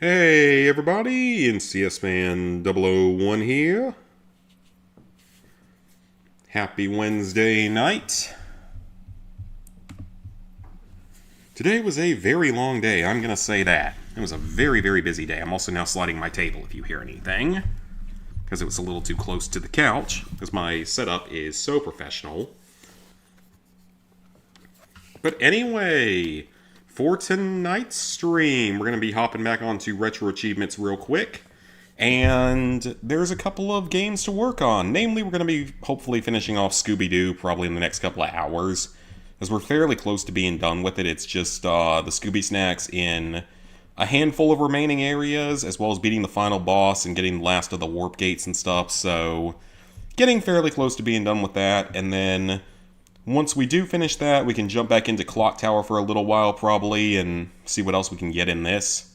Hey everybody, NCS Man 001 here. Happy Wednesday night. Today was a very long day, I'm gonna say that. It was a very, very busy day. I'm also now sliding my table if you hear anything, because it was a little too close to the couch, because my setup is so professional. But anyway, for tonight's stream, we're going to be hopping back onto Retro Achievements real quick. And there's a couple of games to work on. Namely, we're going to be hopefully finishing off Scooby Doo probably in the next couple of hours, as we're fairly close to being done with it. It's just the Scooby Snacks in a handful of remaining areas, as well as beating the final boss and getting the last of the warp gates and stuff. So, getting fairly close to being done with that. And then once we do finish that, we can jump back into Clock Tower for a little while, probably, and see what else we can get in this.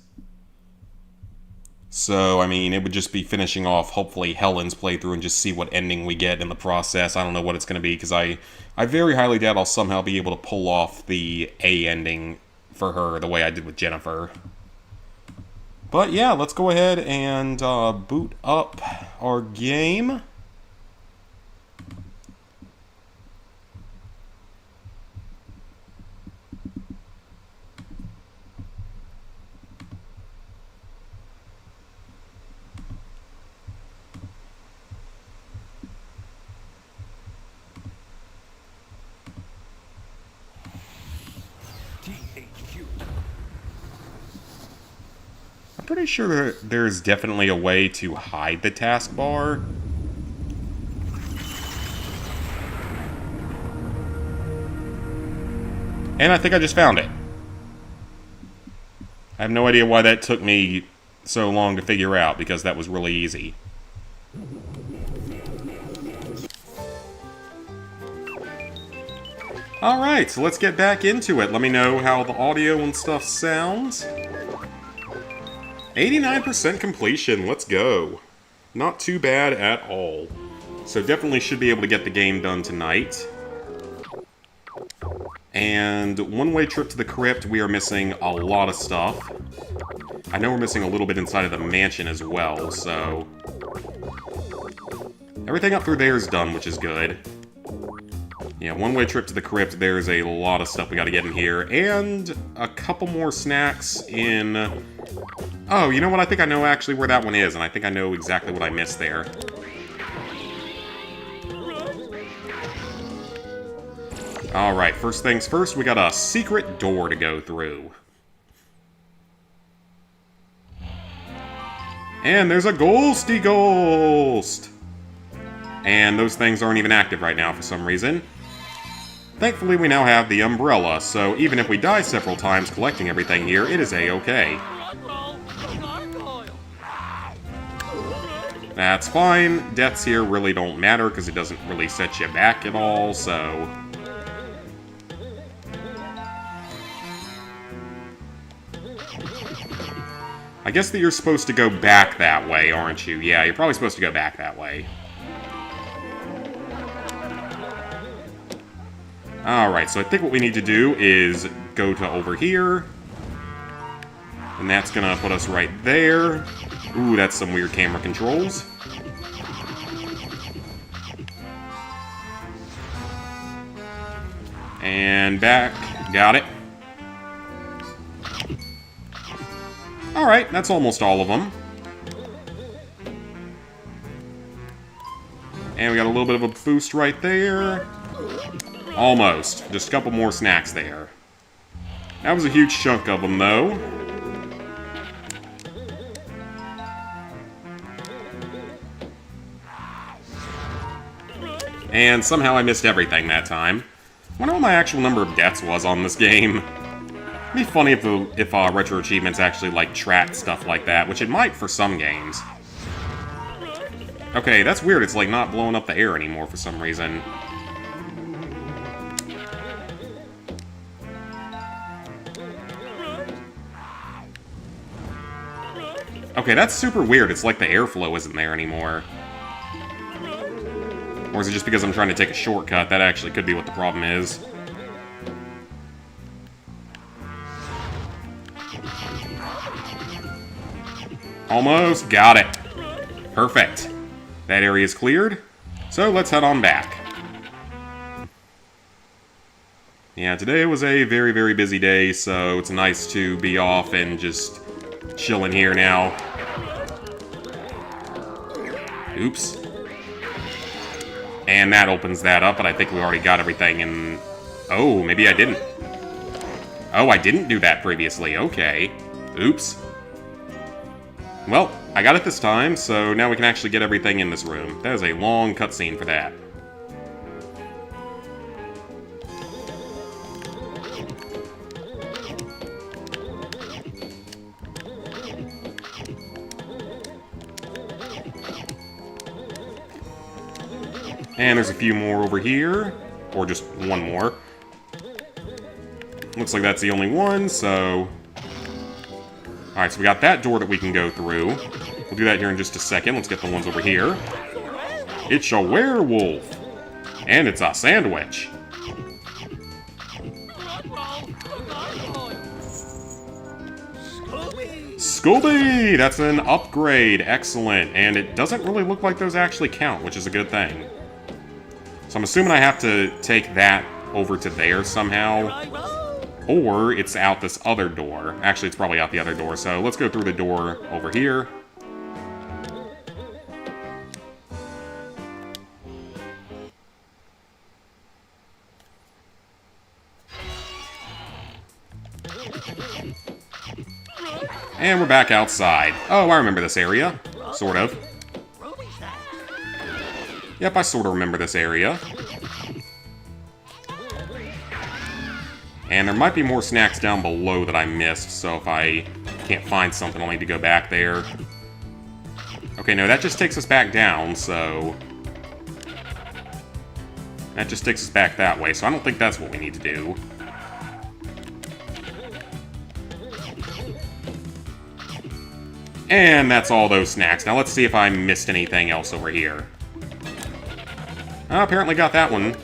So, I mean, it would just be finishing off, hopefully, Helen's playthrough and just see what ending we get in the process. I don't know what it's going to be, because I very highly doubt I'll somehow be able to pull off the A ending for her the way I did with Jennifer. But, yeah, let's go ahead and boot up our game. I'm pretty sure there's definitely a way to hide the taskbar. And I think I just found it. I have no idea why that took me so long to figure out, because that was really easy. Alright, so let's get back into it. Let me know how the audio and stuff sounds. 89% completion, let's go. Not too bad at all. So definitely should be able to get the game done tonight. And one-way trip to the crypt, we are missing a lot of stuff. I know we're missing a little bit inside of the mansion as well, so everything up through there is done, which is good. Yeah, one-way trip to the crypt, there's a lot of stuff we gotta get in here, and a couple more snacks in... Oh, you know what? I think I know actually where that one is, and I think I know exactly what I missed there. Alright, first things first, we got a secret door to go through. And there's a ghosty ghost! And those things aren't even active right now for some reason. Thankfully, we now have the umbrella, so even if we die several times collecting everything here, it is a-okay. That's fine. Deaths here really don't matter, because it doesn't really set you back at all, so... I guess that you're supposed to go back that way, aren't you? Yeah, you're probably supposed to go back that way. Alright, so I think what we need to do is go to over here. And that's gonna put us right there. Ooh, that's some weird camera controls. And back. Got it. Alright, that's almost all of them. And we got a little bit of a boost right there. Almost. Just a couple more snacks there. That was a huge chunk of them, though. And somehow I missed everything that time. I wonder what my actual number of deaths was on this game. It'd be funny if Retro Achievements actually, like, tracked stuff like that, which it might for some games. Okay, that's weird. It's, like, not blowing up the air anymore for some reason. Okay, that's super weird. It's like the airflow isn't there anymore. Or is it just because I'm trying to take a shortcut? That actually could be what the problem is. Almost. Got it. Perfect. That area is cleared. So let's head on back. Yeah, today was a very, very busy day, so it's nice to be off and just chilling here now. Oops. And that opens that up, but I think we already got everything in... Oh, maybe I didn't. Oh, I didn't do that previously. Okay. Oops. Well, I got it this time, so now we can actually get everything in this room. That is a long cutscene for that. And there's a few more over here. Or just one more. Looks like that's the only one, so... Alright, so we got that door that we can go through. We'll do that here in just a second. Let's get the ones over here. It's a werewolf! And it's a sandwich! Scooby! That's an upgrade. Excellent. And it doesn't really look like those actually count, which is a good thing. So I'm assuming I have to take that over to there somehow. Or it's out this other door. Actually, it's probably out the other door, so let's go through the door over here. And we're back outside. Oh, I remember this area. Sort of. Yep, I sort of remember this area. And there might be more snacks down below that I missed, so if I can't find something, I'll need to go back there. Okay, no, that just takes us back down, so... That just takes us back that way, so I don't think that's what we need to do. And that's all those snacks. Now let's see if I missed anything else over here. Apparently got that one.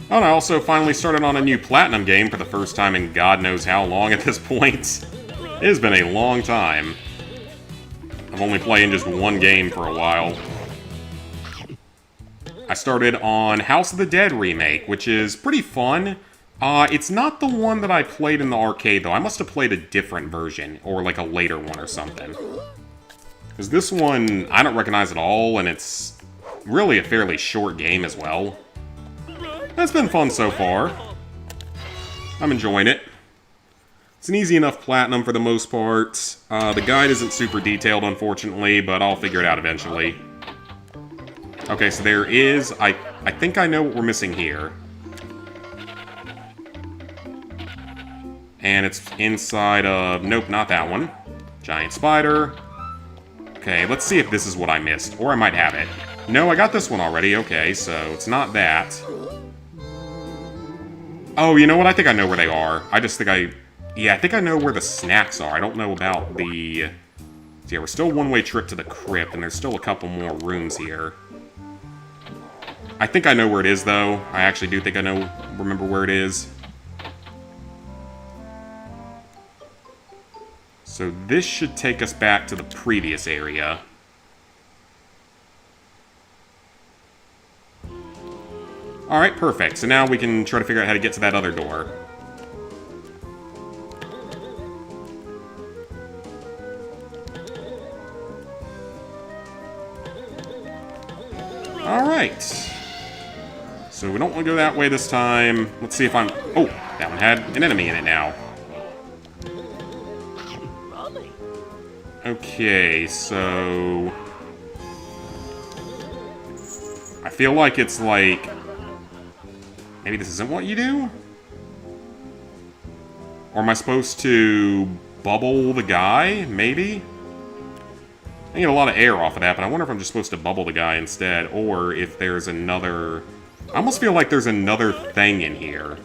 Oh, and I also finally started on a new Platinum game for the first time in God knows how long at this point. It has been a long time. I've only played in just one game for a while. I started on House of the Dead Remake, which is pretty fun. It's not the one that I played in the arcade, though. I must have played a different version, or like a later one or something. Because this one, I don't recognize at all, and it's really a fairly short game as well. It's been fun so far. I'm enjoying it. It's an easy enough platinum for the most part. The guide isn't super detailed, unfortunately, but I'll figure it out eventually. Okay, so there is... I think I know what we're missing here. And it's inside of... Nope, not that one. Giant spider. Okay, let's see if this is what I missed. Or I might have it. No, I got this one already. Okay, so it's not that. Oh, you know what? I think I know where they are. I just think I... Yeah, I think I know where the snacks are. I don't know about the... So yeah, we're still one-way trip to the crypt, and there's still a couple more rooms here. I think I know where it is, though. I actually do think I remember where it is. So this should take us back to the previous area. Alright, perfect. So now we can try to figure out how to get to that other door. Alright. So we don't want to go that way this time. Let's see if I'm... Oh, that one had an enemy in it now. Okay, so... I feel like it's like... Maybe this isn't what you do? Or am I supposed to bubble the guy? Maybe? I get a lot of air off of that, but I wonder if I'm just supposed to bubble the guy instead, or if there's another... I almost feel like there's another thing in here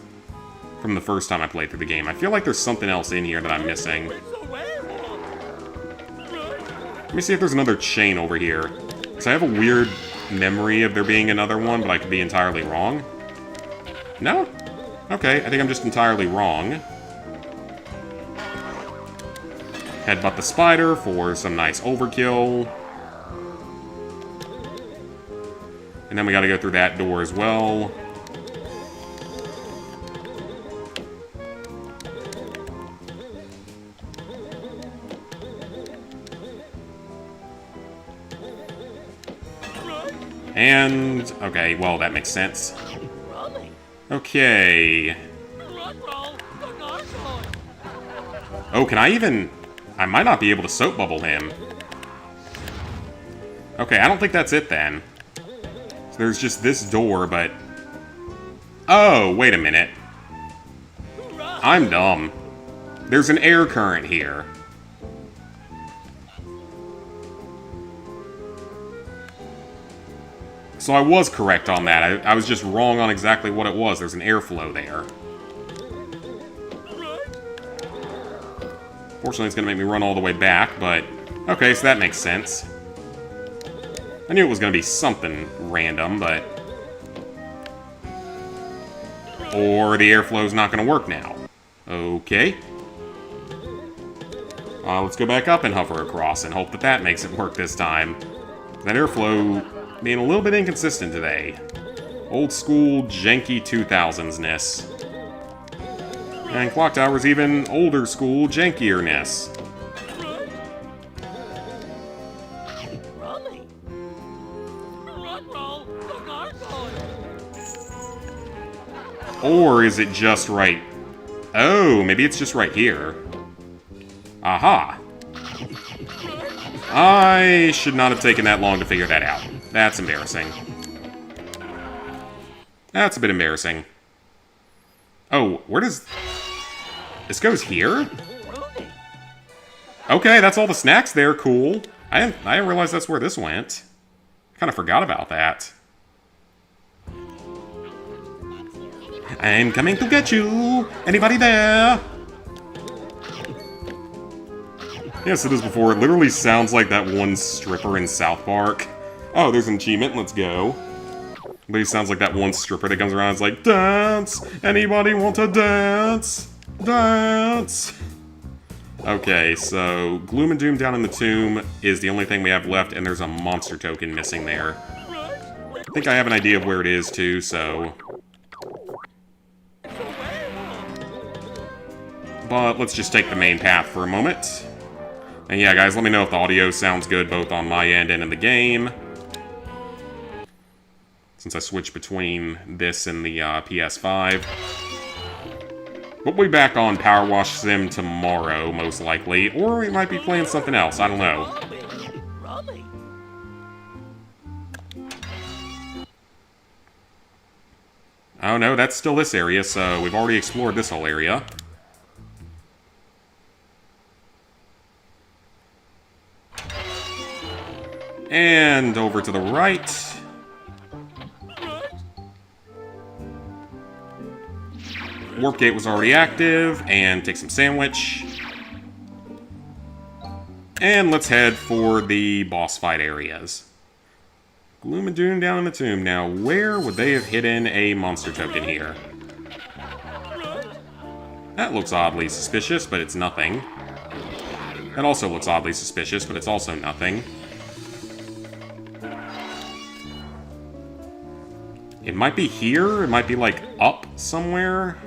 from the first time I played through the game. I feel like there's something else in here that I'm missing. Let me see if there's another chain over here. Because I have a weird memory of there being another one, but I could be entirely wrong. No? Okay, I think I'm just entirely wrong. Headbutt the spider for some nice overkill. And then we gotta go through that door as well. And, okay, well, that makes sense. Okay. Oh, can I even... I might not be able to soap bubble him. Okay, I don't think that's it then. So there's just this door, but... Oh, wait a minute. I'm dumb. There's an air current here. So I was correct on that. I was just wrong on exactly what it was. There's an airflow there. Fortunately, it's going to make me run all the way back, but... Okay, so that makes sense. I knew it was going to be something random, but... Or the airflow's not going to work now. Okay. Let's go back up and hover across and hope that that makes it work this time. That airflow being a little bit inconsistent today. Old school, janky 2000s-ness. And Clock Tower's even older school, jankier-ness. Or is it just right... Oh, maybe it's just right here. Aha! I should not have taken that long to figure that out. That's embarrassing. That's a bit embarrassing. Oh, where does... This goes here? Okay, that's all the snacks there, cool. I didn't realize that's where this went. Kind of forgot about that. I'm coming to get you! Anybody there? Yes, it is before. It literally sounds like that one stripper in South Park. Oh, there's an achievement. Let's go. But he sounds like that one stripper that comes around and is like, dance! Anybody want to dance? Dance! Okay, so Gloom and Doom down in the tomb is the only thing we have left, and there's a monster token missing there. I think I have an idea of where it is, too, so... But let's just take the main path for a moment. And yeah, guys, let me know if the audio sounds good both on my end and in the game. Since I switched between this and the PS5. We'll be back on Power Wash Sim tomorrow, most likely. Or we might be playing something else, I don't know. Oh no, that's still this area, so we've already explored this whole area. And over to the right. Warp gate was already active, and take some sandwich. And let's head for the boss fight areas. Gloom and Doom down in the tomb. Now, where would they have hidden a monster token here? That looks oddly suspicious, but it's nothing. That also looks oddly suspicious, but it's also nothing. It might be here. It might be, like, up somewhere.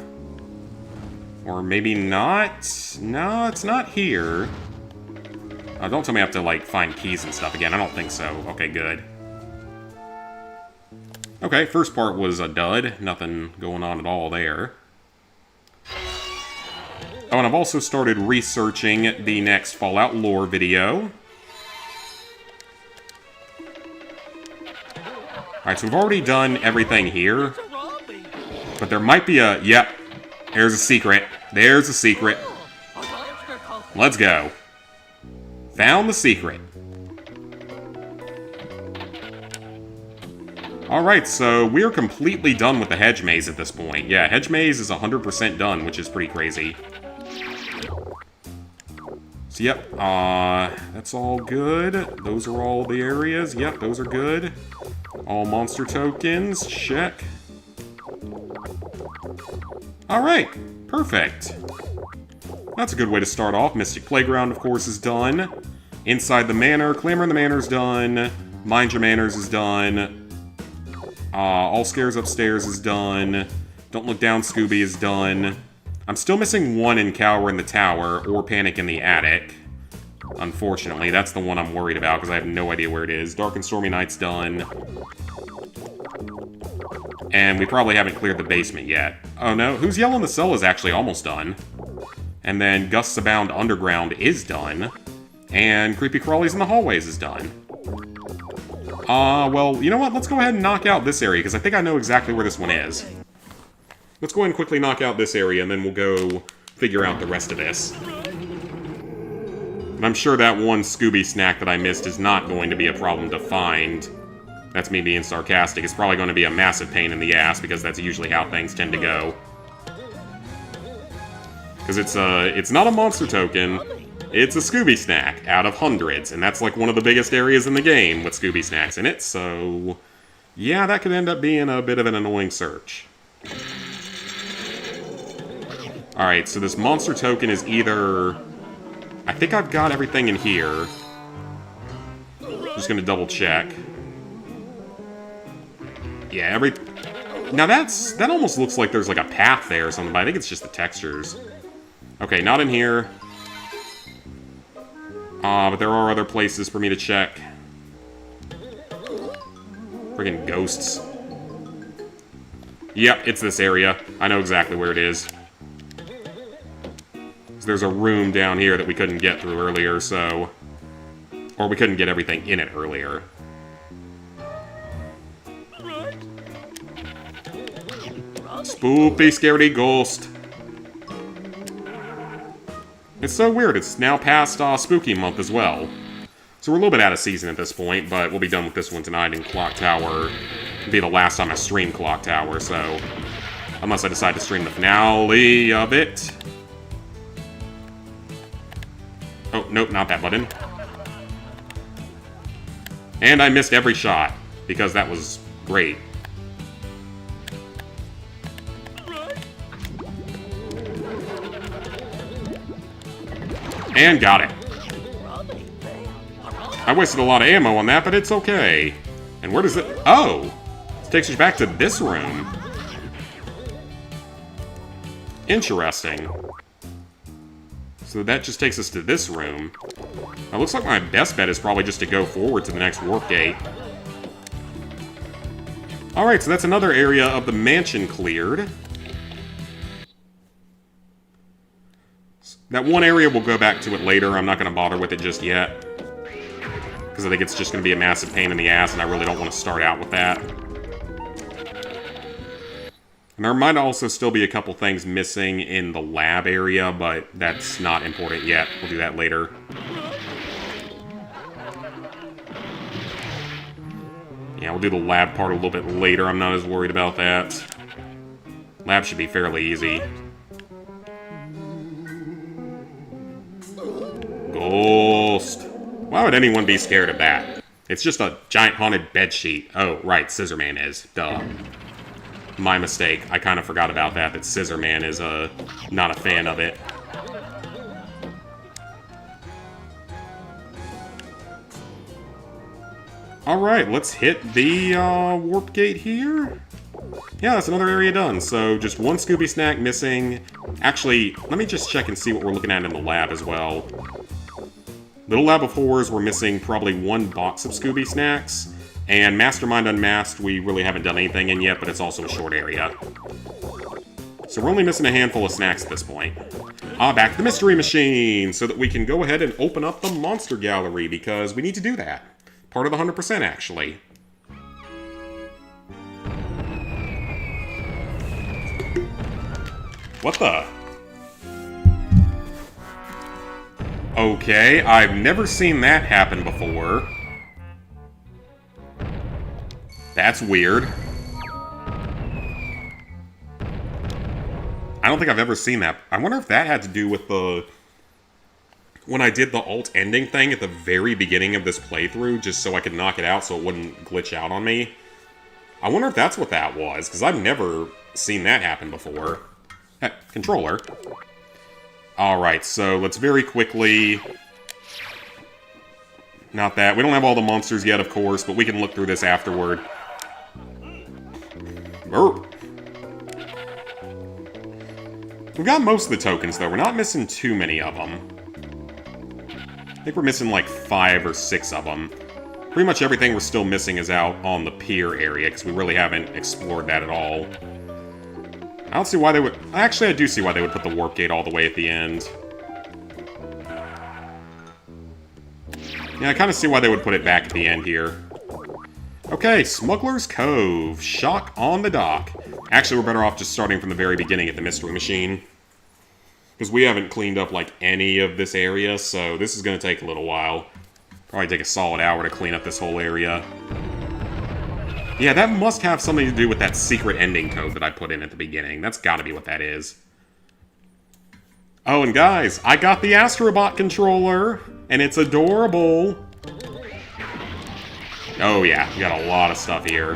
Or maybe not. No, it's not here. Don't tell me I have to, like, find keys and stuff again. I don't think so. Okay, good. Okay, first part was a dud. Nothing going on at all there. Oh, and I've also started researching the next Fallout lore video. Alright, so we've already done everything here. But there might be a... Yep. There's a secret. There's a secret. Let's go. Found the secret. Alright, so we're completely done with the hedge maze at this point. Yeah, hedge maze is 100% done, which is pretty crazy. So, yep, that's all good. Those are all the areas. Yep, those are good. All monster tokens, check. Alright, perfect. That's a good way to start off. Mystic Playground, of course, is done. Inside the Manor, Clamor in the Manor's done. Mind Your Manners is done. All Scares Upstairs is done. Don't Look Down, Scooby is done. I'm still missing one in Cower in the Tower, or Panic in the Attic. Unfortunately, that's the one I'm worried about, because I have no idea where it is. Dark and Stormy Night's done. And we probably haven't cleared the basement yet. Oh no, Who's Yelling in the Cell is actually almost done. And then Gusts Abound Underground is done. And Creepy Crawlies in the Hallways is done. Well, you know what? Let's go ahead and knock out this area, because I think I know exactly where this one is. Let's go ahead and quickly knock out this area, and then we'll go figure out the rest of this. And I'm sure that one Scooby snack that I missed is not going to be a problem to find. That's me being sarcastic. It's probably going to be a massive pain in the ass, because that's usually how things tend to go. Because it's not a monster token, it's a Scooby snack out of hundreds, and that's like one of the biggest areas in the game with Scooby snacks in it, so yeah, that could end up being a bit of an annoying search. Alright, so this monster token is either... I think I've got everything in here. Just gonna double check. Yeah, Now that almost looks like there's like a path there or something, but I think it's just the textures. Okay, not in here. But there are other places for me to check. Friggin' ghosts. Yep, it's this area. I know exactly where it is. So there's a room down here that we couldn't get through earlier, so... Or we couldn't get everything in it earlier. Spoopy, scaredy ghost. It's so weird, it's now past Spooky Month as well. So we're a little bit out of season at this point, but we'll be done with this one tonight in Clock Tower. It'll be the last time I stream Clock Tower, so... Unless I decide to stream the finale of it. Oh, nope, not that button. And I missed every shot, because that was great. And got it. I wasted a lot of ammo on that, but it's okay. And where does it... Oh! This takes us back to this room. Interesting. So that just takes us to this room. It looks like my best bet is probably just to go forward to the next warp gate. Alright, so that's another area of the mansion cleared. That one area, we'll go back to it later. I'm not going to bother with it just yet. Because I think it's just going to be a massive pain in the ass, and I really don't want to start out with that. And there might also still be a couple things missing in the lab area, but that's not important yet. We'll do that later. Yeah, we'll do the lab part a little bit later. I'm not as worried about that. Lab should be fairly easy. Ghost. Why would anyone be scared of that? It's just a giant haunted bedsheet. Oh, right, Scissorman is. Duh. My mistake. I kind of forgot about that Scissorman is not a fan of it. Alright, let's hit the warp gate here. Yeah, that's another area done. So just one Scooby snack missing. Actually, let me just check and see what we're looking at in the lab as well. Little Lab of Horrors, we're missing probably one box of Scooby snacks. And Mastermind Unmasked, we really haven't done anything in yet, but it's also a short area. So we're only missing a handful of snacks at this point. Back to the Mystery Machine, so that we can go ahead and open up the Monster Gallery, because we need to do that. Part of the 100%, actually. What the? Okay, I've never seen that happen before. That's weird. I don't think I've ever seen that. I wonder if that had to do with the... When I did the alt ending thing at the very beginning of this playthrough, just so I could knock it out so it wouldn't glitch out on me. I wonder if that's what that was, because I've never seen that happen before. Heck, controller. Alright, so let's very quickly... Not that. We don't have all the monsters yet, of course, but we can look through this afterward. Burp. We've got most of the tokens, though. We're not missing too many of them. I think we're missing like 5 or 6 of them. Pretty much everything we're still missing is out on the pier area, because we really haven't explored that at all. I don't see why they would... Actually, I do see why they would put the warp gate all the way at the end. Yeah, I kind of see why they would put it back at the end here. Okay, Smuggler's Cove. Shock on the dock. Actually, we're better off just starting from the very beginning at the Mystery Machine. Because we haven't cleaned up, like, any of this area, so this is going to take a little while. Probably take a solid hour to clean up this whole area. Yeah, that must have something to do with that secret ending code that I put in at the beginning. That's got to be what that is. Oh, and guys, I got the Astrobot controller, and it's adorable. Oh yeah, we got a lot of stuff here.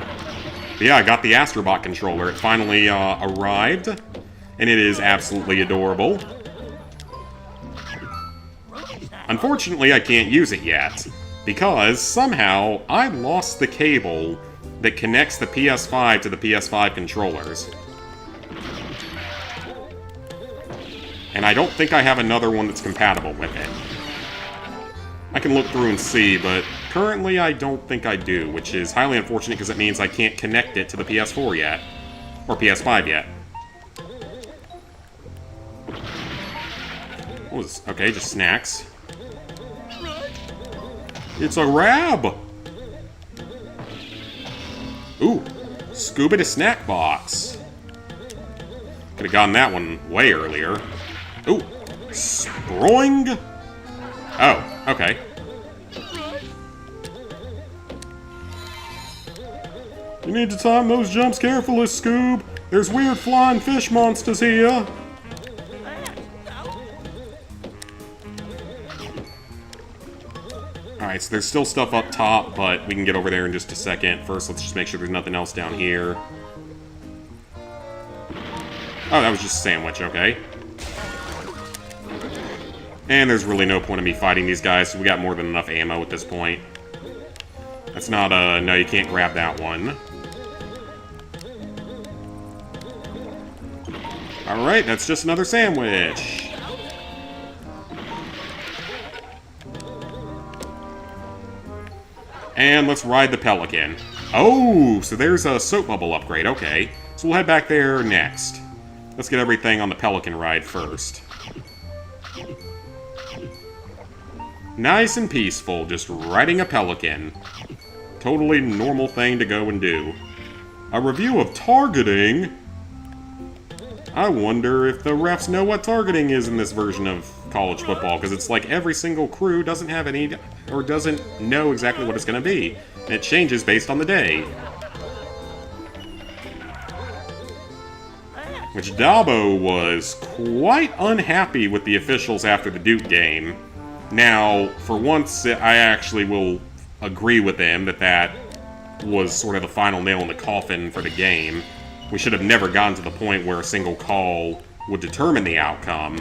But yeah, I got the Astrobot controller. It finally arrived, and it is absolutely adorable. Unfortunately, I can't use it yet, because somehow I lost the cable that connects the PS5 to the PS5 controllers. And I don't think I have another one that's compatible with it. I can look through and see, but currently I don't think I do, which is highly unfortunate because it means I can't connect it to the PS4 yet. Or PS5 yet. What was this? Okay, just snacks. It's a rab! Ooh, Scooby Doo snack box. Could have gotten that one way earlier. Ooh, Sproing? Oh, okay. You need to time those jumps carefully, Scoob. There's weird flying fish monsters here. Alright, so there's still stuff up top, but we can get over there in just a second. First, let's just make sure there's nothing else down here. Oh, that was just a sandwich, okay. And there's really no point in me fighting these guys, so we got more than enough ammo at this point. That's not a... No, you can't grab that one. Alright, that's just another sandwich. And let's ride the Pelican. Oh, so there's a soap bubble upgrade, okay. So we'll head back there next. Let's get everything on the Pelican ride first. Nice and peaceful, just riding a Pelican. Totally normal thing to go and do. A review of targeting? I wonder if the refs know what targeting is in this version of college football, because it's like every single crew doesn't have any, or doesn't know exactly what it's going to be. And it changes based on the day. Which Dabo was quite unhappy with the officials after the Duke game. Now, for once, I actually will agree with him that that was sort of the final nail in the coffin for the game. We should have never gotten to the point where a single call would determine the outcome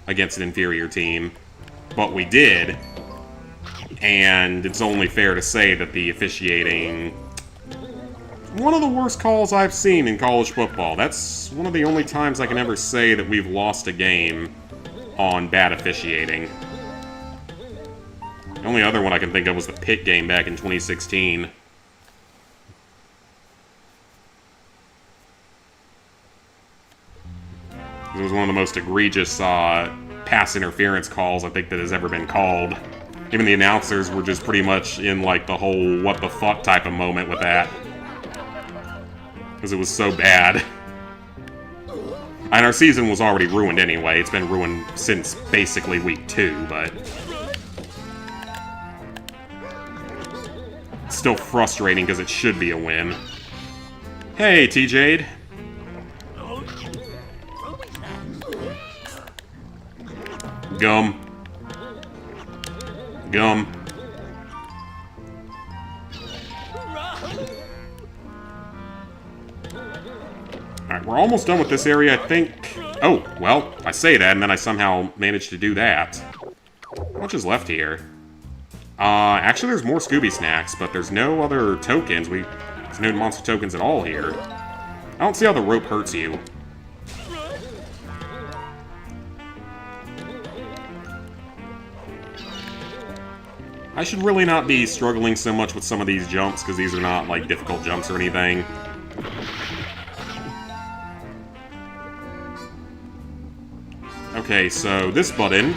against an inferior team. But we did, and it's only fair to say that the officiating... One of the worst calls I've seen in college football. That's one of the only times I can ever say that we've lost a game on bad officiating. The only other one I can think of was the Pitt game back in 2016. It was one of the most egregious pass interference calls I think that has ever been called. Even the announcers were just pretty much in like the whole what the fuck type of moment with that. Because it was so bad. And our season was already ruined anyway. It's been ruined since basically week 2, but... It's still frustrating because it should be a win. Hey, TJ'd. Gum. Gum. Alright, we're almost done with this area, I think. Oh, well, I say that, and then I somehow managed to do that. How much is left here? Actually, there's more Scooby snacks, but there's no other tokens. There's no monster tokens at all here. I don't see how the rope hurts you. I should really not be struggling so much with some of these jumps, because these are not, like, difficult jumps or anything. Okay, so this button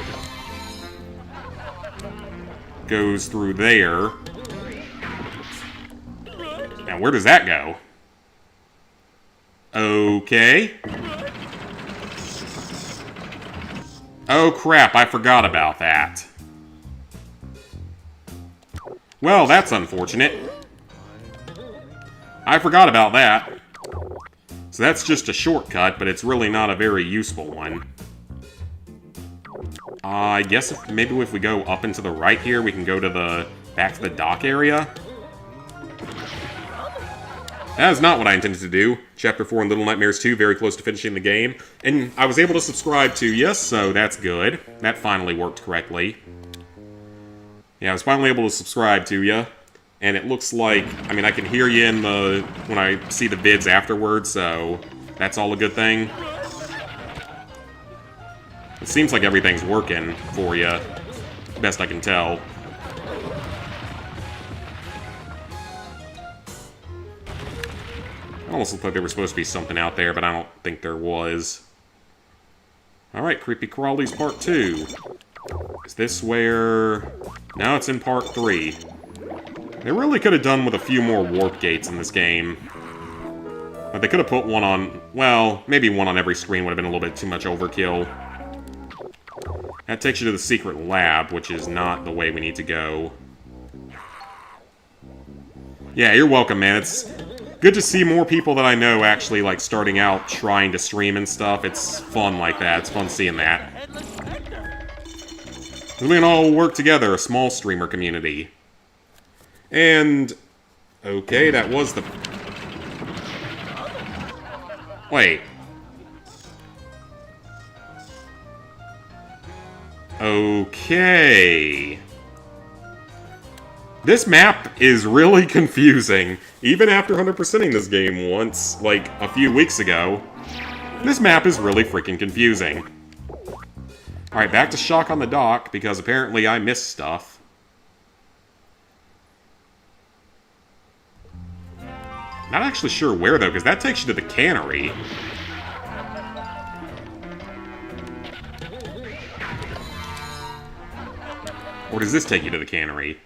goes through there. Now, where does that go? Okay. Oh, crap, I forgot about that. Well, that's unfortunate. I forgot about that. So that's just a shortcut, but it's really not a very useful one. I guess maybe if we go up and to the right here, we can go to back to the dock area. That is not what I intended to do. Chapter 4 in Little Nightmares 2, very close to finishing the game. And I was able to subscribe to you, so that's good. That finally worked correctly. Yeah, I was finally able to subscribe to you. And it looks like, I mean, I can hear you when I see the vids afterwards, so that's all a good thing. It seems like everything's working for you, best I can tell. It almost looked like there was supposed to be something out there, but I don't think there was. Alright, Creepy Crawlies Part 2. Is this where... No, it's in Part 3. They really could have done with a few more warp gates in this game. But they could have put one on... Well, maybe one on every screen would have been a little bit too much overkill. That takes you to the secret lab, which is not the way we need to go. Yeah, you're welcome, man. It's good to see more people that I know actually, like, starting out trying to stream and stuff. It's fun like that. It's fun seeing that. We can all work together, a small streamer community. And... Okay, that was the... Wait. Okay. This map is really confusing. Even after 100%ing this game once, like, a few weeks ago, this map is really freaking confusing. Alright, back to Shock on the Dock, because apparently I missed stuff. Not actually sure where, though, because that takes you to the cannery. Or does this take you to the cannery?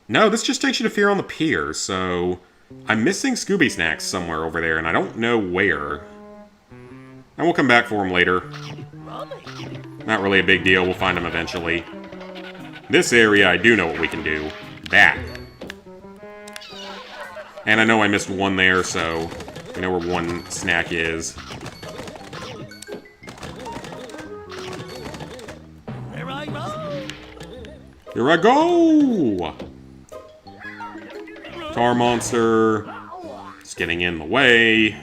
No, this just takes you to Fear on the Pier, so... I'm missing Scooby Snacks somewhere over there, and I don't know where. And we'll come back for them later. Not really a big deal, we'll find them eventually. This area, I do know what we can do. That. And I know I missed one there, so... I know where one snack is. Here I go! Tar monster. It's getting in the way.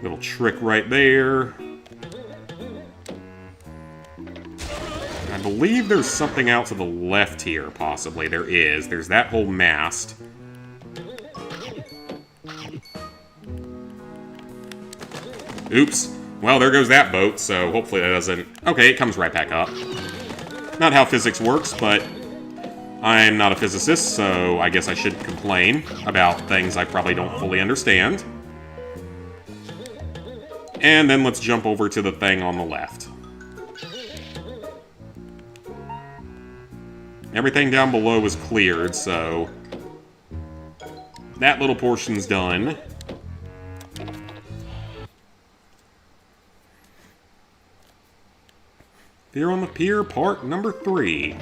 Little trick right there. I believe there's something out to the left here, possibly. There is. There's that whole mast. Oops. Well, there goes that boat, so hopefully that doesn't... Okay, it comes right back up. Not how physics works, but I'm not a physicist, so I guess I should complain about things I probably don't fully understand. And then let's jump over to the thing on the left. Everything down below is cleared, so... that little portion's done. Fear on the Pier, part number 3.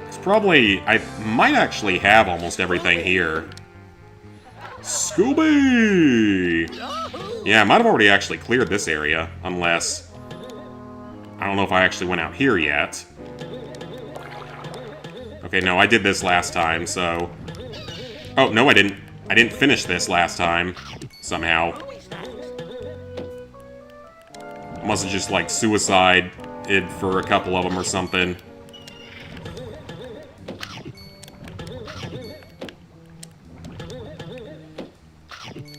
It's probably... I might actually have almost everything here. Scooby! Yeah, I might have already actually cleared this area, unless... I don't know if I actually went out here yet. Okay, no, I did this last time, so... Oh, no, I didn't. I didn't finish this last time, somehow. Must have just, like, suicided for a couple of them or something.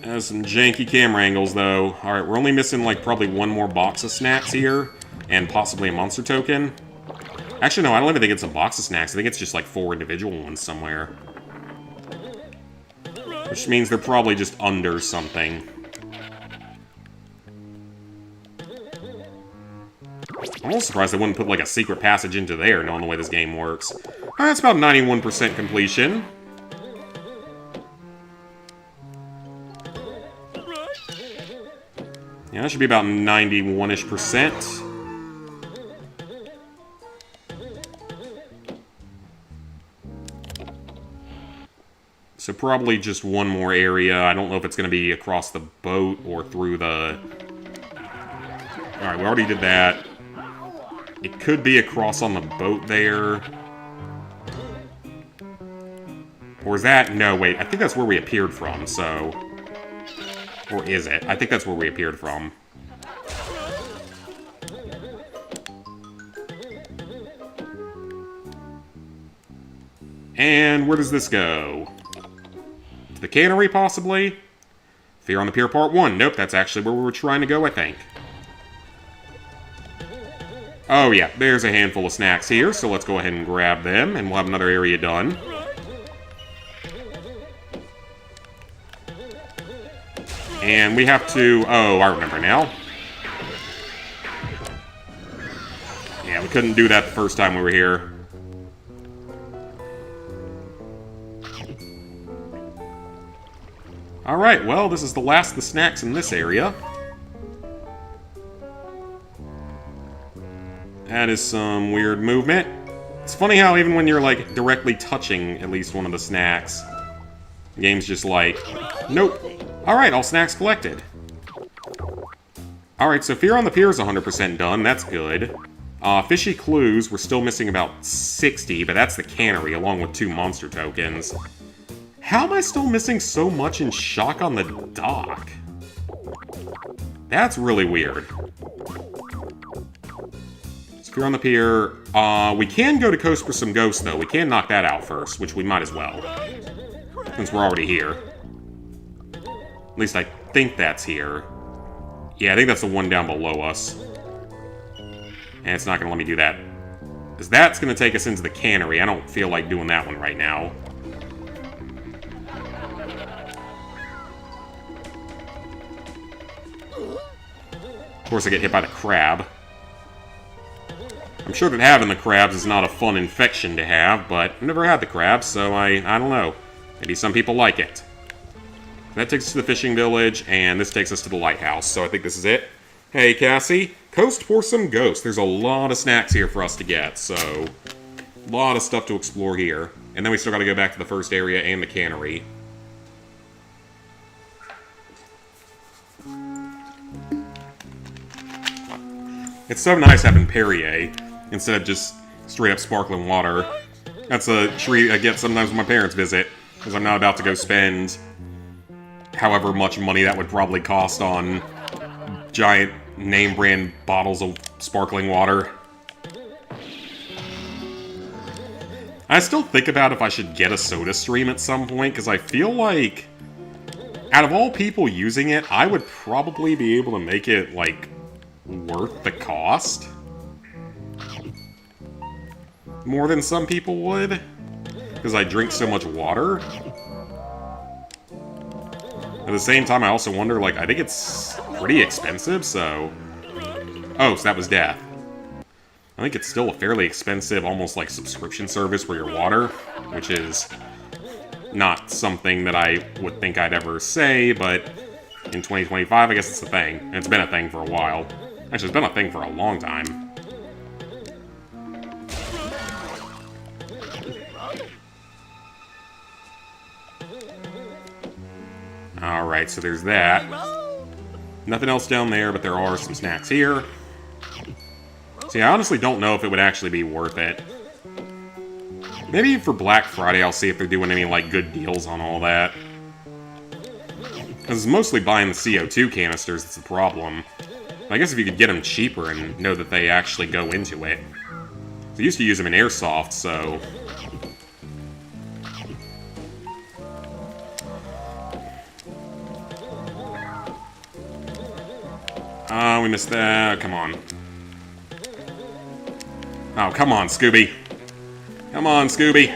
Has some janky camera angles, though. Alright, we're only missing, like, probably one more box of snacks here, and possibly a monster token. Actually, no, I don't even think it's a box of snacks. I think it's just, like, 4 individual ones somewhere. Which means they're probably just under something. I'm almost surprised they wouldn't put, like, a secret passage into there, knowing the way this game works. Alright, that's about 91% completion. Yeah, that should be about 91-ish%. So probably just one more area. I don't know if it's going to be across the boat or through the... Alright, we already did that. It could be across on the boat there. Or is that... No, wait. I think that's where we appeared from, so... Or is it? I think that's where we appeared from. And where does this go? To the cannery, possibly? Fear on the Pier Part 1. Nope, that's actually where we were trying to go, I think. Oh yeah, there's a handful of snacks here, so let's go ahead and grab them, and we'll have another area done. And we have to... Oh, I remember now. Yeah, we couldn't do that the first time we were here. Alright, well, this is the last of the snacks in this area. That is some weird movement. It's funny how even when you're, like, directly touching at least one of the snacks, the game's just like, nope. Alright, all snacks collected. Alright, so Fear on the Pier is 100% done. That's good. Fishy Clues, we're still missing about 60, but that's the cannery, along with 2 monster tokens. How am I still missing so much in Shock on the Dock? That's really weird. So Fear on the Pier, we can go to Coast for some ghosts, though. We can knock that out first, which we might as well, since we're already here. At least I think that's here. Yeah, I think that's the one down below us. And it's not going to let me do that. Because that's going to take us into the cannery. I don't feel like doing that one right now. Of course, I get hit by the crab. I'm sure that having the crabs is not a fun infection to have, but I've never had the crabs, so I don't know. Maybe some people like it. That takes us to the fishing village, and this takes us to the lighthouse, so I think this is it. Hey, Cassie, Coast for some ghosts. There's a lot of snacks here for us to get, so... a lot of stuff to explore here. And then we still gotta go back to the first area and the cannery. It's so nice having Perrier, instead of just straight-up sparkling water. That's a treat I get sometimes when my parents visit, because I'm not about to go spend... however much money that would probably cost on giant name-brand bottles of sparkling water. I still think about if I should get a soda stream at some point, because I feel like, out of all people using it, I would probably be able to make it, like, worth the cost. More than some people would, because I drink so much water. At the same time, I also wonder, like, I think it's pretty expensive, so... Oh, so that was death. I think it's still a fairly expensive, almost like subscription service for your water, which is not something that I would think I'd ever say, but in 2025, I guess it's a thing. And it's been a thing for a while. Actually, it's been a thing for a long time. Alright, so there's that. Nothing else down there, but there are some snacks here. See, I honestly don't know if it would actually be worth it. Maybe for Black Friday, I'll see if they're doing any, like, good deals on all that. Because it's mostly buying the CO2 canisters that's the problem. I guess if you could get them cheaper and know that they actually go into it. I used to use them in Airsoft, so... we missed that. Come on. Oh, come on, Scooby. Come on, Scooby.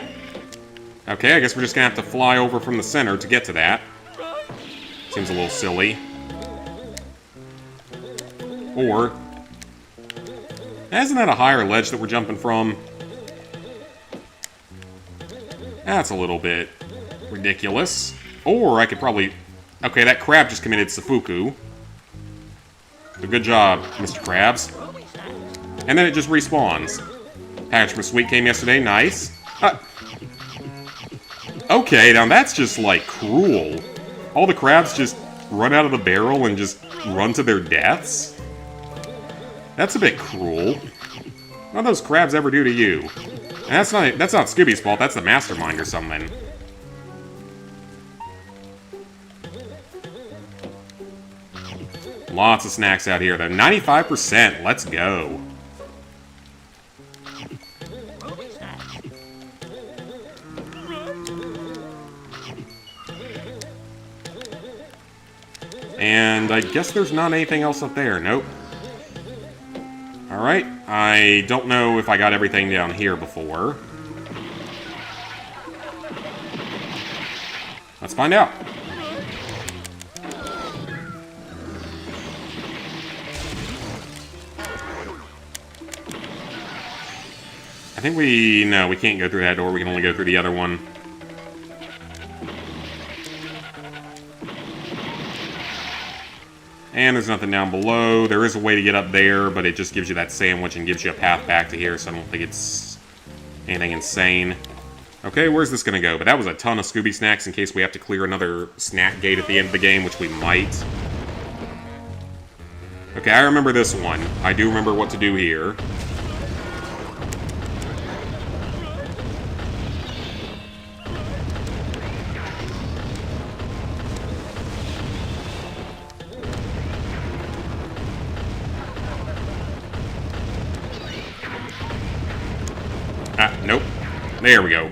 Okay, I guess we're just gonna have to fly over from the center to get to that. Seems a little silly. Or... Isn't that a higher ledge that we're jumping from? That's a little bit ridiculous. Or I could probably... Okay, that crab just committed seppuku. So good job, Mr. Krabs. And then it just respawns. Package from Sweet came yesterday, nice. Okay, now that's just, like, cruel. All the crabs just run out of the barrel and just run to their deaths? That's a bit cruel. What do those crabs ever do to you? And that's not Scooby's fault, that's the mastermind or something. Lots of snacks out here, though. 95%, let's go. And I guess there's not anything else up there. Nope. Alright, I don't know if I got everything down here before. Let's find out. I think no, we can't go through that door. We can only go through the other one. And there's nothing down below. There is a way to get up there, but it just gives you that sandwich and gives you a path back to here, so I don't think it's anything insane. Okay, where's this gonna go? But that was a ton of Scooby snacks in case we have to clear another snack gate at the end of the game, which we might. Okay, I remember this one. I do remember what to do here. Nope. There we go.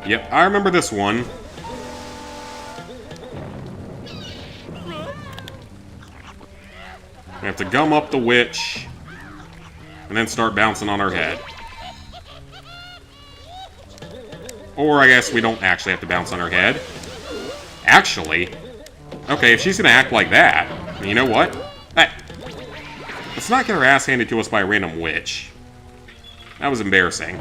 Yep, I remember this one. We have to gum up the witch, and then start bouncing on her head. Or I guess we don't actually have to bounce on her head. Actually, okay, if she's gonna act like that, you know what? Let's not get her ass handed to us by a random witch. That was embarrassing.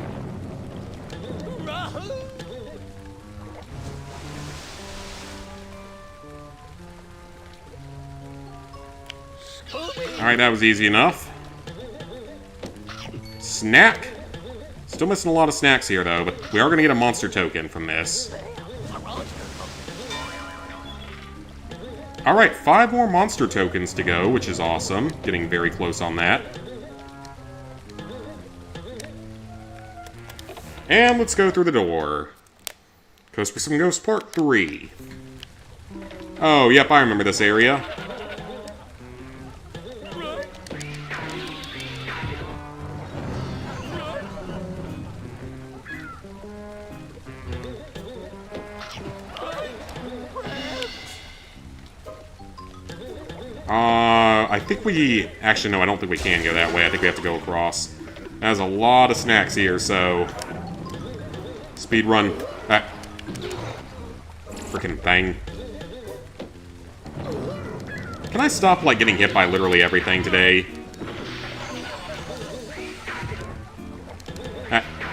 Alright, that was easy enough. Snack. Still missing a lot of snacks here, though, but we are going to get a monster token from this. Alright, 5 more monster tokens to go, which is awesome. Getting very close on that. And let's go through the door. Coast for some Ghost Part 3. Oh, yep, I remember this area. I think we... Actually, no, I don't think we can go that way. I think we have to go across. There's a lot of snacks here, so... Speed run. Frickin' thing. Can I stop, like, getting hit by literally everything today?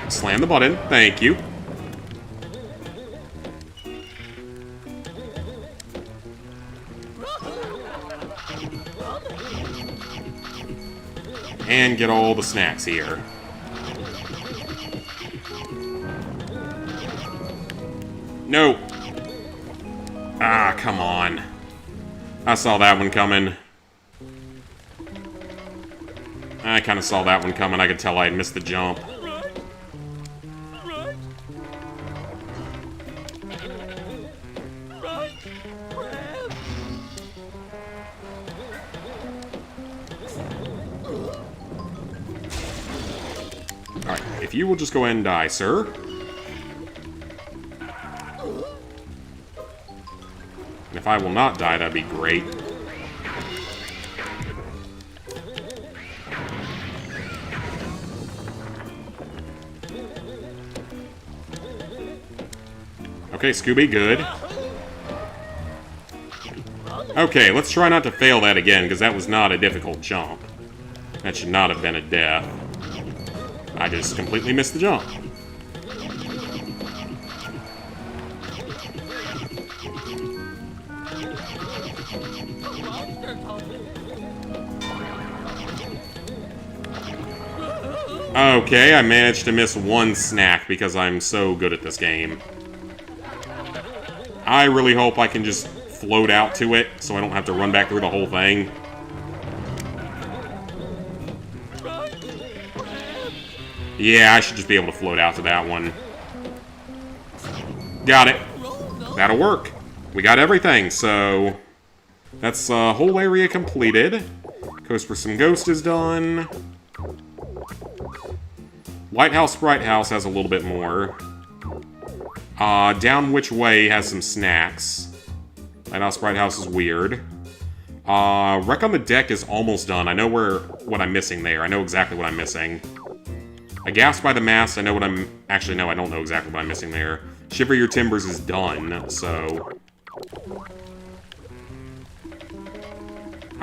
Slam the button. Thank you. And get all the snacks here. No. Ah, come on. I saw that one coming. I kind of saw that one coming. I could tell I had missed the jump. you will just go ahead and die, sir. And if I will not die, that'd be great. Okay, Scooby, good. Okay, let's try not to fail that again, because that was not a difficult jump. That should not have been a death. I just completely missed the jump. Okay, I managed to miss one snack because I'm so good at this game. I really hope I can just float out to it so I don't have to run back through the whole thing. Yeah, I should just be able to float out to that one. Got it. That'll work. We got everything, so that's whole area completed. Coast for some Ghost is done. Lighthouse Fright House has a little bit more. Down Which Way has some snacks. Lighthouse Fright House is weird. Wreck on the Deck is almost done. I know what I'm missing there. I know exactly what I'm missing. A Gas by the Mast, I know what I'm... Actually, no, I don't know exactly what I'm missing there. Shiver Your Timbers is done, so...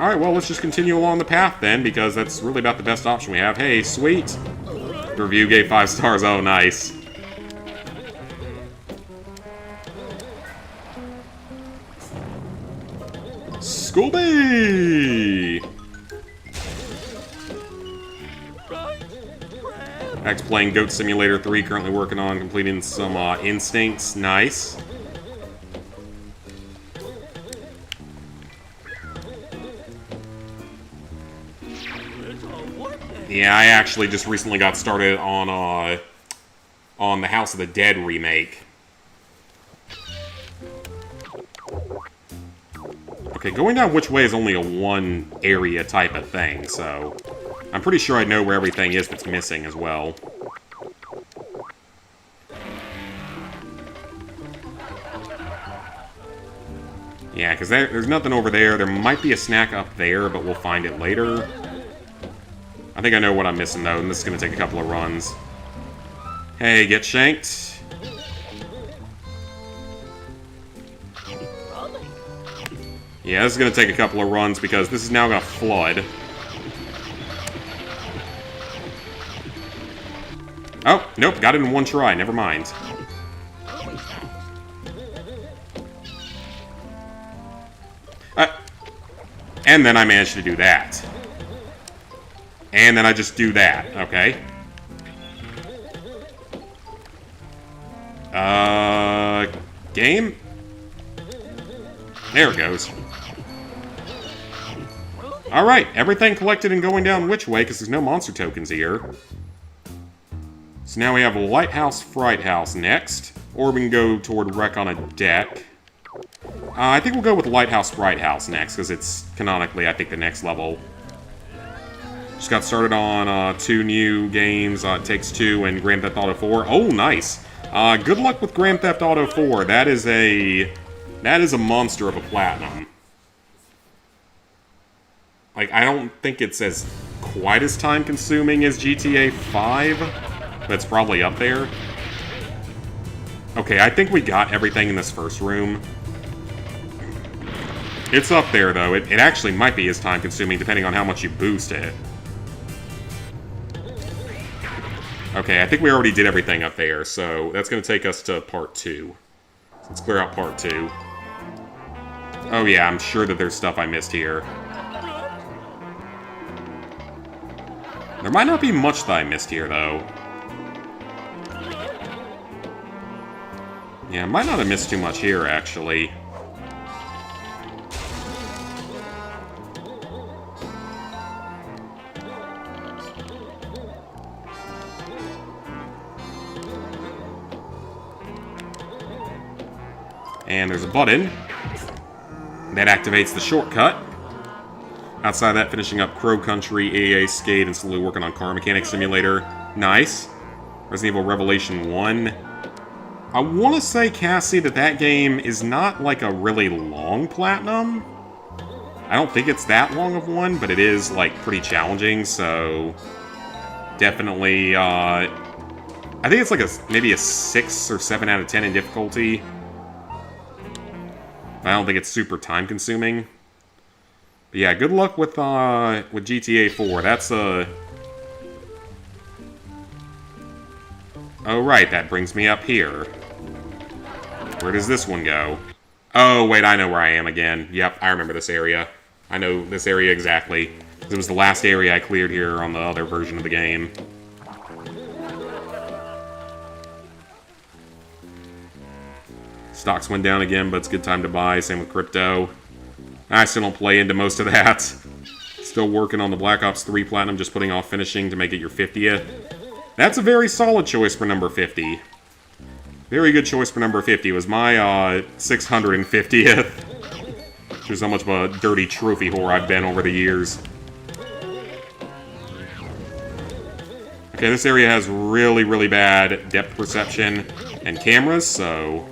Alright, well, let's just continue along the path then, because that's really about the best option we have. Hey, sweet! The review gave 5 stars. Oh, nice. Scooby! X playing Goat Simulator 3, currently working on completing some Instincts. Nice. Yeah, I actually just recently got started on the House of the Dead remake. Okay, going down Which Way is only a one area type of thing, so I'm pretty sure I know where everything is that's missing as well. Yeah, because there's nothing over there. There might be a snack up there, but we'll find it later. I think I know what I'm missing, though, and this is going to take a couple of runs. Hey, get shanked. Yeah, this is going to take a couple of runs because this is now going to flood. Oh, nope, got it in one try. Never mind. And then I managed to do that. And then I just do that, okay? Game? There it goes. Alright, everything collected and going down Which Way, because there's no monster tokens here. So now we have a Lighthouse Fright House next. Or we can go toward Wreck on a Deck. I think we'll go with Lighthouse Fright House next, because it's canonically, I think, the next level. Just got started on 2 new games, It Takes Two and Grand Theft Auto 4. Oh, nice! Good luck with Grand Theft Auto 4. That is a monster of a platinum. Like, I don't think it's as quite as time-consuming as GTA 5, but it's probably up there. Okay, I think we got everything in this first room. It's up there, though. It actually might be as time-consuming, depending on how much you boost it. Okay, I think we already did everything up there, so that's going to take us to Part 2. Let's clear out Part 2. Oh yeah, I'm sure that there's stuff I missed here. There might not be much that I missed here, though. Yeah, I might not have missed too much here, actually. And there's a button that activates the shortcut. Outside of that, finishing up Crow Country, AA Skate, and slowly working on Car Mechanic Simulator. Nice. We're Resident Evil Revelation 1. I want to say, Cassie, that game is not like a really long platinum. I don't think it's that long of one, but it is like pretty challenging, so definitely, I think it's like maybe a 6 or 7 out of 10 in difficulty. I don't think it's super time consuming. But yeah, good luck with GTA 4. That's oh right, that brings me up here. Where does this one go? Oh, wait, I know where I am again. Yep, I remember this area. I know this area exactly. It was the last area I cleared here on the other version of the game. Stocks went down again, but it's a good time to buy. Same with crypto. I still don't play into most of that. Still working on the Black Ops 3 Platinum, just putting off finishing to make it your 50th. That's a very solid choice for number 50. Very good choice for number 50. It was my 650th. Shows how much of a dirty trophy whore I've been over the years. Okay, this area has really, really bad depth perception and cameras, so...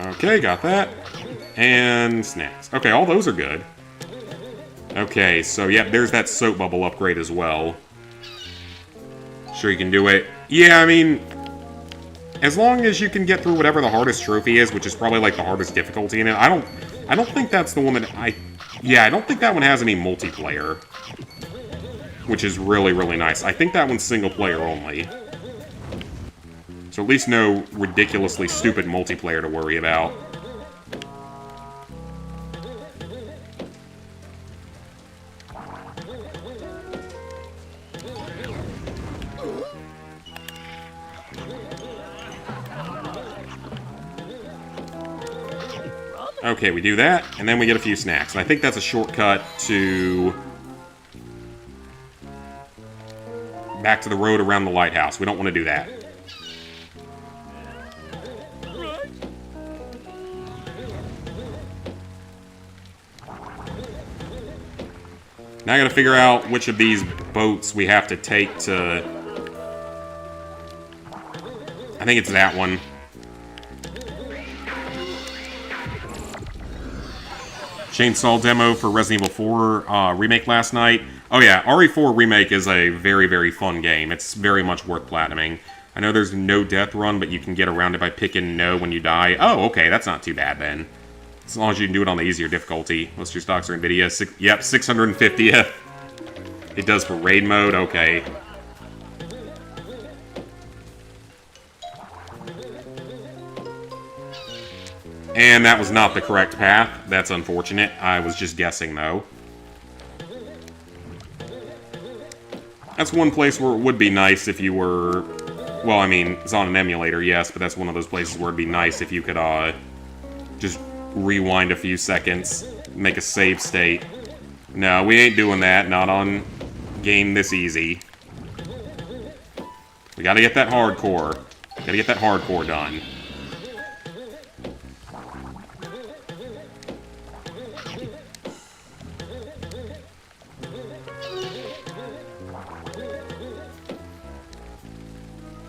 Okay, got that. And snacks. Okay, all those are good. Okay, so yeah, there's that soap bubble upgrade as well. Sure you can do it. Yeah, I mean, as long as you can get through whatever the hardest trophy is, which is probably like the hardest difficulty in it. I don't think that's the one that I don't think that one has any multiplayer. Which is really, really nice. I think that one's single player only. So at least no ridiculously stupid multiplayer to worry about. Okay, we do that, and then we get a few snacks. And I think that's a shortcut to... back to the road around the lighthouse. We don't want to do that. Now I gotta figure out which of these boats we have to take to... I think it's that one. Chainsaw demo for Resident Evil 4 Remake last night. Oh yeah, RE4 Remake is a very, very fun game. It's very much worth platinuming. I know there's no death run, but you can get around it by picking no when you die. Oh, okay, that's not too bad then. As long as you can do it on the easier difficulty. Most of your stocks are NVIDIA. Yep, 650th. It does for raid mode, okay. And that was not the correct path. That's unfortunate. I was just guessing, though. That's one place where it would be nice if you were... Well, I mean, it's on an emulator, yes, but that's one of those places where it'd be nice if you could, just rewind a few seconds, make a save state. No, we ain't doing that. Not on game this easy. We gotta get that hardcore. Gotta get that hardcore done.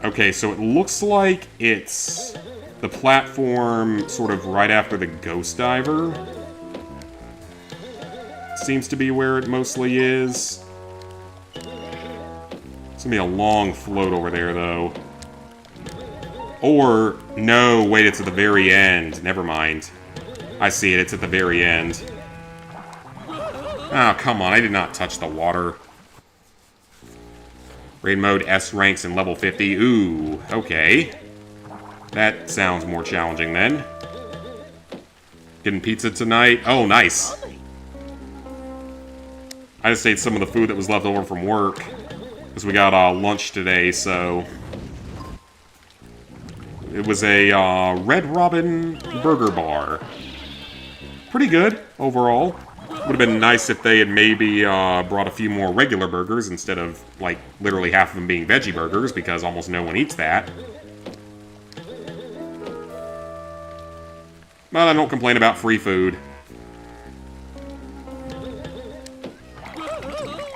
Okay, so it looks like it's the platform sort of right after the Ghost Diver. Seems to be where it mostly is. It's gonna be a long float over there, though. Or, no, wait, it's at the very end. Never mind. I see it, it's at the very end. Oh, come on, I did not touch the water. Raid mode, S ranks, and level 50. Ooh, okay. That sounds more challenging then. Getting pizza tonight. Oh, nice. I just ate some of the food that was left over from work. Because we got lunch today, so... It was a Red Robin burger bar. Pretty good, overall. Would have been nice if they had maybe brought a few more regular burgers instead of, like, literally half of them being veggie burgers, because almost no one eats that. But I don't complain about free food.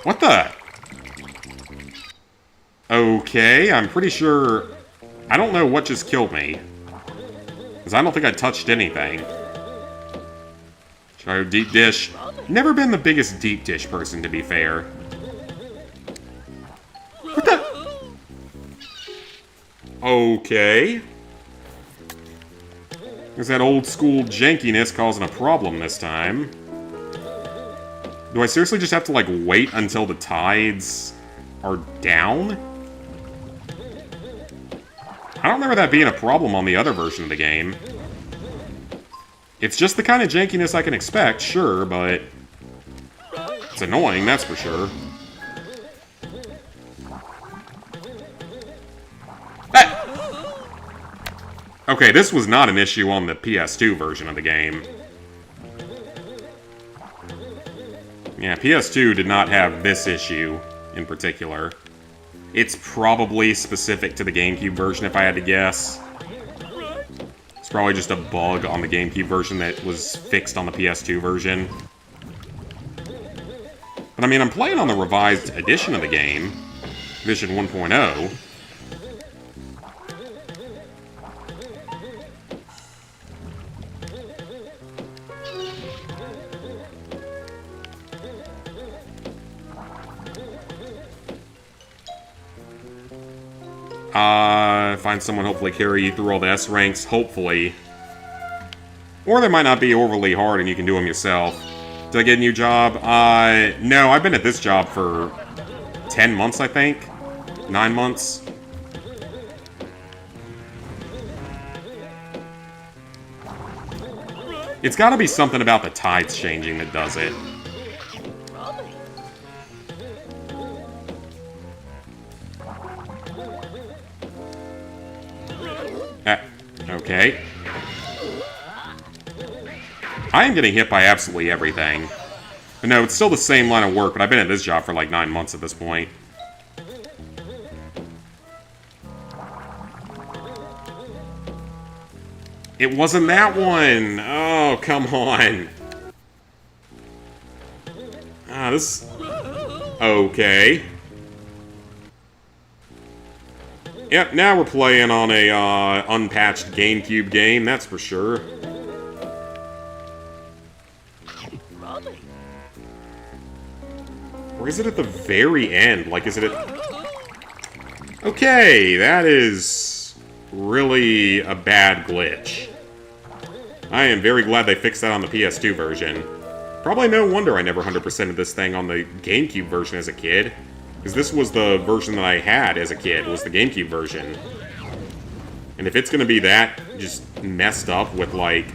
What the? Okay, I'm pretty sure... I don't know what just killed me. Because I don't think I touched anything. Try deep dish. Never been the biggest deep dish person, to be fair. What the? Okay. There's that old school jankiness causing a problem this time. Do I seriously just have to, like, wait until the tides are down? I don't remember that being a problem on the other version of the game. It's just the kind of jankiness I can expect, sure, but... it's annoying, that's for sure. Ah! Okay, this was not an issue on the PS2 version of the game. Yeah, PS2 did not have this issue in particular. It's probably specific to the GameCube version, if I had to guess. It's probably just a bug on the GameCube version that was fixed on the PS2 version. But I mean, I'm playing on the revised edition of the game, Edition 1.0. Find someone, hopefully carry you through all the S ranks, hopefully. Or they might not be overly hard and you can do them yourself. Did I get a new job? No, I've been at this job for 10 months, I think. 9 months. It's gotta be something about the tides changing that does it. Okay. I am getting hit by absolutely everything. But no, it's still the same line of work, but I've been at this job for like 9 months at this point. It wasn't that one! Oh, come on. This... okay. Yep, now we're playing on a unpatched GameCube game, that's for sure. Or is it at the very end? Like, is it at... okay, that is really a bad glitch. I am very glad they fixed that on the PS2 version. Probably no wonder I never 100%ed this thing on the GameCube version as a kid. Because this was the version that I had as a kid, was the GameCube version. And if it's going to be that just messed up with, like,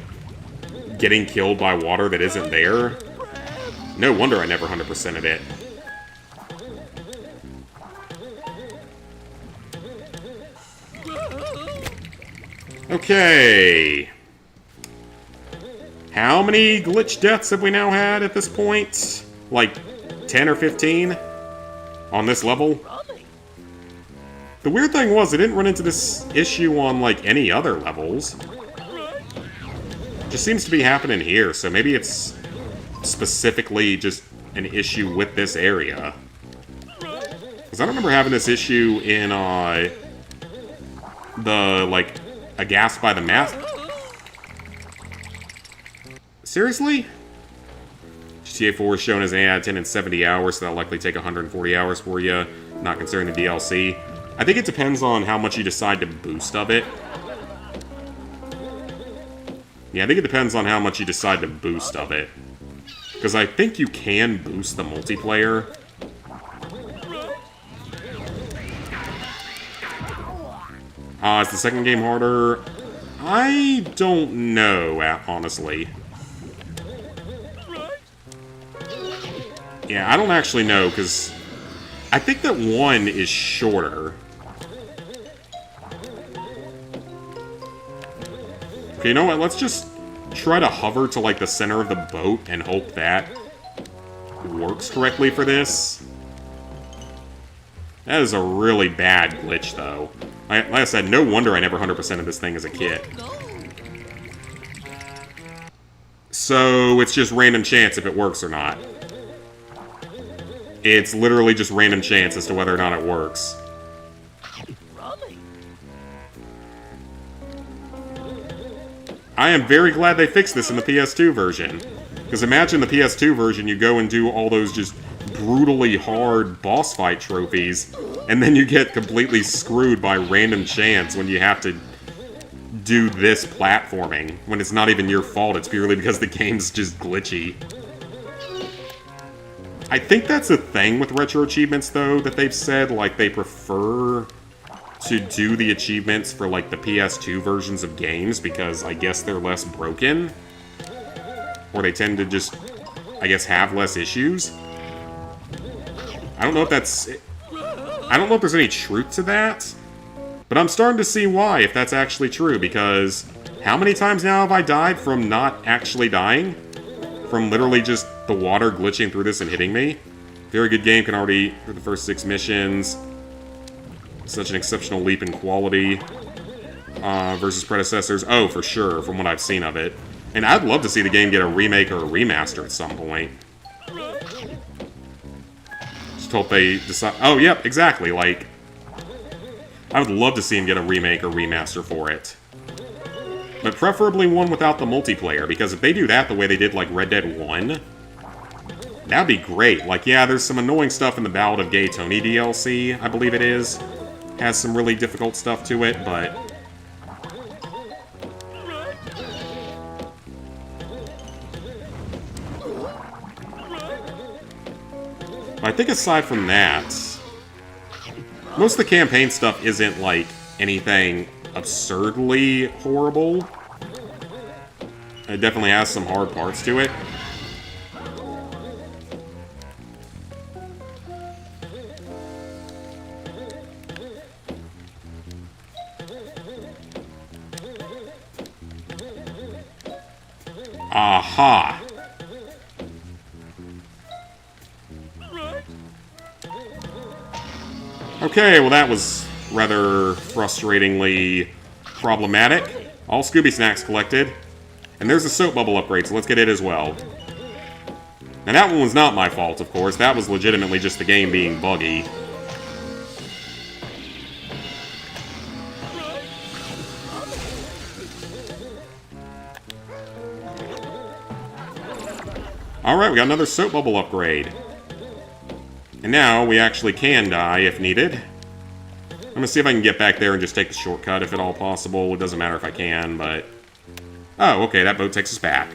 getting killed by water that isn't there, no wonder I never 100%ed it. Okay. How many glitch deaths have we now had at this point? Like, 10 or 15? On this level? The weird thing was, I didn't run into this issue on, like, any other levels. It just seems to be happening here, so maybe it's specifically just an issue with this area. Because I don't remember having this issue in, the, like, Aghast by the Mask. Seriously? GTA 4 is shown as an 8 out of 10 in 70 hours, so that'll likely take 140 hours for you, not considering the DLC. I think it depends on how much you decide to boost of it. Yeah, I think it depends on how much you decide to boost of it. Because I think you can boost the multiplayer. Is the second game harder? I don't know, honestly. Yeah, I don't actually know, because I think that 1 is shorter. Okay, you know what? Let's just try to hover to, like, the center of the boat and hope that works correctly for this. That is a really bad glitch, though. Like I said, no wonder I never 100%ed this thing as a kid. So, it's just random chance if it works or not. It's literally just random chance as to whether or not it works. I am very glad they fixed this in the PS2 version. Because imagine the PS2 version, you go and do all those just brutally hard boss fight trophies, and then you get completely screwed by random chance when you have to do this platforming, when it's not even your fault, it's purely because the game's just glitchy. I think that's a thing with retro achievements, though, that they've said, like, they prefer to do the achievements for, like, the PS2 versions of games, because I guess they're less broken. Or they tend to just, I guess, have less issues. I don't know if that's... I don't know if there's any truth to that, but I'm starting to see why, if that's actually true, because how many times now have I died from not actually dying? From literally just the water glitching through this and hitting me? Very good game, can already, for the first 6 missions. Such an exceptional leap in quality versus predecessors. Oh, for sure, from what I've seen of it. And I'd love to see the game get a remake or a remaster at some point. Just hope they decide... Oh, yep, exactly, like... I would love to see them get a remake or remaster for it. But preferably one without the multiplayer, because if they do that the way they did, like, Red Dead 1... that'd be great. Like, yeah, there's some annoying stuff in the Ballad of Gay Tony DLC, I believe it is. Has some really difficult stuff to it, but... I think aside from that, most of the campaign stuff isn't, like, anything absurdly horrible. It definitely has some hard parts to it. Aha! Okay, well that was rather frustratingly problematic. All Scooby Snacks collected. And there's a soap bubble upgrade, so let's get it as well. And that one was not my fault, of course. That was legitimately just the game being buggy. Alright, we got another soap bubble upgrade. And now we actually can die if needed. I'm gonna see if I can get back there and just take the shortcut if at all possible. It doesn't matter if I can, but... Oh, okay, that boat takes us back.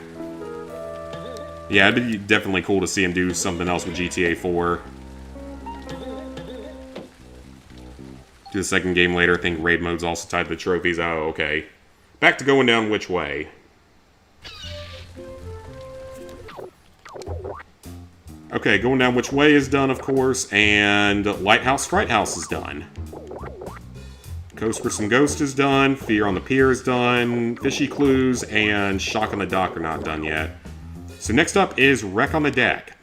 Yeah, it'd be definitely cool to see him do something else with GTA 4. Do the second game later. I think raid mode's also tied to the trophies. Oh, okay. Back to going down which way? Okay, going down which way is done, of course, and Lighthouse Fright House is done. Coast for some Ghost is done, Fear on the Pier is done, Fishy Clues, and Shock on the Dock are not done yet. So next up is Wreck on the Deck.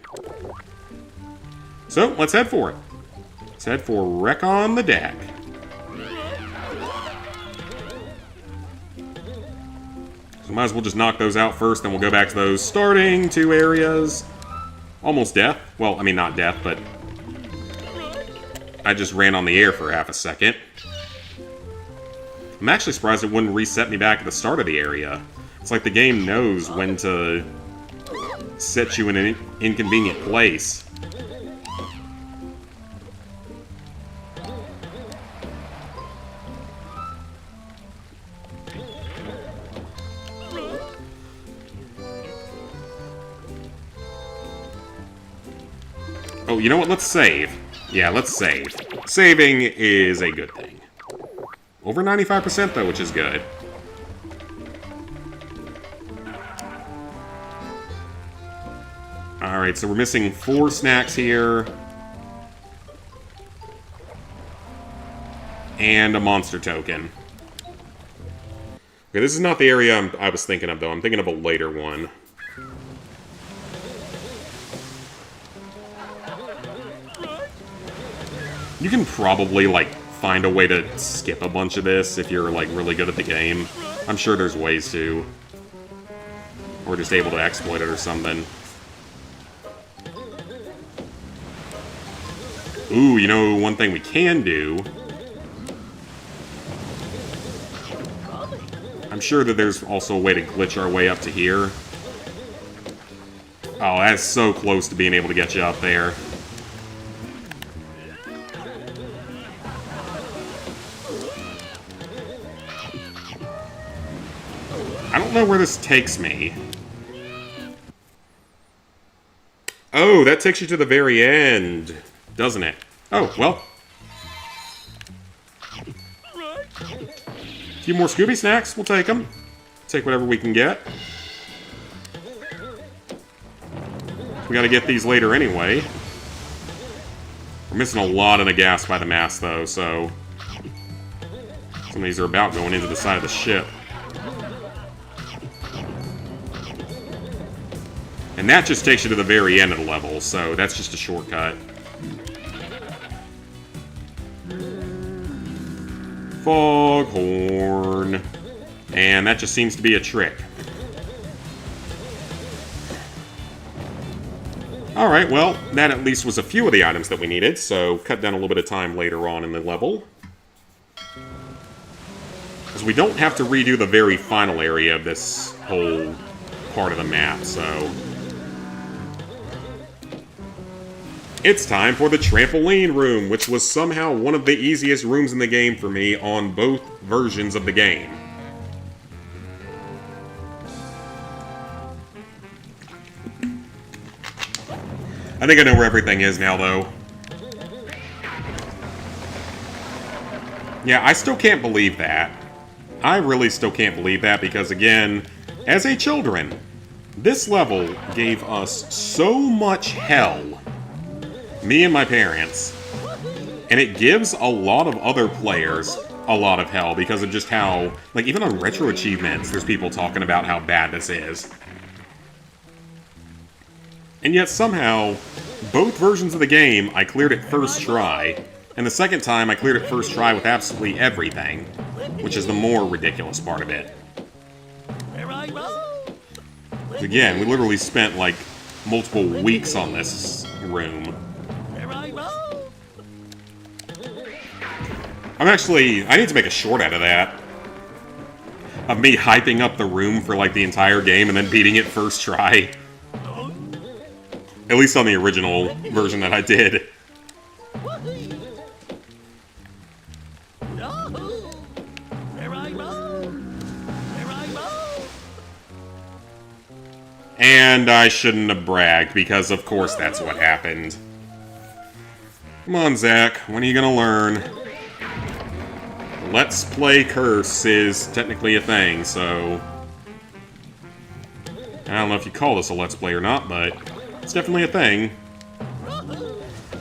So, let's head for it. Let's head for Wreck on the Deck. So might as well just knock those out first, then we'll go back to those starting 2 areas. Almost death. Well, I mean, not death, but... I just ran on the air for half a second. I'm actually surprised it wouldn't reset me back at the start of the area. It's like the game knows when to set you in an inconvenient place. Oh, you know what? Let's save. Yeah, let's save. Saving is a good thing. Over 95% though, which is good. Alright, so we're missing 4 snacks here. And a monster token. Okay, this is not the area I was thinking of, though. I'm thinking of a later one. You can probably, like, find a way to skip a bunch of this if you're, like, really good at the game. I'm sure there's ways to. Or just able to exploit it or something. Ooh, you know, one thing we can do... I'm sure that there's also a way to glitch our way up to here. Oh, that's so close to being able to get you up there. I don't know where this takes me. Oh, that takes you to the very end, doesn't it? Oh, well. A few more Scooby snacks, we'll take them. Take whatever we can get. We gotta get these later anyway. We're missing a lot of the gas by the mast, though, so... Some of these are about going into the side of the ship. And that just takes you to the very end of the level, so that's just a shortcut. Foghorn. And that just seems to be a trick. Alright, well, that at least was a few of the items that we needed, so cut down a little bit of time later on in the level. Because we don't have to redo the very final area of this whole part of the map, so... It's time for the trampoline room, which was somehow one of the easiest rooms in the game for me on both versions of the game. I think I know where everything is now, though. Yeah, I still can't believe that. I really still can't believe that because, again, as a children, this level gave us so much hell. Me and my parents. And it gives a lot of other players a lot of hell because of just how, like, even on Retro Achievements, there's people talking about how bad this is. And yet somehow, both versions of the game, I cleared it first try. And the second time, I cleared it first try with absolutely everything. Which is the more ridiculous part of it. Again, we literally spent, like, multiple weeks on this room. I need to make a short out of that. Of me hyping up the room for, like, the entire game and then beating it first try. At least on the original version that I did. And I shouldn't have bragged, because of course that's what happened. Come on, Zach, when are you gonna learn? Let's Play Curse is technically a thing, so... I don't know if you call this a Let's Play or not, but it's definitely a thing.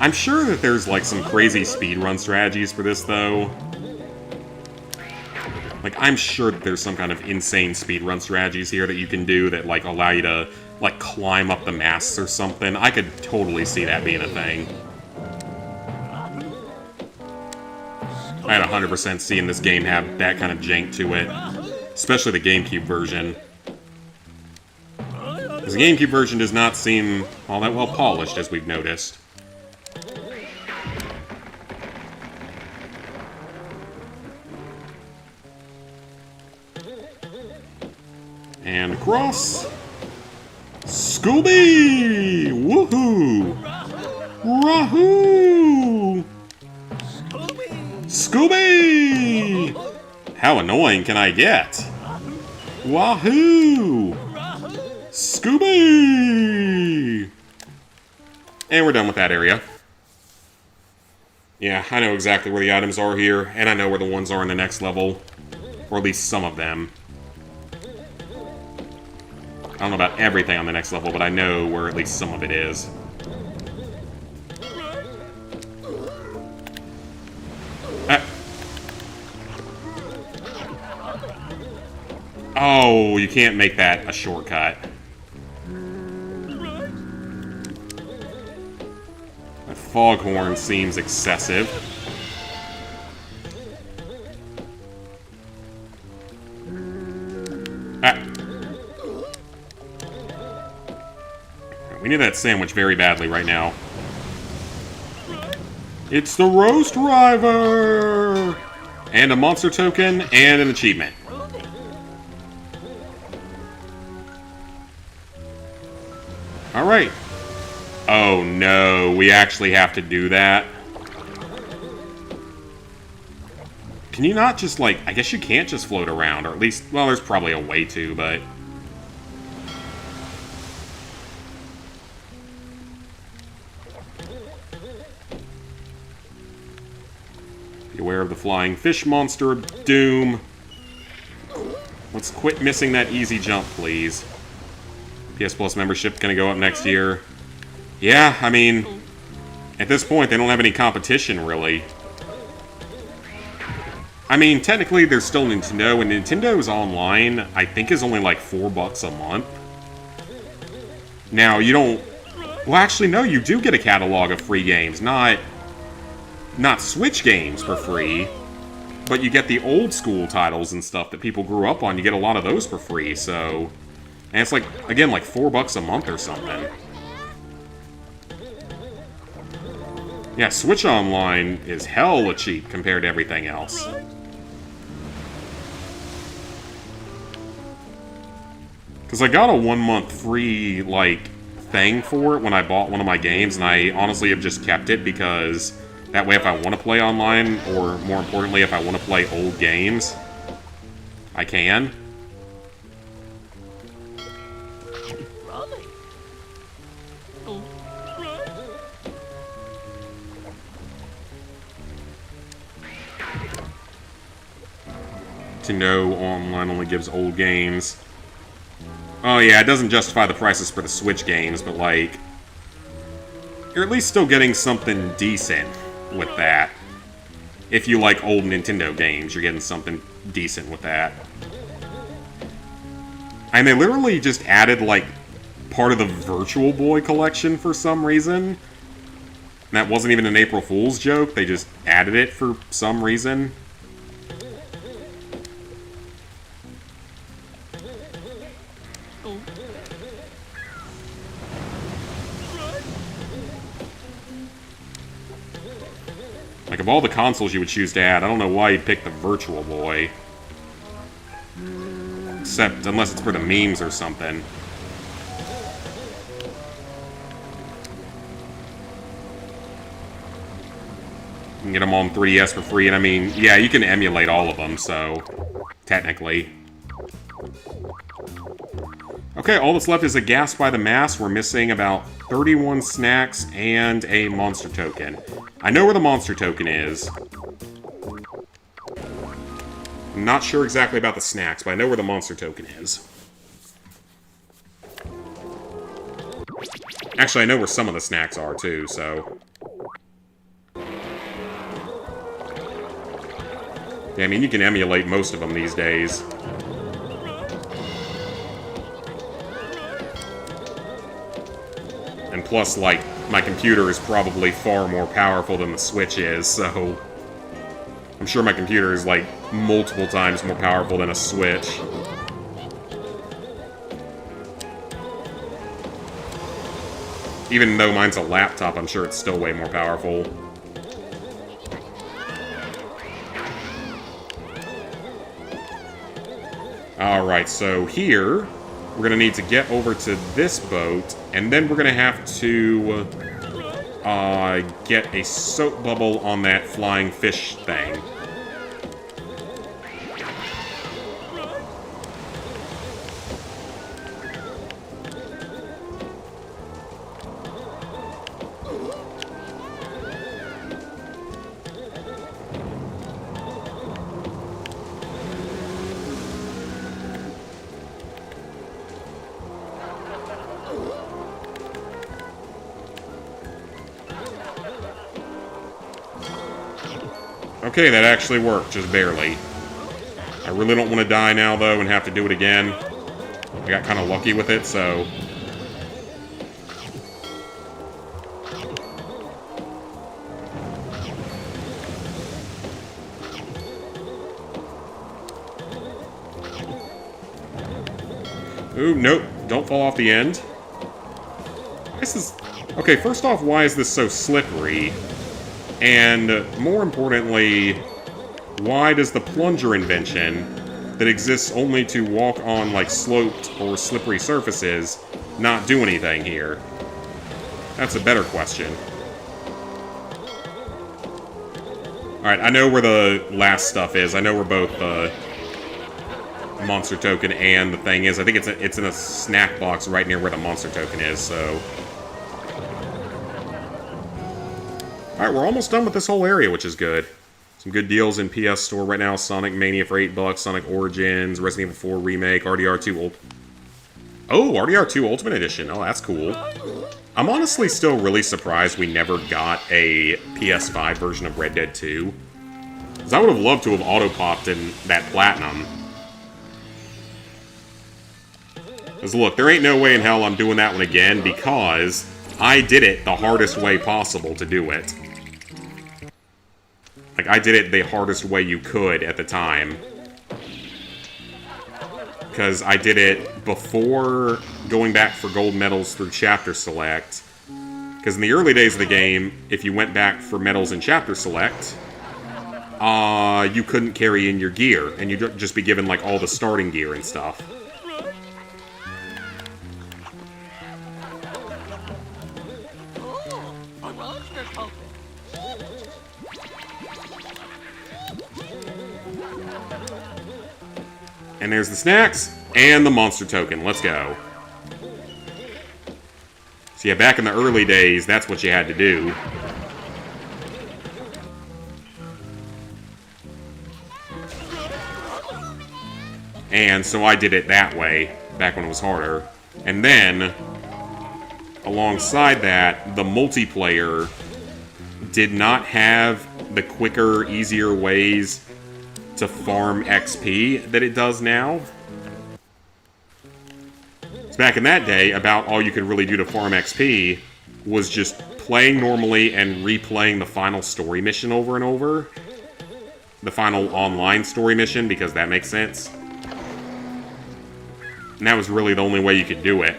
I'm sure that there's, like, some crazy speedrun strategies for this, though. Like, I'm sure that there's some kind of insane speedrun strategies here that you can do that, like, allow you to, like, climb up the masts or something. I could totally see that being a thing. I had 100% seen this game have that kind of jank to it. Especially the GameCube version. Because the GameCube version does not seem all that well polished, as we've noticed. And across. Scooby! Woohoo! Wahoo! Scooby! How annoying can I get? Wahoo! Scooby! And we're done with that area. Yeah, I know exactly where the items are here, and I know where the ones are in the next level. Or at least some of them. I don't know about everything on the next level, but I know where at least some of it is. Oh, you can't make that a shortcut. I foghorn seems excessive. Ah. We need that sandwich very badly right now. It's the roast driver! And a monster token and an achievement. Alright. Oh no, we actually have to do that. Can you not just, like, I guess you can't just float around, or at least, well, there's probably a way to, but... Beware of the flying fish monster of doom. Let's quit missing that easy jump, please. PS Plus membership gonna go up next year. Yeah, I mean, at this point, they don't have any competition, really. I mean, technically, there's still Nintendo, and Nintendo's online, I think, is only like $4 a month. Now, you don't... Well, actually, no, you do get a catalog of free games, not Switch games for free, but you get the old school titles and stuff that people grew up on. You get a lot of those for free, so... And it's like, again, like $4 a month or something. Yeah, Switch Online is hella cheap compared to everything else. Because I got a 1-month free, like, thing for it when I bought one of my games, and I honestly have just kept it because that way if I want to play online, or more importantly, if I want to play old games, I can. Nintendo Online only gives old games. Oh yeah, it doesn't justify the prices for the Switch games, but like... You're at least still getting something decent with that. If you like old Nintendo games, you're getting something decent with that. And they literally just added, like, part of the Virtual Boy collection for some reason. And that wasn't even an April Fool's joke, they just added it for some reason. Like, of all the consoles you would choose to add, I don't know why you'd pick the Virtual Boy. Except, unless it's for the memes or something. You can get them on 3DS for free, and I mean, yeah, you can emulate all of them, so... Technically. Okay, all that's left is a gas by the mass. We're missing about 31 snacks and a monster token. I know where the monster token is. I'm not sure exactly about the snacks, but I know where the monster token is. Actually, I know where some of the snacks are, too, so... Yeah, I mean, you can emulate most of them these days. And plus, like, my computer is probably far more powerful than the Switch is, so... I'm sure my computer is, like, multiple times more powerful than a Switch. Even though mine's a laptop, I'm sure it's still way more powerful. Alright, so here, we're going to need to get over to this boat, and then we're going to have to get a soap bubble on that flying fish thing. Okay, that actually worked, just barely. I really don't want to die now, though, and have to do it again. I got kind of lucky with it, so... Ooh, nope. Don't fall off the end. This is... Okay, first off, why is this so slippery? And, more importantly, why does the plunger invention that exists only to walk on, like, sloped or slippery surfaces not do anything here? That's a better question. Alright, I know where the last stuff is. I know where both the monster token and the thing is. I think it's in a snack box right near where the monster token is, so... Alright, we're almost done with this whole area, which is good. Some good deals in PS Store right now. Sonic Mania for $8, Sonic Origins, Resident Evil 4 Remake, RDR2 Oh, RDR2 Ultimate Edition. Oh, that's cool. I'm honestly still really surprised we never got a PS5 version of Red Dead 2. Because I would have loved to have auto-popped in that Platinum. Because look, there ain't no way in hell I'm doing that one again, because I did it the hardest way possible to do it. Like, I did it the hardest way you could at the time. Because I did it before going back for gold medals through Chapter Select. Because in the early days of the game, if you went back for medals in Chapter Select, you couldn't carry in your gear, and you'd just be given, like, all the starting gear and stuff. And there's the snacks, and the monster token. Let's go. So yeah, back in the early days, that's what you had to do. And so I did it that way, back when it was harder. And then, alongside that, the multiplayer did not have the quicker, easier ways to farm XP that it does now. So back in that day, about all you could really do to farm XP was just playing normally and replaying the final story mission over and over. The final online story mission, because that makes sense. And that was really the only way you could do it.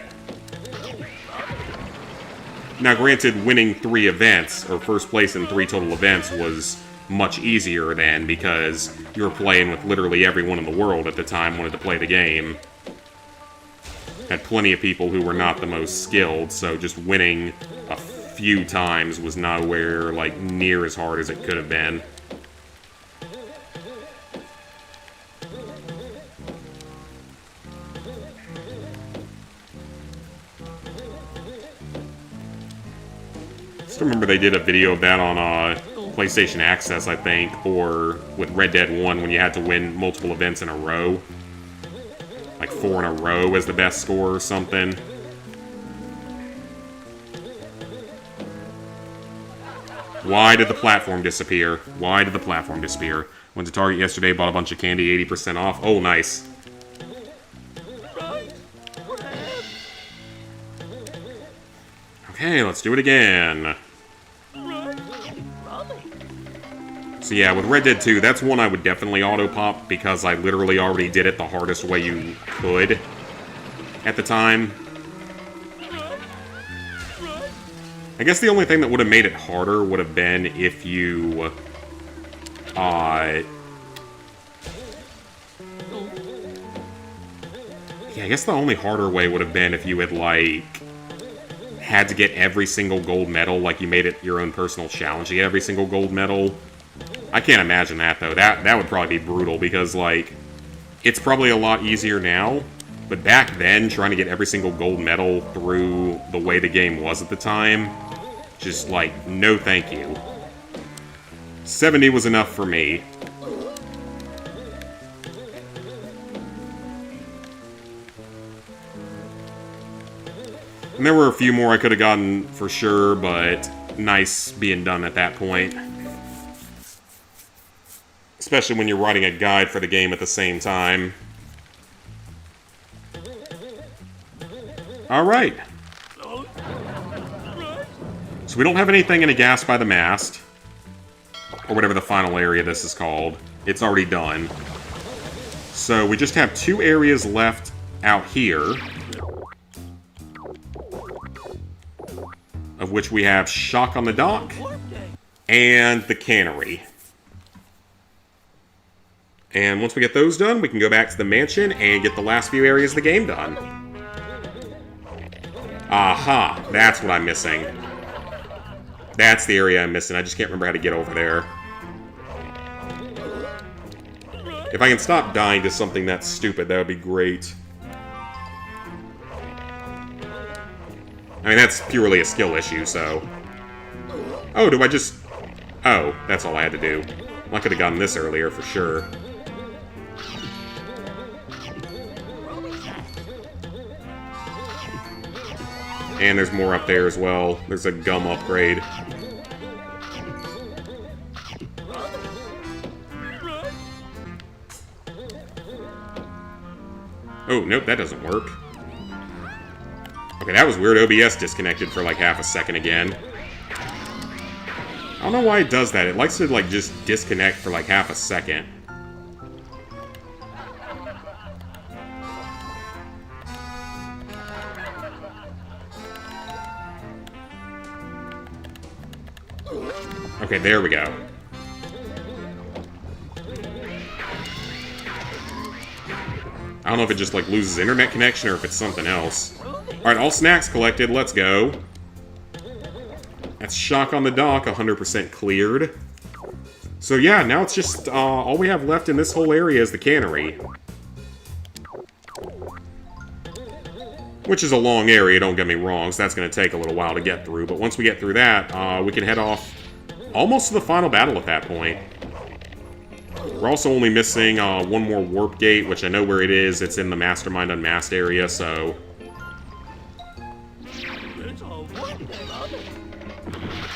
Now granted, winning 3 events, or first place in 3 total events, was much easier then, because you were playing with literally everyone in the world at the time wanted to play the game. Had plenty of people who were not the most skilled, so just winning a few times was nowhere, like, near as hard as it could have been. Just remember they did a video of that on, PlayStation Access, I think, or with Red Dead 1 when you had to win multiple events in a row. Like 4 in a row as the best score or something. Why did the platform disappear? Why did the platform disappear? Went to Target yesterday, bought a bunch of candy, 80% off. Oh, nice. Okay, let's do it again. So yeah, with Red Dead 2, that's one I would definitely auto-pop, because I literally already did it the hardest way you could at the time. I guess the only thing that would have made it harder would have been if you... Yeah, I guess the only harder way would have been if you had, like, had to get every single gold medal, like you made it your own personal challenge to get every single gold medal. I can't imagine that, though. That would probably be brutal, because, like, it's probably a lot easier now, but back then, trying to get every single gold medal through the way the game was at the time, just, like, no thank you. 70 was enough for me. And there were a few more I could have gotten for sure, but nice being done at that point. Especially when you're writing a guide for the game at the same time. Alright. So we don't have anything in a gas by the mast. Or whatever the final area this is called. It's already done. So we just have 2 areas left out here. Of which we have Shock on the Dock and the Cannery. And once we get those done, we can go back to the mansion and get the last few areas of the game done. Aha, that's what I'm missing. That's the area I'm missing. I just can't remember how to get over there. If I can stop dying to something that's stupid, that would be great. I mean, that's purely a skill issue, so... Oh, do I just... Oh, that's all I had to do. I could have gotten this earlier, for sure. And there's more up there as well. There's a gum upgrade. Oh, nope, that doesn't work. Okay, that was weird. OBS disconnected for like half a second again. I don't know why it does that. It likes to like just disconnect for like half a second. Okay, there we go. I don't know if it just like loses internet connection or if it's something else. Alright, all snacks collected, let's go. That's Shock on the Dock, 100% cleared. So yeah, now it's just, all we have left in this whole area is the cannery. Which is a long area, don't get me wrong, so that's going to take a little while to get through. But once we get through that, we can head off almost to the final battle at that point. We're also only missing one more warp gate, which I know where it is. It's in the Mastermind Unmasked area, so...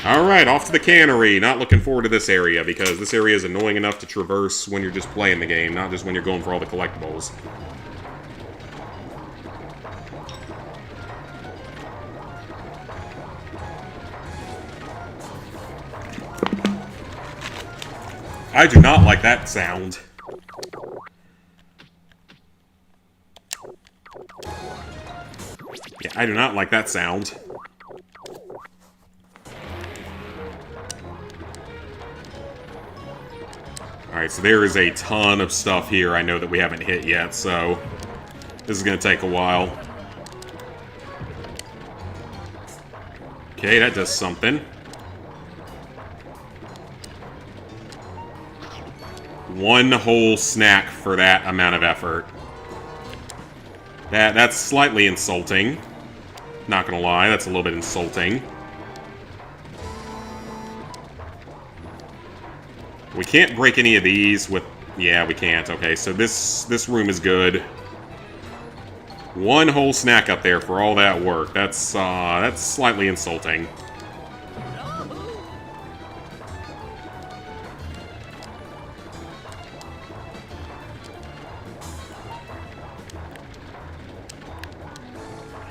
Alright, off to the cannery. Not looking forward to this area, because this area is annoying enough to traverse when you're just playing the game, not just when you're going for all the collectibles. I do not like that sound. Yeah, I do not like that sound. Alright, so there is a ton of stuff here I know that we haven't hit yet, so this is going to take a while. Okay, that does something. One whole snack for that amount of effort. That's slightly insulting. Not gonna lie, that's a little bit insulting. We can't break any of these with... Yeah, we can't. Okay, so this room is good. One whole snack up there for all that work. That's slightly insulting.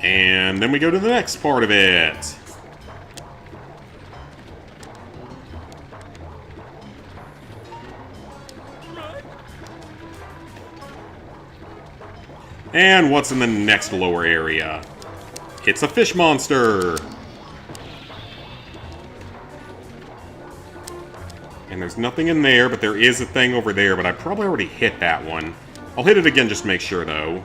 And then we go to the next part of it. And what's in the next lower area? It's a fish monster! And there's nothing in there, but there is a thing over there, but I probably already hit that one. I'll hit it again just to make sure, though.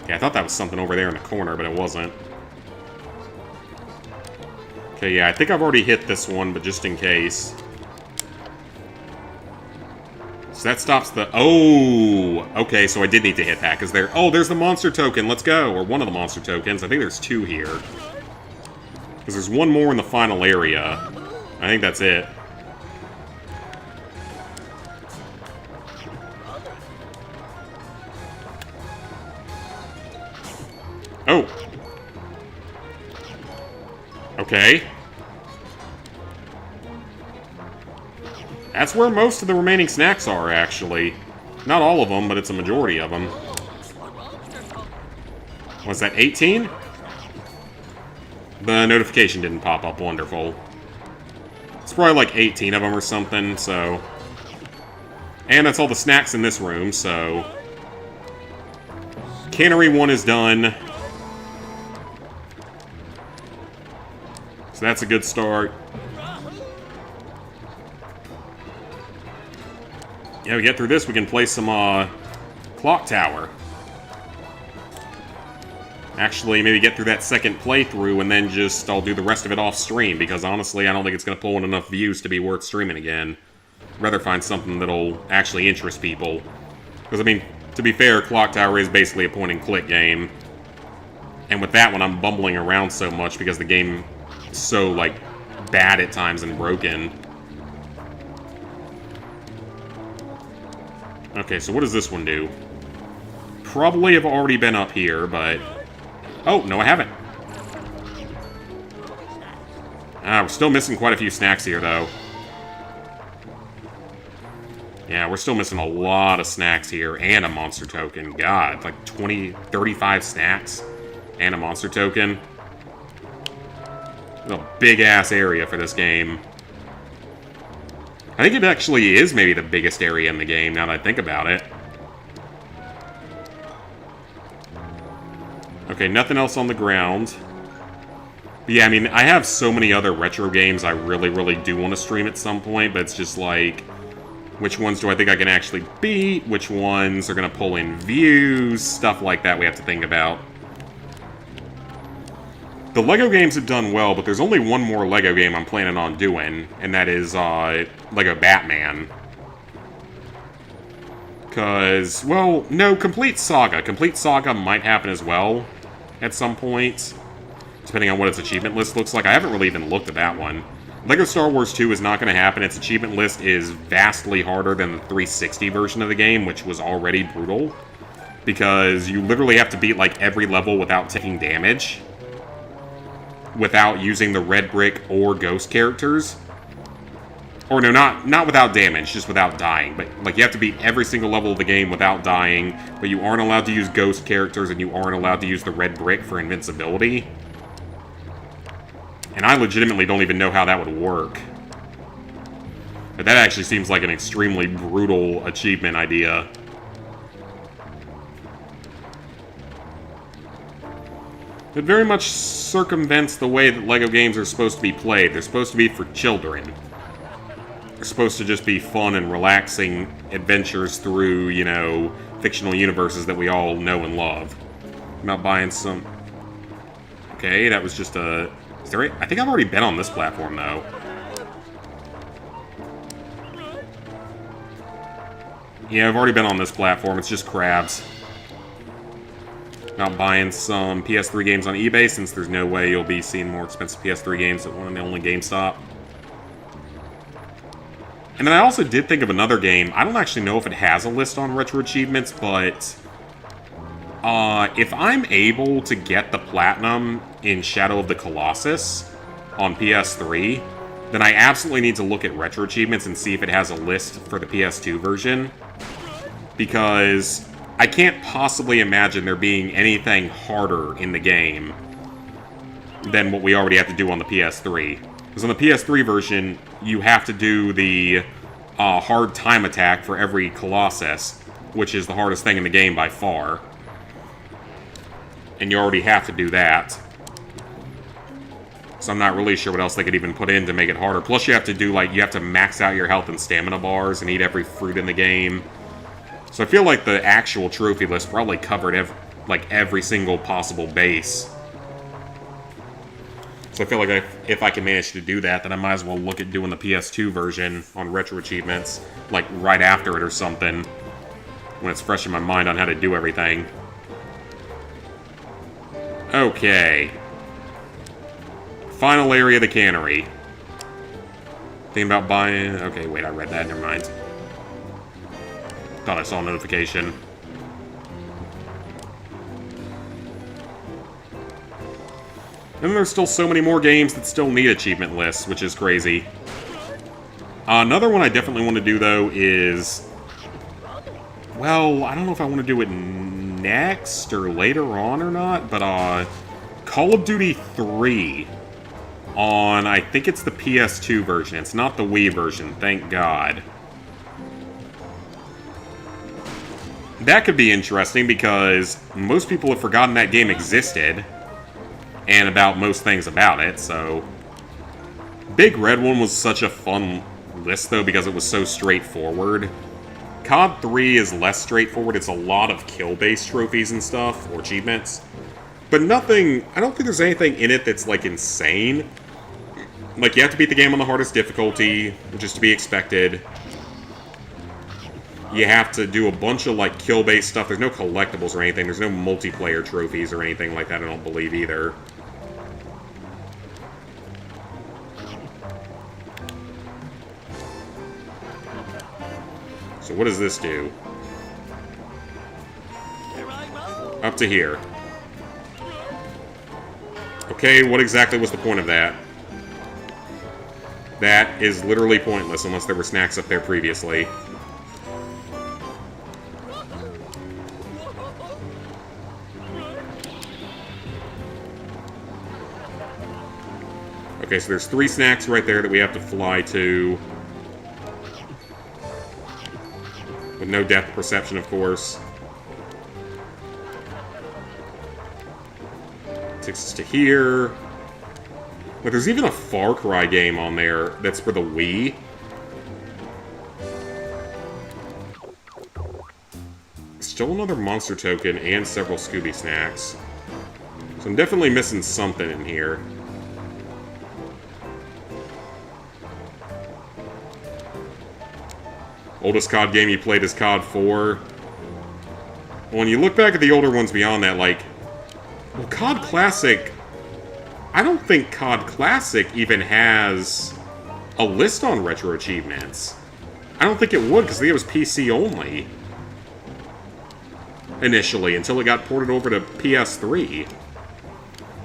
Yeah, I thought that was something over there in the corner, but it wasn't. Okay, yeah, I think I've already hit this one, but just in case. So that stops the... Oh! Okay, so I did need to hit that, because there... Oh, there's the monster token, let's go! Or one of the monster tokens. I think there's two here. Because there's one more in the final area. I think that's it. Oh. Okay. That's where most of the remaining snacks are, actually. Not all of them, but it's a majority of them. Was that 18? The notification didn't pop up. Wonderful. It's probably like 18 of them or something, so... And that's all the snacks in this room, so... Cannery 1 is done. So that's a good start. Yeah, we get through this, we can play some, Clock Tower. Actually, maybe get through that second playthrough, and then just, I'll do the rest of it off stream, because honestly, I don't think it's going to pull in enough views to be worth streaming again. I'd rather find something that'll actually interest people. Because, I mean, to be fair, Clock Tower is basically a point-and-click game. And with that one, I'm bumbling around so much because the game is so, like, bad at times and broken. Okay, so what does this one do? Probably have already been up here, but... Oh, no I haven't. We're still missing quite a few snacks here, though. Yeah, we're still missing a lot of snacks here, and a monster token. God, like 20, 35 snacks, and a monster token. It's a big-ass area for this game. I think it actually is maybe the biggest area in the game, now that I think about it. Okay, nothing else on the ground. But yeah, I mean, I have so many other retro games I really, really do want to stream at some point, but it's just like... Which ones do I think I can actually beat? Which ones are going to pull in views? Stuff like that we have to think about. The LEGO games have done well, but there's only one more LEGO game I'm planning on doing, and that is LEGO Batman. Because, well, no, Complete Saga. Complete Saga might happen as well at some point, depending on what its achievement list looks like. I haven't really even looked at that one. LEGO Star Wars 2 is not going to happen. Its achievement list is vastly harder than the 360 version of the game, which was already brutal. Because you literally have to beat, like, every level without taking damage. Without using the red brick or ghost characters. Or no, not without damage, just without dying. But, like, you have to beat every single level of the game without dying, but you aren't allowed to use ghost characters, and you aren't allowed to use the red brick for invincibility. And I legitimately don't even know how that would work. But that actually seems like an extremely brutal achievement idea. It very much circumvents the way that LEGO games are supposed to be played. They're supposed to be for children. They're supposed to just be fun and relaxing adventures through, you know, fictional universes that we all know and love. I'm not buying some... Okay, that was just a... I think I've already been on this platform, though. Yeah, I've already been on this platform. It's just crabs. Not buying some PS3 games on eBay, since there's no way you'll be seeing more expensive PS3 games at one and only GameStop. And then I also did think of another game. I don't actually know if it has a list on Retro Achievements, but... if I'm able to get the Platinum in Shadow of the Colossus on PS3, then I absolutely need to look at Retro Achievements and see if it has a list for the PS2 version. Because I can't possibly imagine there being anything harder in the game than what we already have to do on the PS3. Because on the PS3 version, you have to do the hard time attack for every Colossus, which is the hardest thing in the game by far. And you already have to do that. So I'm not really sure what else they could even put in to make it harder. Plus you have to do, like, you have to max out your health and stamina bars and eat every fruit in the game. So I feel like the actual trophy list probably covered every single possible base. So I feel like if I can manage to do that, then I might as well look at doing the PS2 version on Retro Achievements, like, right after it or something, when it's fresh in my mind on how to do everything. Okay. Final area of the cannery. Thinking about buying... Okay, wait, I read that. Never mind. Thought I saw a notification. And there's still so many more games that still need achievement lists, which is crazy. Another one I definitely want to do, though, is... Well, I don't know if I want to do it next or later on or not, but Call of Duty 3 on, I think it's the PS2 version. It's not the Wii version, thank God. That could be interesting because most people have forgotten that game existed and about most things about it, so... Big Red one was such a fun list, though, because it was so straightforward. COD 3 is less straightforward. It's a lot of kill-based trophies and stuff, or achievements. But nothing... I don't think there's anything in it that's, like, insane. Like, you have to beat the game on the hardest difficulty, which is to be expected. You have to do a bunch of, like, kill-based stuff. There's no collectibles or anything. There's no multiplayer trophies or anything like that, I don't believe, either. So what does this do? Up to here. Okay, what exactly was the point of that? That is literally pointless unless there were snacks up there previously. Okay, so there's 3 snacks right there that we have to fly to. With no depth perception, of course. Takes us to here. But there's even a Far Cry game on there that's for the Wii. Still another monster token and several Scooby snacks. So I'm definitely missing something in here. Oldest COD game you played is COD 4. When you look back at the older ones beyond that, like... Well, COD Classic... I don't think COD Classic even has a list on retro achievements. I don't think it would, because I think it was PC only. Initially, until it got ported over to PS3.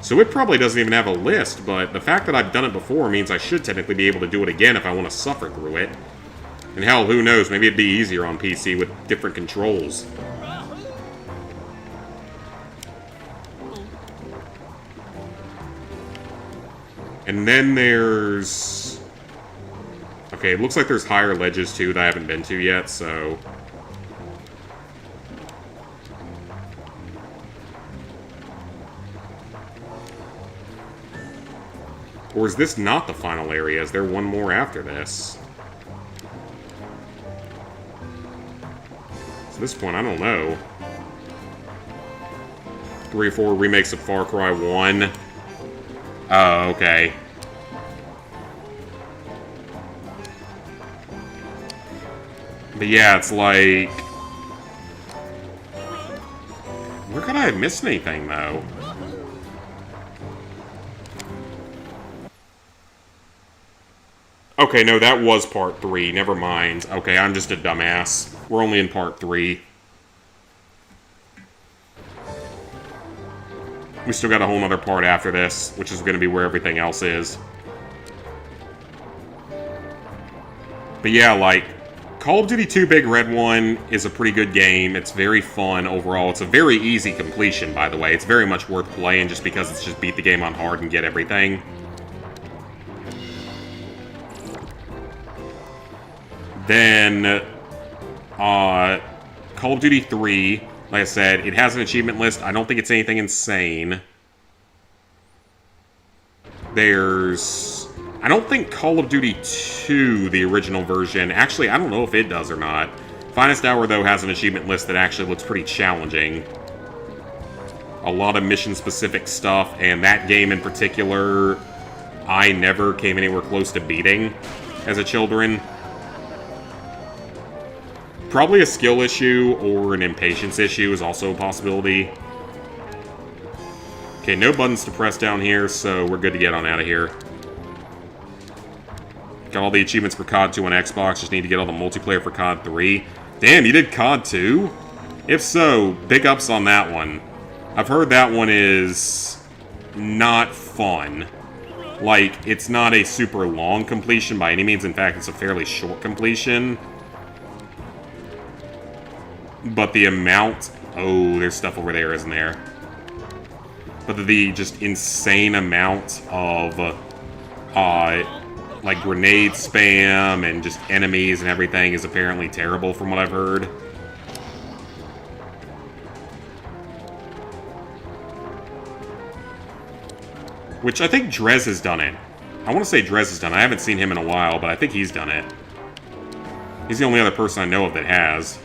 So it probably doesn't even have a list, but the fact that I've done it before means I should technically be able to do it again if I want to suffer through it. And hell, who knows, maybe it'd be easier on PC with different controls. And then there's... Okay, it looks like there's higher ledges too that I haven't been to yet, so... Or is this not the final area? Is there one more after this? At this point, I don't know. 3 or 4 remakes of Far Cry 1. Oh, okay. But yeah, it's like... Where could I have missed anything, though? Okay, no, that was part 3. Never mind. Okay, I'm just a dumbass. We're only in part 3. We still got a whole other part after this, which is going to be where everything else is. But yeah, like, Call of Duty 2 Big Red 1 is a pretty good game. It's very fun overall. It's a very easy completion, by the way. It's very much worth playing just because it's just beat the game on hard and get everything. Then, Call of Duty 3, like I said, it has an achievement list. I don't think it's anything insane. There's... I don't think Call of Duty 2, the original version... Actually, I don't know if it does or not. Finest Hour, though, has an achievement list that actually looks pretty challenging. A lot of mission-specific stuff, and that game in particular, I never came anywhere close to beating as a children. Probably a skill issue or an impatience issue is also a possibility. Okay, no buttons to press down here, so we're good to get on out of here. Got all the achievements for COD 2 on Xbox, just need to get all the multiplayer for COD 3. Damn, you did COD 2? If so, big ups on that one. I've heard that one is not fun. Like, it's not a super long completion by any means. In fact, it's a fairly short completion. But the amount... Oh, there's stuff over there, isn't there? But the just insane amount of, like, grenade spam and just enemies and everything is apparently terrible from what I've heard. Which I think Drez has done it. I want to say Drez has done it. I haven't seen him in a while, but I think he's done it. He's the only other person I know of that has.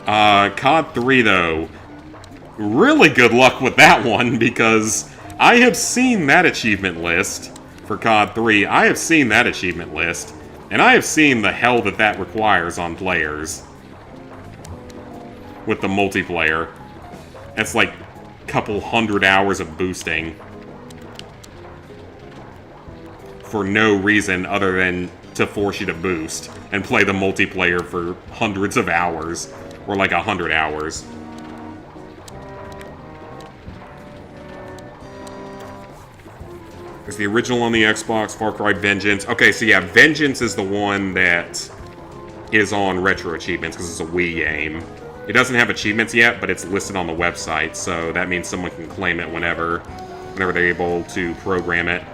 COD 3, though. Really good luck with that one, because I have seen that achievement list for COD 3. I have seen that achievement list, and I have seen the hell that that requires on players. With the multiplayer. It's like a couple hundred hours of boosting. For no reason other than to force you to boost and play the multiplayer for hundreds of hours. Or like 100 hours. There's the original on the Xbox, Far Cry Vengeance. Okay, so yeah, Vengeance is the one that is on Retro Achievements because it's a Wii game. It doesn't have achievements yet, but it's listed on the website, so that means someone can claim it whenever they're able to program it.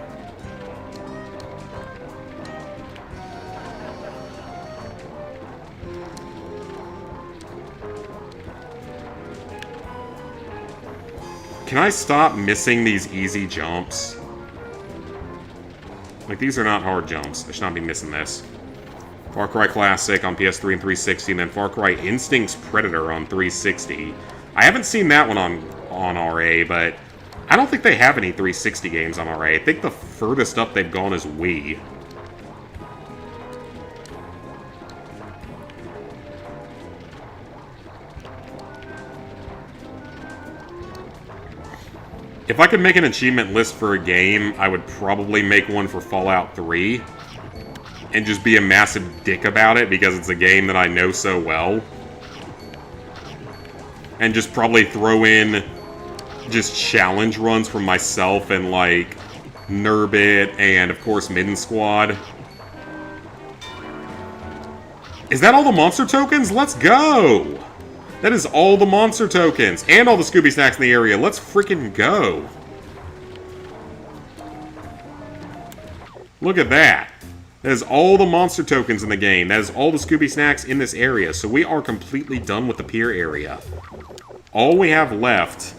Can I stop missing these easy jumps? Like, these are not hard jumps. I should not be missing this. Far Cry Classic on PS3 and 360, and then Far Cry Instincts Predator on 360. I haven't seen that one on RA, but I don't think they have any 360 games on RA. I think the furthest up they've gone is Wii. If I could make an achievement list for a game, I would probably make one for Fallout 3. And just be a massive dick about it because it's a game that I know so well. And just probably throw in just challenge runs from myself and like Nurbit and of course Midden Squad. Is that all the monster tokens? Let's go! That is all the monster tokens and all the Scooby Snacks in the area. Let's freaking go. Look at that. That is all the monster tokens in the game. That is all the Scooby Snacks in this area. So we are completely done with the pier area. All we have left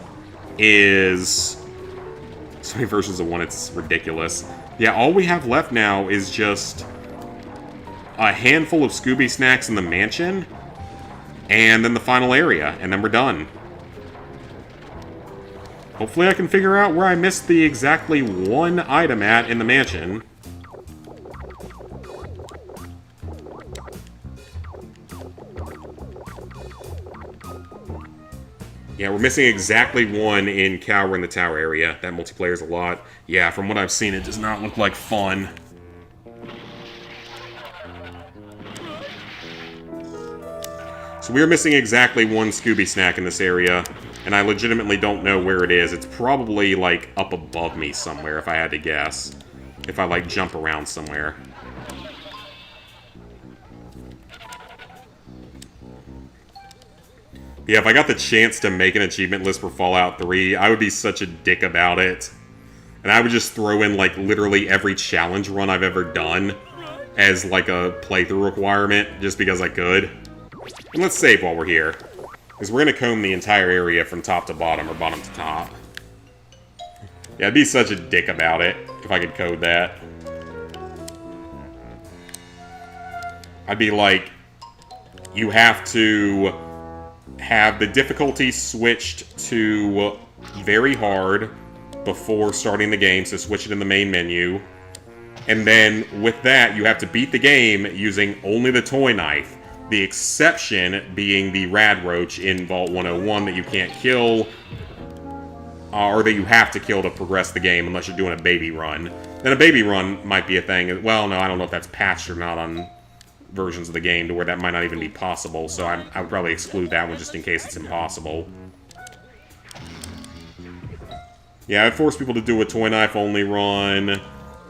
is... so many versions of one, it's ridiculous. Yeah, all we have left now is just a handful of Scooby Snacks in the mansion. And then the final area. And then we're done. Hopefully I can figure out where I missed the exactly one item at in the mansion. Yeah, we're missing exactly one in Cower in the Tower area. That multiplayer's a lot. Yeah, from what I've seen, it does not look like fun. So we are missing exactly one Scooby Snack in this area, and I legitimately don't know where it is. It's probably, like, up above me somewhere, if I had to guess. If I, like, jump around somewhere. Yeah, if I got the chance to make an achievement list for Fallout 3, I would be such a dick about it. And I would just throw in, like, literally every challenge run I've ever done as, like, a playthrough requirement, just because I could. And let's save while we're here. Because we're going to comb the entire area from top to bottom, or bottom to top. Yeah, I'd be such a dick about it, if I could code that. I'd be like, you have to have the difficulty switched to very hard before starting the game, so switch it in the main menu. And then, with that, you have to beat the game using only the toy knife. The exception being the rad roach in Vault 101 that you can't kill, or that you have to kill to progress the game unless you're doing a baby run. Then a baby run might be a thing. Well, no, I don't know if that's patched or not on versions of the game to where that might not even be possible, so I would probably exclude that one just in case it's impossible. Yeah, I'd force people to do a toy knife only run.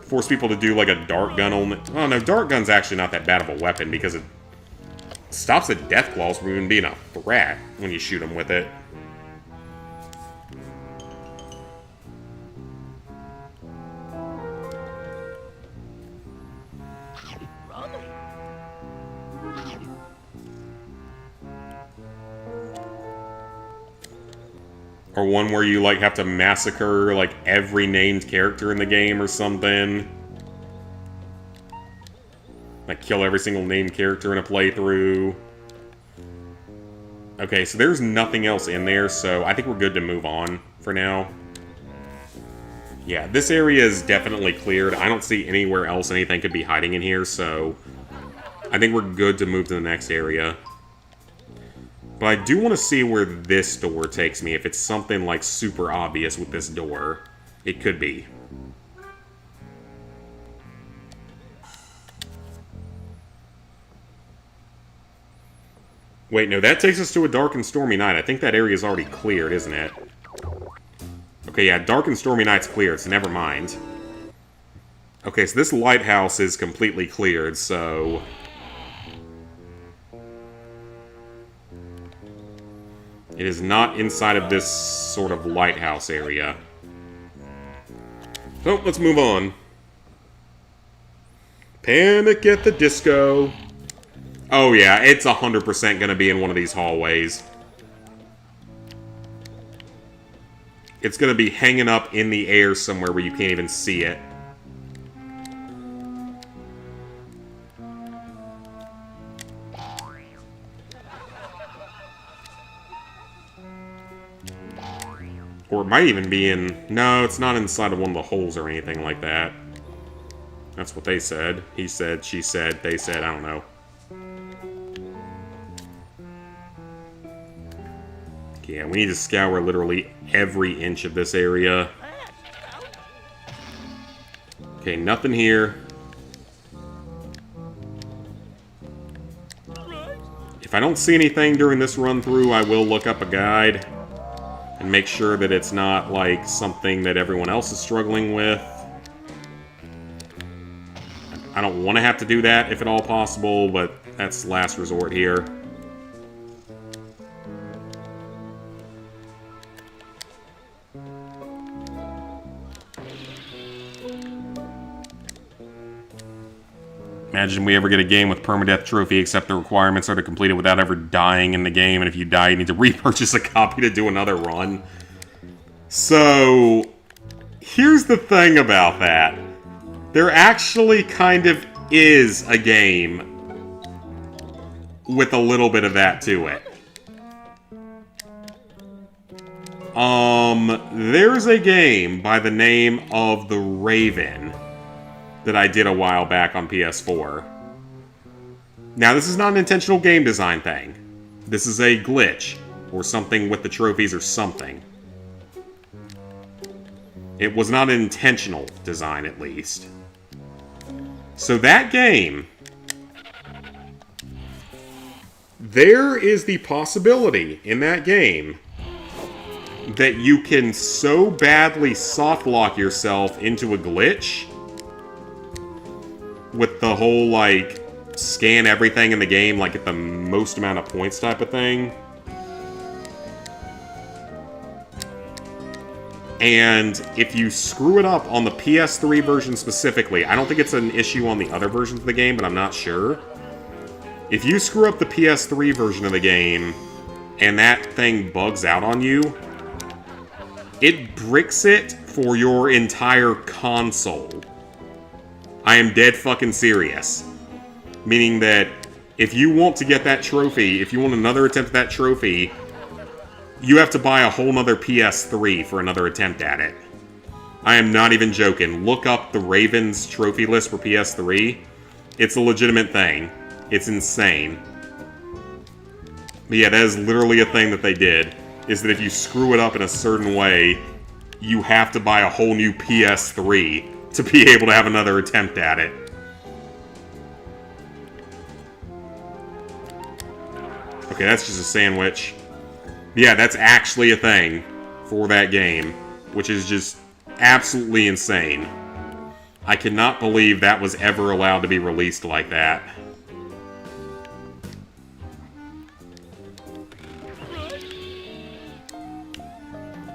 Force people to do like a dart gun only. Oh no, dart gun's actually not that bad of a weapon because it stops the death claws from even being a threat when you shoot them with it. Or one where you, like, have to massacre, like, every named character in the game or something. Like, kill every single named character in a playthrough. Okay, so there's nothing else in there, so I think we're good to move on for now. Yeah, this area is definitely cleared. I don't see anywhere else anything could be hiding in here, so I think we're good to move to the next area. But I do want to see where this door takes me. If it's something, like, super obvious with this door. It could be. Wait, no, that takes us to a dark and stormy night. I think that area's already cleared, isn't it? Okay, yeah, dark and stormy night's cleared, so never mind. Okay, so this lighthouse is completely cleared, so... It is not inside of this sort of lighthouse area. So, let's move on. Panic at the Disco. Oh yeah, it's 100% gonna be in one of these hallways. It's gonna be hanging up in the air somewhere where you can't even see it. Or it might even be in... No, it's not inside of one of the holes or anything like that. That's what they said. He said, she said, they said, I don't know. Yeah, we need to scour literally every inch of this area. Okay, nothing here. If I don't see anything during this run-through, I will look up a guide and make sure that it's not, like, something that everyone else is struggling with. I don't want to have to do that, if at all possible, but that's last resort here. Imagine we ever get a game with permadeath trophy, except the requirements are to complete it without ever dying in the game, and if you die, you need to repurchase a copy to do another run. So, here's the thing about that. There actually kind of is a game with a little bit of that to it. There's a game by the name of The Raven that I did a while back on PS4. Now, this is not an intentional game design thing. This is a glitch, or something with the trophies or something. It was not an intentional design, at least. So that game... There is the possibility in that game that you can so badly softlock yourself into a glitch with the whole, like, scan everything in the game, like, get the most amount of points type of thing. And if you screw it up on the PS3 version specifically, I don't think it's an issue on the other versions of the game, but I'm not sure. If you screw up the PS3 version of the game, and that thing bugs out on you, it bricks it for your entire console. I am dead fucking serious. Meaning that if you want to get that trophy, if you want another attempt at that trophy, you have to buy a whole nother PS3 for another attempt at it. I am not even joking. Look up the Ravens trophy list for PS3. It's a legitimate thing. It's insane. But yeah, that is literally a thing that they did. Is that if you screw it up in a certain way, you have to buy a whole new PS3 to be able to have another attempt at it. Okay, that's just a sandwich. Yeah, that's actually a thing for that game, which is just absolutely insane. I cannot believe that was ever allowed to be released like that.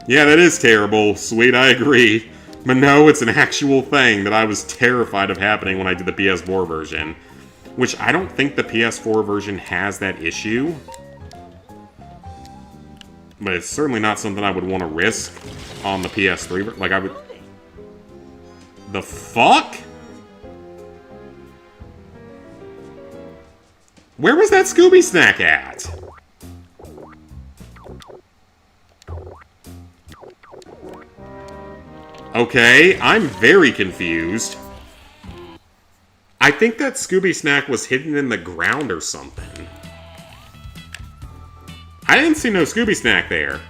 Yeah, that is terrible. Sweet, I agree. But no, it's an actual thing that I was terrified of happening when I did the PS4 version. Which I don't think the PS4 version has that issue. But it's certainly not something I would want to risk on the PS3. Like, I would... The fuck? Where was that Scooby snack at? Okay, I'm very confused. I think that Scooby snack was hidden in the ground or something. I didn't see no Scooby snack there.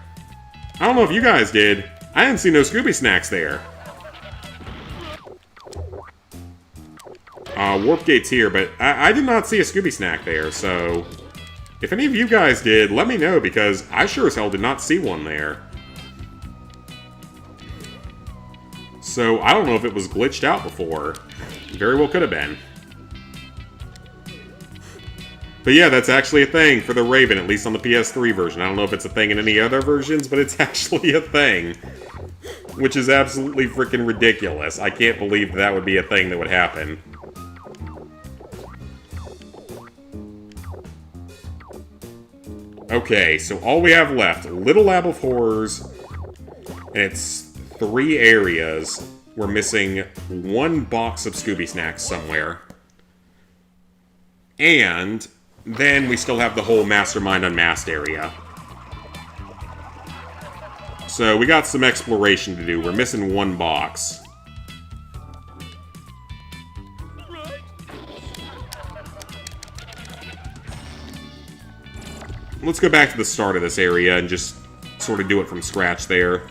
I don't know if you guys did. I didn't see no Scooby snacks there. Warp gate's here, but I did not see a Scooby snack there, so... If any of you guys did, let me know, because I sure as hell did not see one there. So, I don't know if it was glitched out before. Very well could have been. But yeah, that's actually a thing for the Raven, at least on the PS3 version. I don't know if it's a thing in any other versions, but it's actually a thing. Which is absolutely freaking ridiculous. I can't believe that would be a thing that would happen. Okay, so all we have left, Little Lab of Horrors, and it's 3 areas. We're missing 1 box of Scooby Snacks somewhere. And then we still have the whole Mastermind Unmasked area. So we got some exploration to do. We're missing 1 box. Let's go back to the start of this area and just sort of do it from scratch there.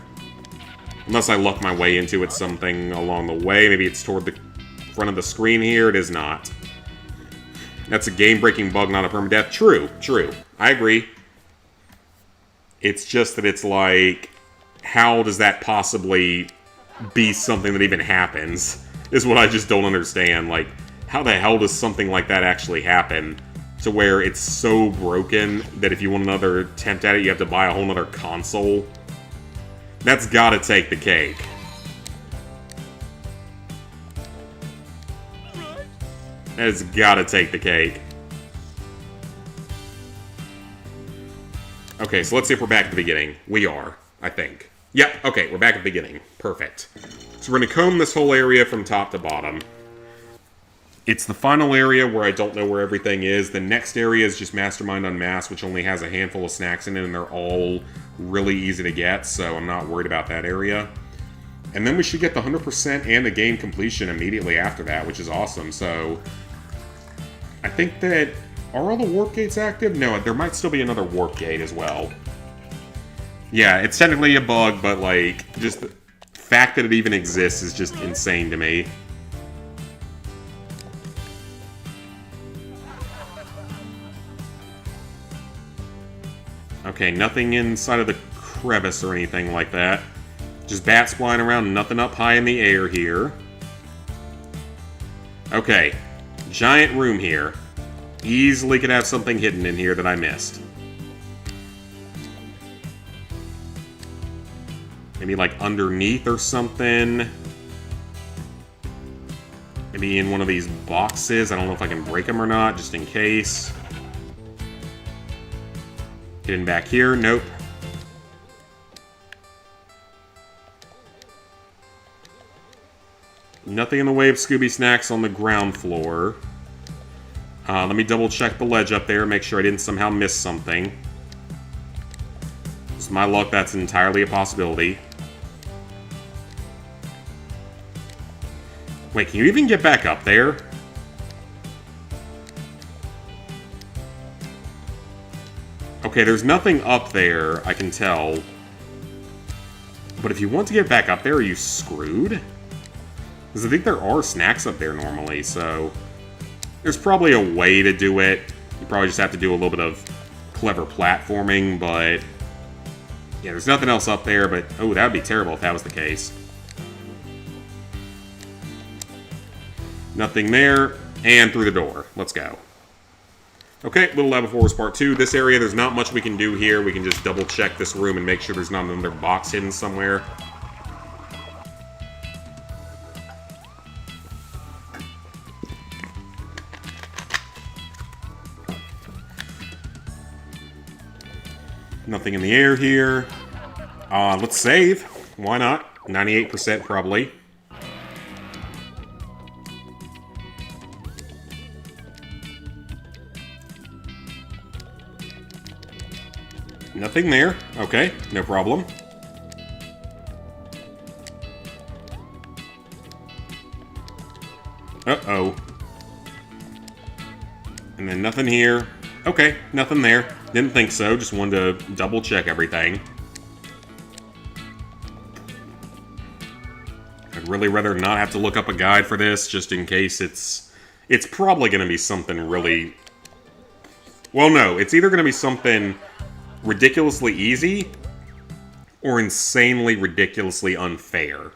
Unless I luck my way into it something along the way. Maybe it's toward the front of the screen here. It is not. That's a game-breaking bug, not a permadeath. True, true. I agree. It's just that it's like, how does that possibly be something that even happens? Is what I just don't understand. Like, how the hell does something like that actually happen? To where it's so broken that if you want another attempt at it, you have to buy a whole nother console. That's gotta take the cake. That has gotta take the cake. Okay, so let's see if we're back at the beginning. We are, I think. Yep, okay, we're back at the beginning. Perfect. So we're gonna comb this whole area from top to bottom. It's the final area where I don't know where everything is. The next area is just Mastermind Unmasked, which only has a handful of snacks in it, and they're all really easy to get, so I'm not worried about that area. And then we should get the 100% and the game completion immediately after that, which is awesome. So I think that... Are all the warp gates active? No, there might still be another warp gate as well. Yeah, it's technically a bug, but, like, just the fact that it even exists is just insane to me. Okay, nothing inside of the crevice or anything like that. Just bats flying around, nothing up high in the air here. Okay, giant room here. Easily could have something hidden in here that I missed. Maybe like underneath or something. Maybe in one of these boxes. I don't know if I can break them or not, just in case. Hidden back here? Nope. Nothing in the way of Scooby Snacks on the ground floor. Let me double check the ledge up there, make sure I didn't somehow miss something. With my luck, that's entirely a possibility. Wait, can you even get back up there? Okay, there's nothing up there, I can tell. But if you want to get back up there, are you screwed? Because I think there are snacks up there normally, so... There's probably a way to do it. You probably just have to do a little bit of clever platforming, but... Yeah, there's nothing else up there, but... Oh, that would be terrible if that was the case. Nothing there, and through the door. Let's go. Okay, Little Lab of Horrors Part 2. This area, there's not much we can do here. We can just double-check this room and make sure there's not another box hidden somewhere. Nothing in the air here. Let's save. Why not? 98% probably. Nothing there. Okay, no problem. Uh-oh. And then nothing here. Okay, nothing there. Didn't think so, just wanted to double check everything. I'd really rather not have to look up a guide for this, just in case it's probably going to be something really... Well, no, it's either going to be something ridiculously easy or insanely ridiculously unfair.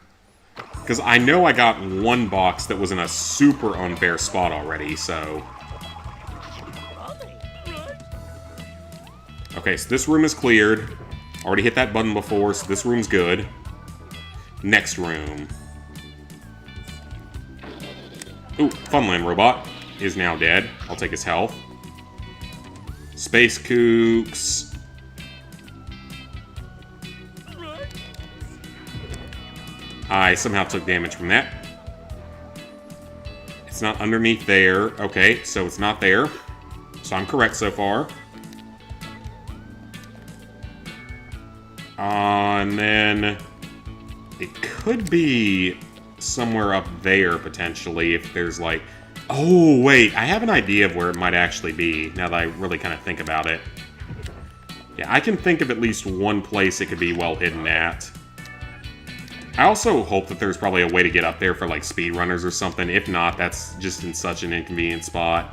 Because I know I got one box that was in a super unfair spot already, so... Okay, so this room is cleared. Already hit that button before, so this room's good. Next room. Ooh, Funland Robot is now dead. I'll take his health. Space Kooks. I somehow took damage from that. It's not underneath there. Okay, so it's not there. So I'm correct so far. And then it could be somewhere up there, potentially, if there's like... Oh, wait, I have an idea of where it might actually be, now that I really kind of think about it. Yeah, I can think of at least one place it could be well hidden at. I also hope that there's probably a way to get up there for, like, speedrunners or something. If not, that's just in such an inconvenient spot.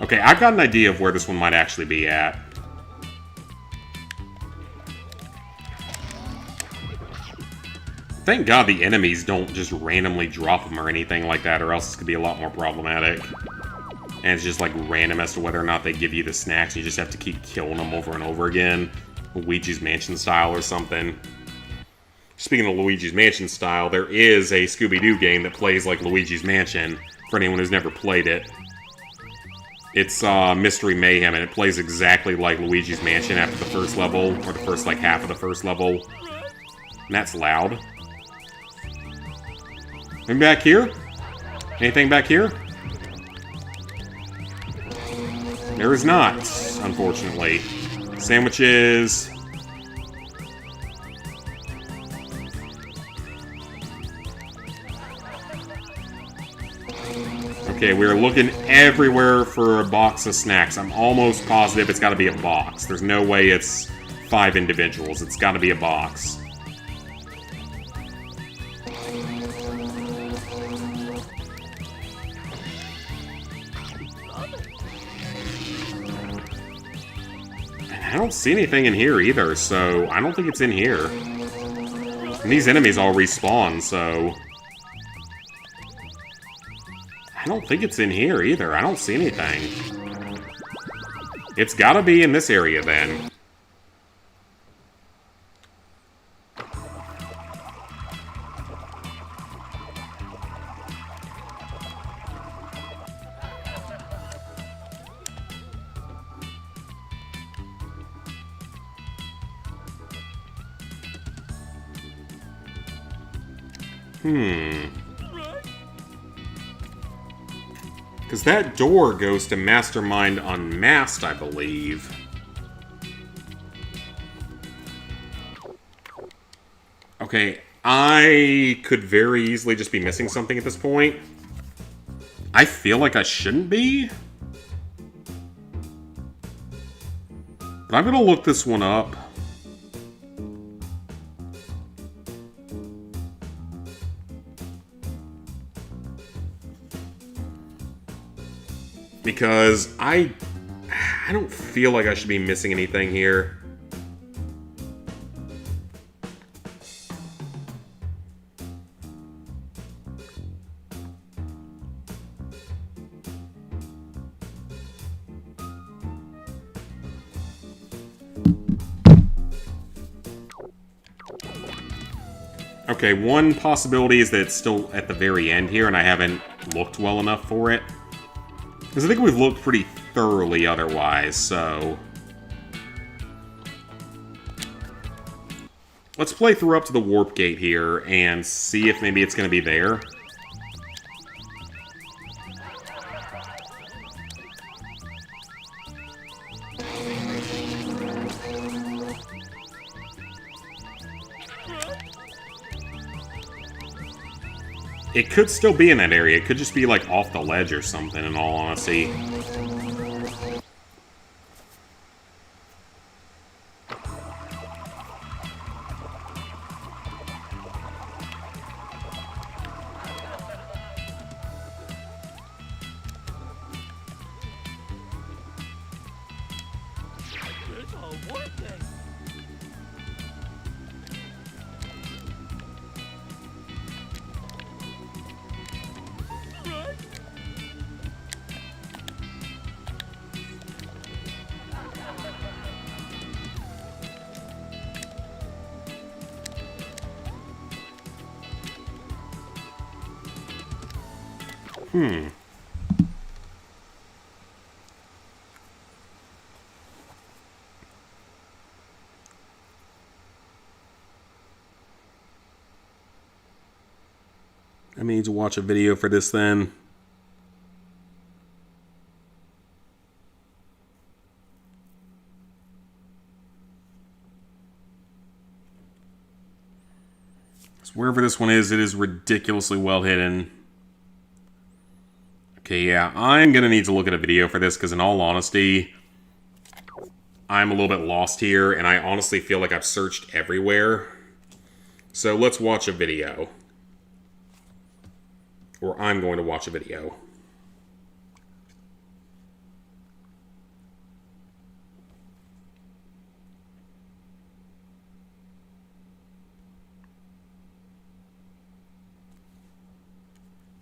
Okay, I've got an idea of where this one might actually be at. Thank God the enemies don't just randomly drop them or anything like that, or else this could be a lot more problematic. And it's just like random as to whether or not they give you the snacks. You just have to keep killing them over and over again. Luigi's Mansion style or something. Speaking of Luigi's Mansion style, there is a Scooby Doo game that plays like Luigi's Mansion, for anyone who's never played it. It's Mystery Mayhem, and it plays exactly like Luigi's Mansion after the first level, or the first like half of the first level. And that's loud. Anything back here? Anything back here? There is not, unfortunately. Sandwiches. Okay, we're looking everywhere for a box of snacks. I'm almost positive it's got to be a box. There's no way it's 5 individuals. It's got to be a box. I don't see anything in here either, so I don't think it's in here. And these enemies all respawn, so... I don't think it's in here either. I don't see anything. It's gotta be in this area, then. Because that door goes to Mastermind Unmasked, I believe. Okay, I could very easily just be missing something at this point. I feel like I shouldn't be. But I'm gonna look this one up. Because I don't feel like I should be missing anything here. Okay, one possibility is that it's still at the very end here and I haven't looked well enough for it. Because I think we've looked pretty thoroughly otherwise, so... Let's play through up to the warp gate here and see if maybe it's going to be there. It could still be in that area. It could just be, like, off the ledge or something, in all honesty. I need to watch a video for this then. So wherever this one is, it is ridiculously well hidden. Okay, yeah, I'm going to need to look at a video for this because in all honesty, I'm a little bit lost here and I honestly feel like I've searched everywhere. So let's watch a video. Or I'm going to watch a video.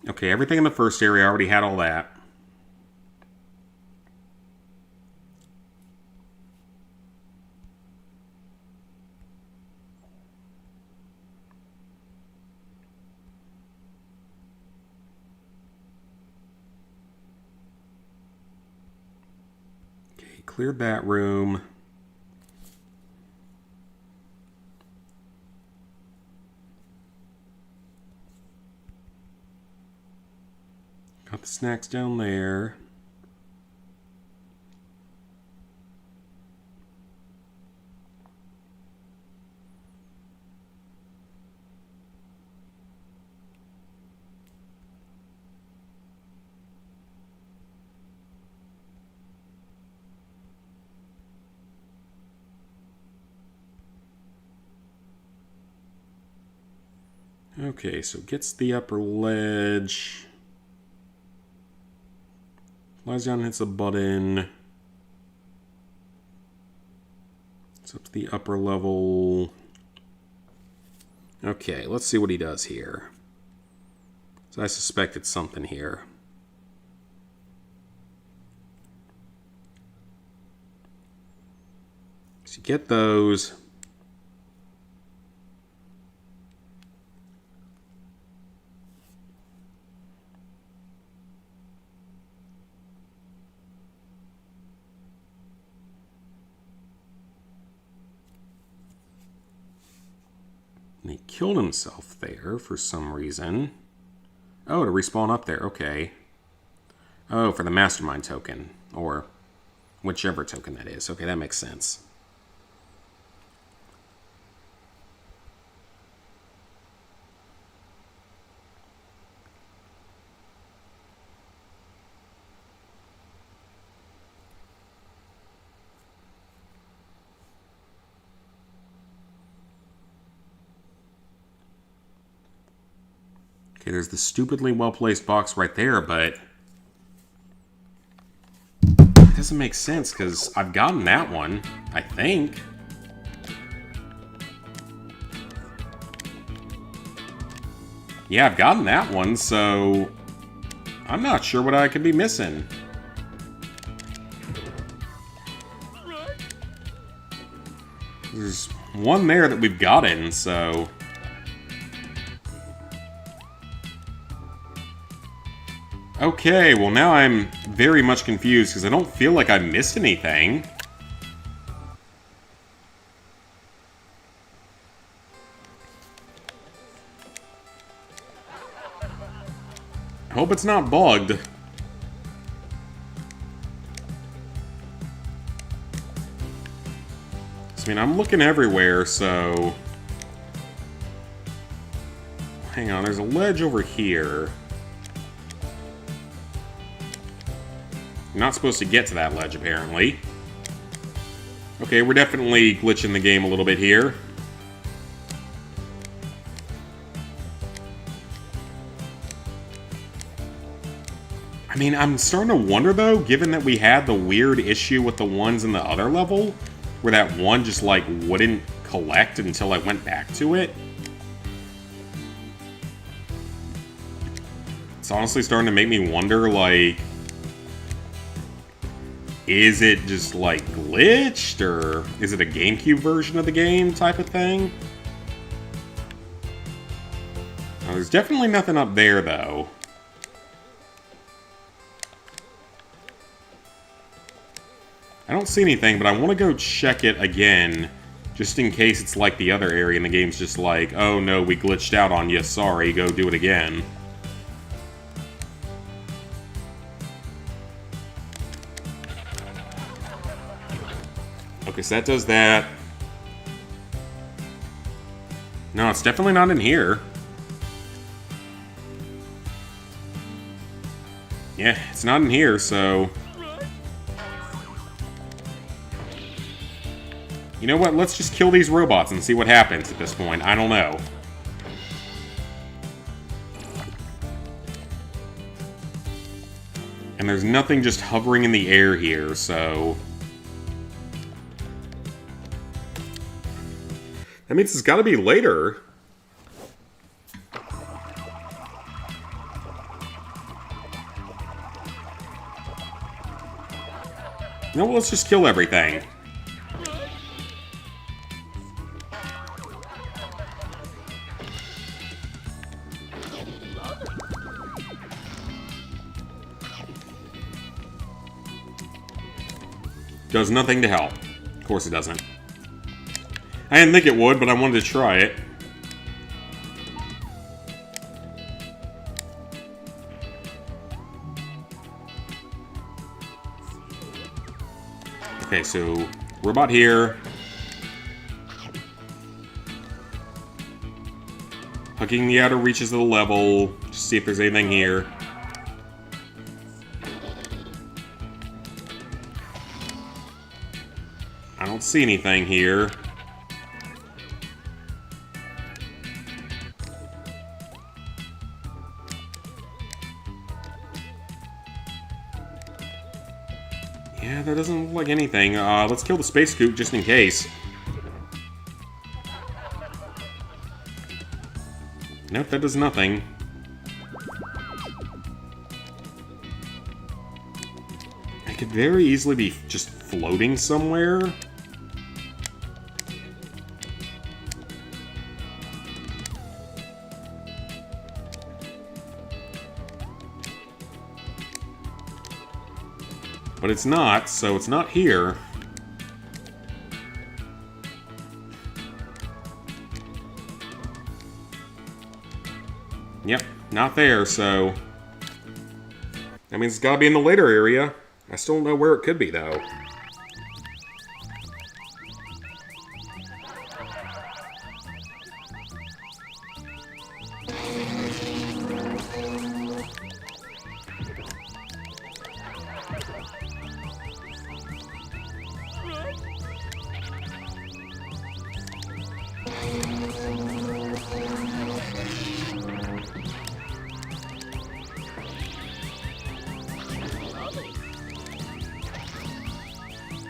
Okay, everything in the first area, I already had all that. Okay, cleared that room. Got the snacks down there. Okay, so gets the upper ledge. Flies down and hits a button. It's up to the upper level. Okay, let's see what he does here. So I suspect it's something here. So you get those. And he killed himself there for some reason. Oh, to respawn up there. Okay. Oh, for the mastermind token. Or whichever token that is. Okay, that makes sense. Okay, there's the stupidly well-placed box right there, but it doesn't make sense because I've gotten that one, I think. Yeah, I've gotten that one, so I'm not sure what I could be missing. There's one there that we've gotten, so... Okay, well now I'm very much confused because I don't feel like I missed anything. Hope it's not bugged. I mean, I'm looking everywhere, so... Hang on, there's a ledge over here. I'm not supposed to get to that ledge, apparently. Okay, we're definitely glitching the game a little bit here. I mean, I'm starting to wonder, though, given that we had the weird issue with the ones in the other level, where that one just, like, wouldn't collect until I went back to it. It's honestly starting to make me wonder, like... Is it just, like, glitched, or is it a GameCube version of the game type of thing? Now, there's definitely nothing up there, though. I don't see anything, but I want to go check it again, just in case it's like the other area and the game's just like, oh no, we glitched out on you, sorry, go do it again. Okay, so that does that. No, it's definitely not in here. Yeah, it's not in here, so... You know what? Let's just kill these robots and see what happens at this point. I don't know. And there's nothing just hovering in the air here, so... That means it's gotta be later. No, well, let's just kill everything. Does nothing to help. Of course it doesn't. I didn't think it would, but I wanted to try it. Okay, so robot here. Hugging the outer reaches of the level. Just see if there's anything here. I don't see anything here. Yeah, that doesn't look like anything. Let's kill the space scoop just in case. Nope, that does nothing. I could very easily be just floating somewhere. But it's not, so it's not here. Yep, not there, so... That means it's gotta be in the later area. I still don't know where it could be, though.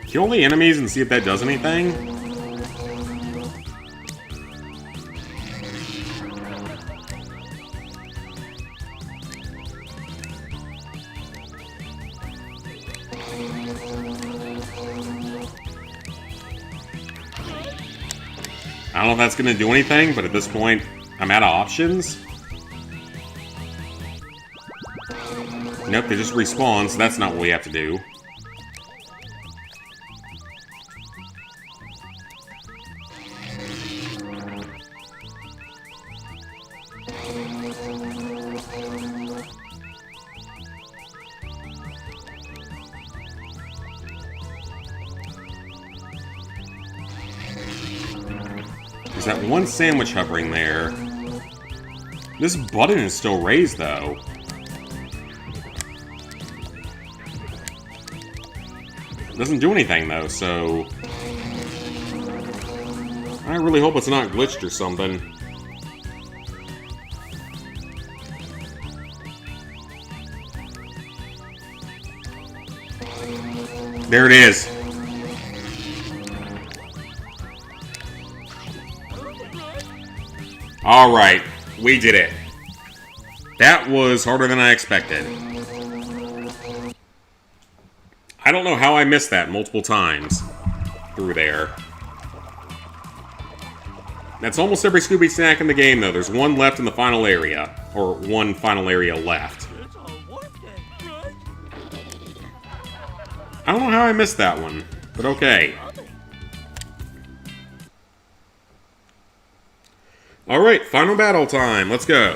Kill the enemies and see if that does anything. I don't know if that's going to do anything, but at this point, I'm out of options. Nope, they just respawn, so that's not what we have to do. There's that one sandwich hovering there. This button is still raised, though. Doesn't do anything, though, so... I really hope it's not glitched or something. There it is. Alright, we did it. That was harder than I expected. I don't know how I missed that multiple times through there. That's almost every Scooby snack in the game, though. There's one left in the final area. Or one final area left. I don't know how I missed that one, but okay. Alright, final battle time. Let's go.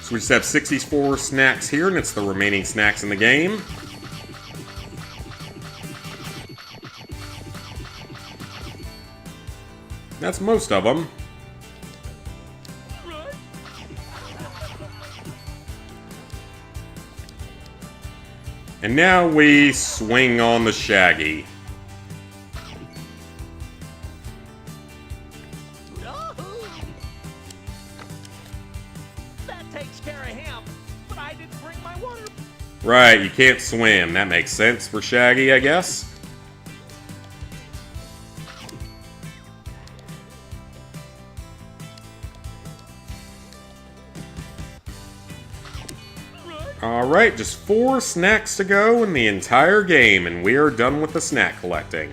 So we just have 64 snacks here, and it's the remaining snacks in the game. That's most of them. And now we swing on the Shaggy. That takes care of him, but I didn't bring my water. Right, you can't swim. That makes sense for Shaggy, I guess. Alright, just 4 snacks to go in the entire game, and we are done with the snack collecting.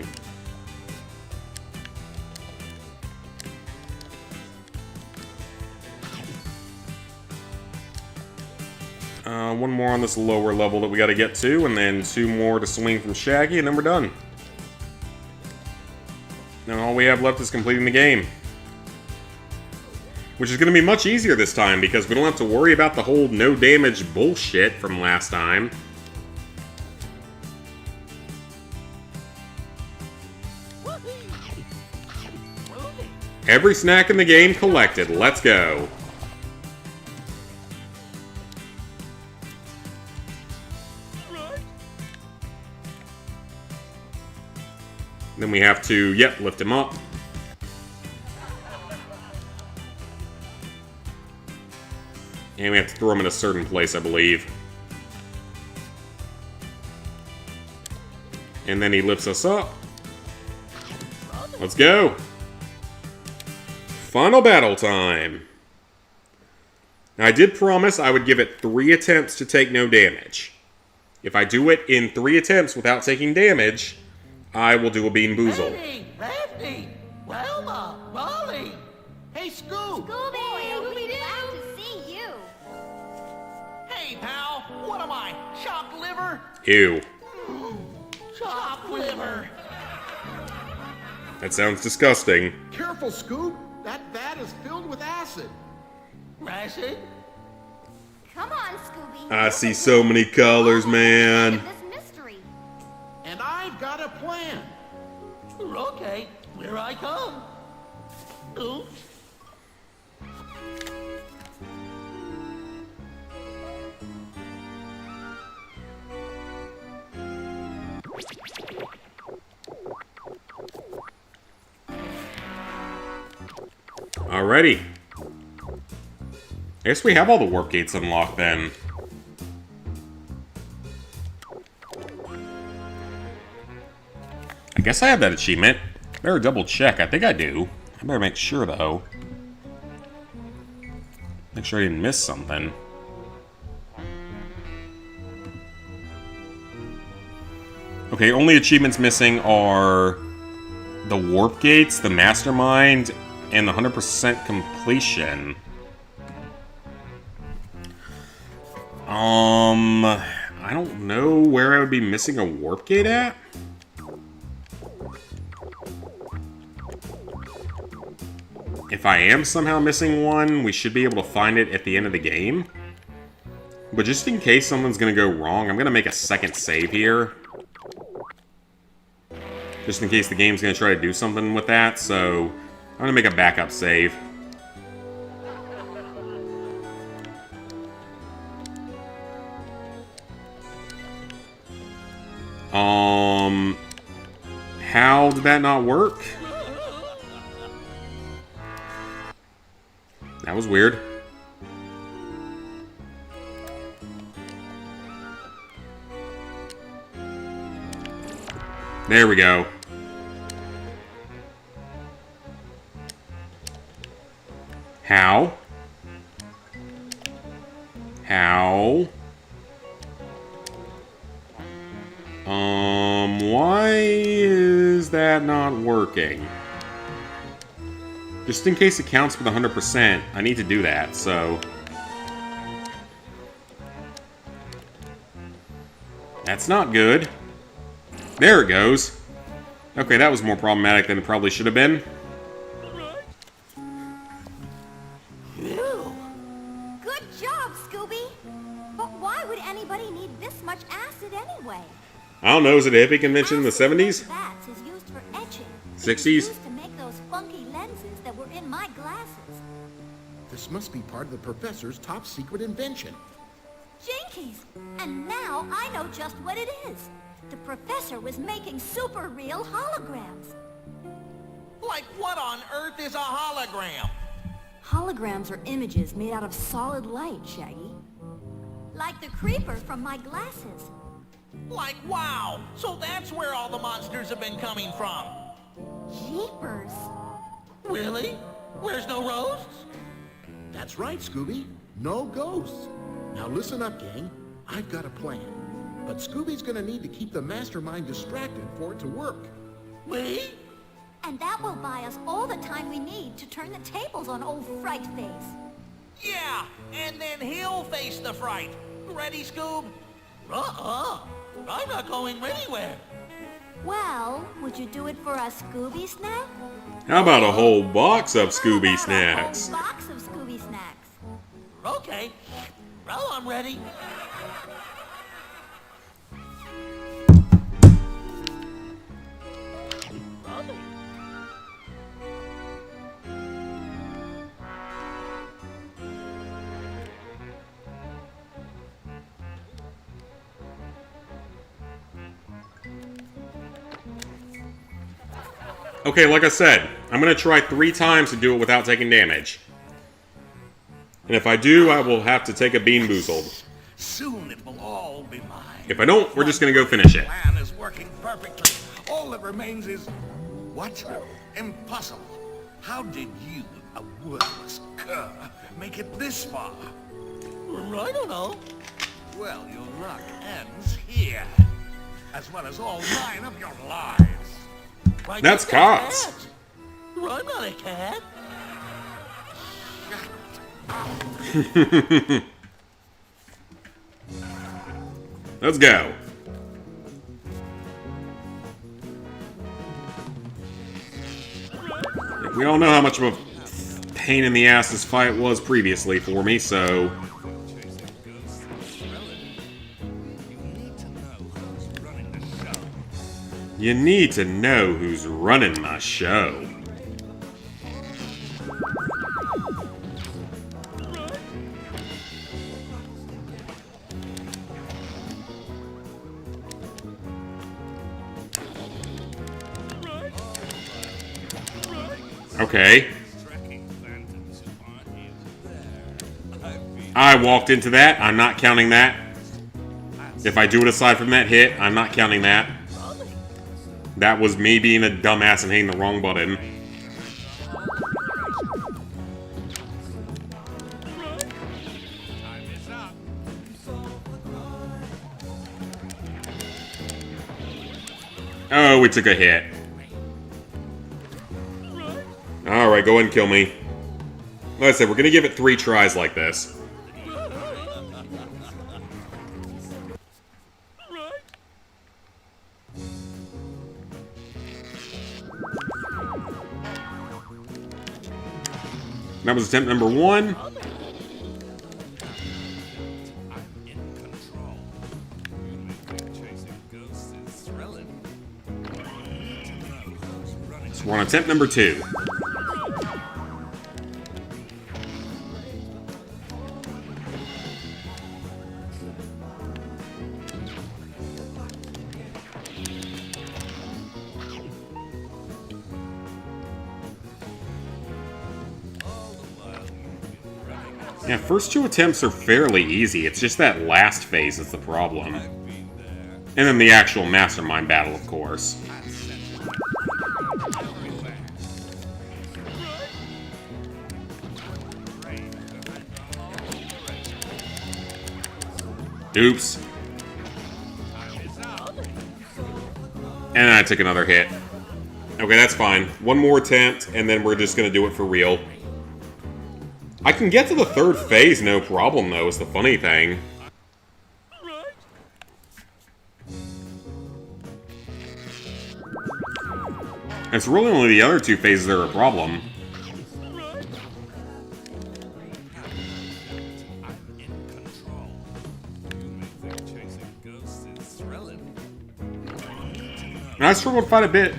One more on this lower level that we gotta get to, and then 2 more to swing from Shaggy, and then we're done. Now all we have left is completing the game. Which is going to be much easier this time, because we don't have to worry about the whole no damage bullshit from last time. Every snack in the game collected. Let's go. Then we have to, yep, lift him up. And we have to throw him in a certain place, I believe. And then he lifts us up. Let's go. Final battle time. Now, I did promise I would give it 3 attempts to take no damage. If I do it in 3 attempts without taking damage, I will do a Bean Boozle. Randy, Lefty, Wilma, Molly. Hey, Scoob. Scooby, we glad to see you. Hey, pal. What am I? Chopped liver? Ew. Chopped liver. That sounds disgusting. Careful, Scoob. That vat is filled with acid. Acid? Come on, Scooby. I see so many colors, man. This mystery. And I've got a plan. Okay, here I come. Oops. Alrighty. I guess we have all the warp gates unlocked then. I guess I have that achievement. Better double check. I think I do. I better make sure though. Make sure I didn't miss something. Okay, only achievements missing are the warp gates, the mastermind, and the 100% completion. I don't know where I would be missing a warp gate at. If I am somehow missing one, we should be able to find it at the end of the game. But just in case something's gonna go wrong, I'm gonna make a second save here. Just in case the game's gonna try to do something with that, so I'm gonna make a backup save. How did that not work? That was weird. There we go. How? How? Why is that not working? Just in case it counts with 100%, I need to do that, so... That's not good. There it goes. Okay, that was more problematic than it probably should have been. Good job, Scooby. But why would anybody need this much acid anyway? I don't know, is it a hippie convention in the 70s? Bats is used for etching. 60s? Used to make those funky lenses that were in my glasses. This must be part of the professor's top secret invention. Jinkies! And now I know just what it is. The professor was making super real holograms. Like what on earth is a hologram? Holograms are images made out of solid light, Shaggy. Like the creeper from my glasses. Like wow! So that's where all the monsters have been coming from. Jeepers. Really? Where's no roasts? That's right, Scooby. No ghosts. Now listen up, gang. I've got a plan. But Scooby's gonna need to keep the mastermind distracted for it to work. Me? And that will buy us all the time we need to turn the tables on old Fright Face. Yeah, and then he'll face the fright. Ready, Scoob? I'm not going anywhere. Well, would you do it for a Scooby snack? How about a whole box of How Scooby about snacks? A whole box of Scooby snacks. Okay. Well, I'm ready. Okay, like I said, I'm going to try 3 times to do it without taking damage. And if I do, I will have to take a Bean Boozled. Soon it will all be mine. If I don't, we're just going to go finish it. Plan is working perfectly. All that remains is... What? Impossible. How did you, a worthless cur, make it this far? I don't know. Well, your luck ends here. As well as all 9 of your lives. Like That's a Cots. cat. I'm not a cat. Let's go. We all know how much of a pain in the ass this fight was previously for me, so... You need to know who's running the show. Okay. I walked into that. I'm not counting that. If I do it aside from that hit, I'm not counting that. That was me being a dumbass and hitting the wrong button. Oh, we took a hit. Alright, go ahead and kill me. Like I said, we're gonna give it 3 tries like this. That was attempt number 1. We're on attempt number 2. Yeah, first 2 attempts are fairly easy. It's just that last phase that's the problem. And then the actual mastermind battle, of course. Oops. And then I took another hit. Okay, that's fine. One more attempt, and then we're just gonna do it for real. I can get to the 3rd phase, no problem, though, is the funny thing. It's really only the other 2 phases that are a problem. And I struggled quite a bit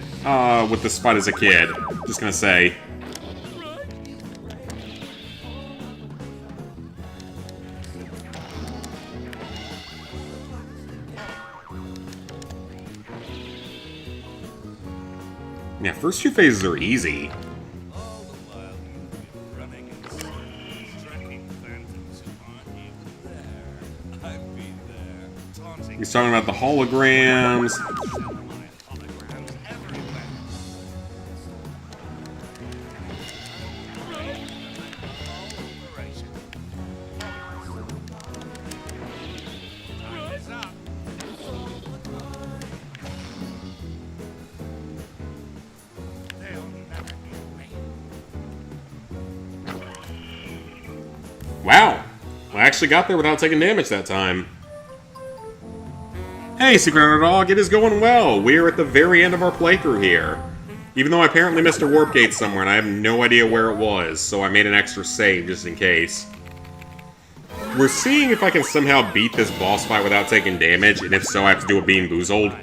with this fight as a kid, just gonna say. Yeah, first 2 phases are easy. He's talking about the holograms. Wow! I actually got there without taking damage that time. Hey, Secret Underdog, it is going well. We are at the very end of our playthrough here. Even though I apparently missed a warp gate somewhere and I have no idea where it was, so I made an extra save just in case. We're seeing if I can somehow beat this boss fight without taking damage, and if so, I have to do a Bean Boozled.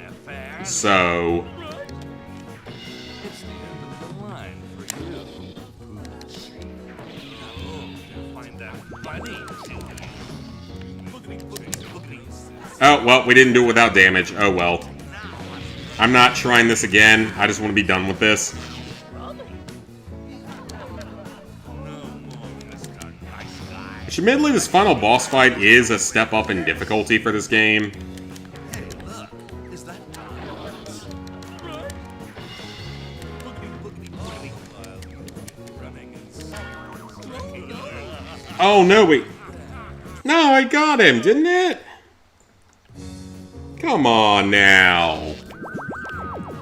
So... Oh, well, we didn't do it without damage. Oh, well. I'm not trying this again. I just want to be done with this. Which, admittedly, this final boss fight is a step up in difficulty for this game. Oh, no, wait. No, I got him, didn't it? Come on now.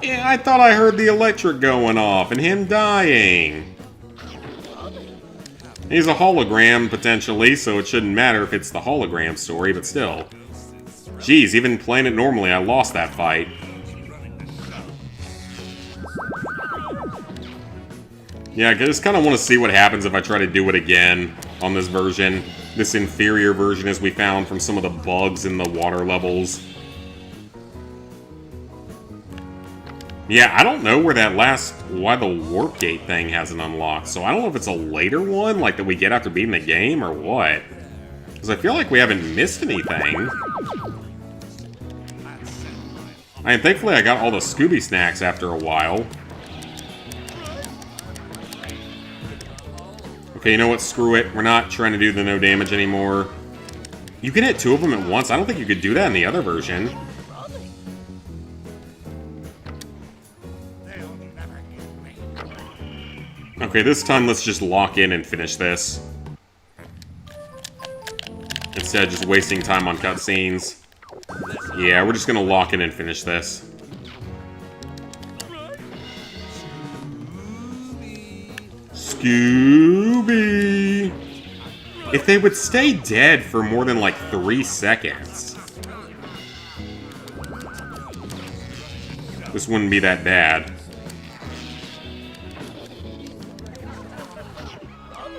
Yeah, I thought I heard the electric going off and him dying. He's a hologram, potentially, so it shouldn't matter if it's the hologram story, but still. Jeez, even playing it normally, I lost that fight. Yeah, I just kind of want to see what happens if I try to do it again on this version. This inferior version, as we found from some of the bugs in the water levels. Yeah, I don't know where that why the warp gate thing hasn't unlocked, so I don't know if it's a later one, like that we get after beating the game, or what. Because I feel like we haven't missed anything. And thankfully I got all the Scooby snacks after a while. Okay, you know what? Screw it. We're not trying to do the no damage anymore. You can hit 2 of them at once. I don't think you could do that in the other version. Okay, this time let's just lock in and finish this. Instead of just wasting time on cutscenes. Yeah, we're just gonna lock in and finish this. Scooby! If they would stay dead for more than like 3 seconds, this wouldn't be that bad.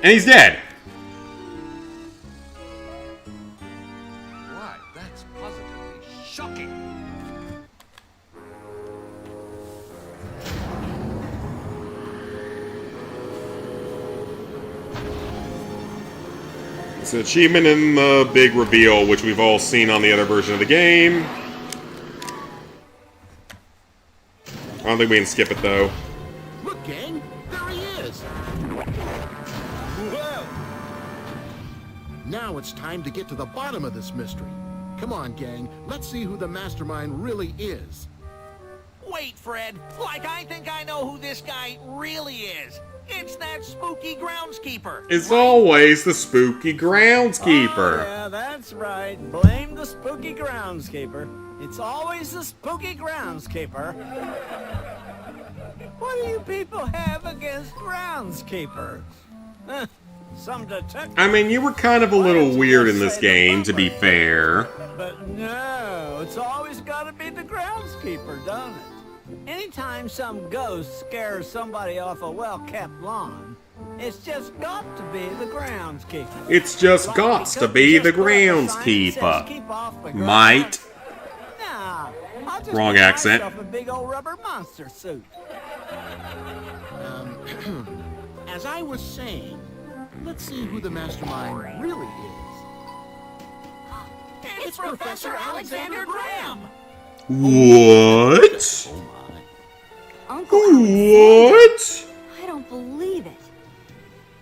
And he's dead! Why, that's positively shocking. It's an achievement in the big reveal, which we've all seen on the other version of the game. I don't think we can skip it, though. Look, gang, there he is. Whoa! Now it's time to get to the bottom of this mystery. Come on, gang, let's see who the mastermind really is. Wait, Fred. Like I think I know who this guy really is. It's that spooky groundskeeper. It's always the spooky groundskeeper. Oh, yeah, that's right. Blame the spooky groundskeeper. It's always the spooky groundskeeper. What do you people have against groundskeepers? Huh, some detective. I mean, you were kind of a little weird in this game, to be fair. But no, it's always got to be the groundskeeper, don't it? Anytime some ghost scares somebody off a well-kept lawn, it's just got to be the groundskeeper. It's just gots to be the groundskeeper. Might. Nah, I'll just Wrong get accent. myself a big old rubber monster suit. As I was saying, let's see who the mastermind really is. It's Professor Alexander Graham. What? Uncle What? I don't believe it.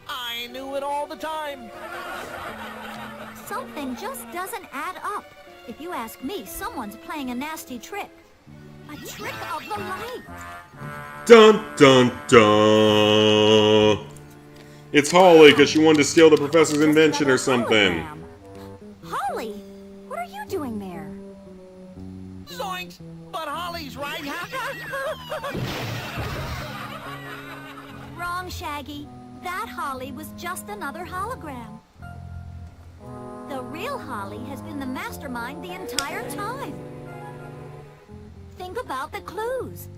I knew it all the time. Something just doesn't add up. If you ask me, someone's playing a nasty trick. A trick of the light. Dun dun dun. It's Holly because she wanted to steal the professor's Just invention or another something. hologram. Holly, what are you doing there? Zoinks! But Holly's right. Wrong, Shaggy. That Holly was just another hologram. The real Holly has been the mastermind the entire time. Think about the clues.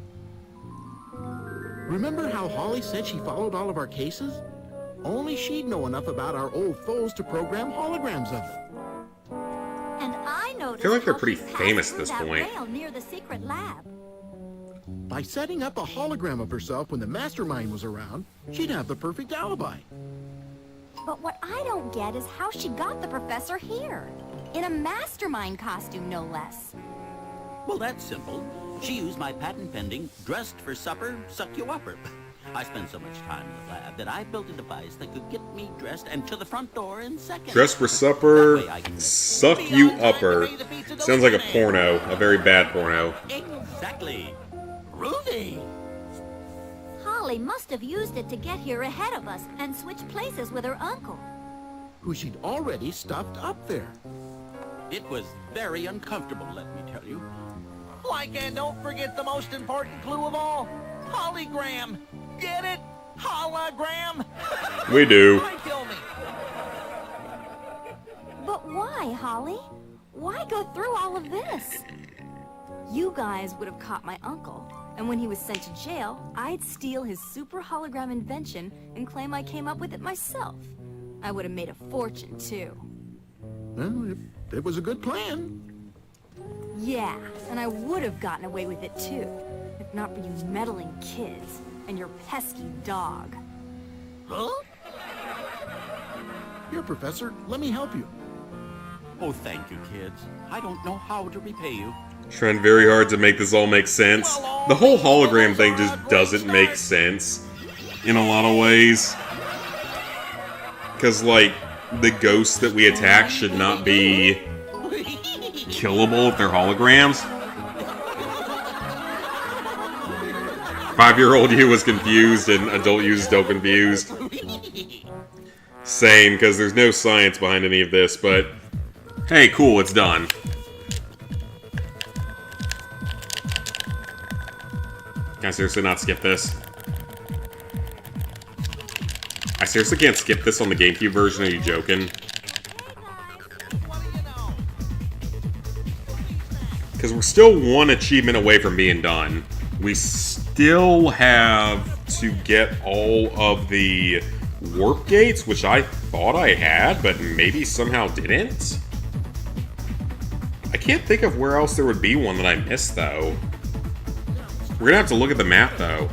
Remember how Holly said she followed all of our cases? Only she'd know enough about our old foes to program holograms of them. And I noticed feel like they're how pretty she passed famous at through this that point. rail near the secret lab. By setting up a hologram of herself when the mastermind was around, she'd have the perfect alibi. But what I don't get is how she got the professor here. In a mastermind costume, no less. Well, that's simple. She used my patent-pending, dressed for supper, suck you upper. I spent so much time in the lab that I built a device that could get me dressed and to the front door in seconds. Dress for supper, That way I can- suck you upper. Sounds like a porno, a very bad porno. Exactly. Rudy! Holly must have used it to get here ahead of us and switch places with her uncle. Who she'd already stuffed up there. It was very uncomfortable, let me tell you. Like, and don't forget the most important clue of all. Hologram. Get it? Hologram. We do. Might kill me. But why, Holly? Why go through all of this? You guys would have caught my uncle, and when he was sent to jail, I'd steal his super hologram invention and claim I came up with it myself. I would have made a fortune, too. Well, it was a good plan. Yeah, and I would have gotten away with it, too, if not for you meddling kids and your pesky dog. Huh? Here, Professor, let me help you. Oh, thank you, kids. I don't know how to repay you. Trying very hard to make this all make sense. The whole hologram thing just doesn't make sense in a lot of ways. Because, like, the ghosts that we attack should not be killable if they're holograms. 5-year-old you was confused and adult you is still confused. Same, because there's no science behind any of this, but hey, cool, it's done. Can I seriously not skip this? I seriously can't skip this on the GameCube version, are you joking? What do you know? Because we're still one achievement away from being done. We still have to get all of the warp gates, which I thought I had, but maybe somehow didn't. I can't think of where else there would be one that I missed, though. We're gonna have to look at the map, though.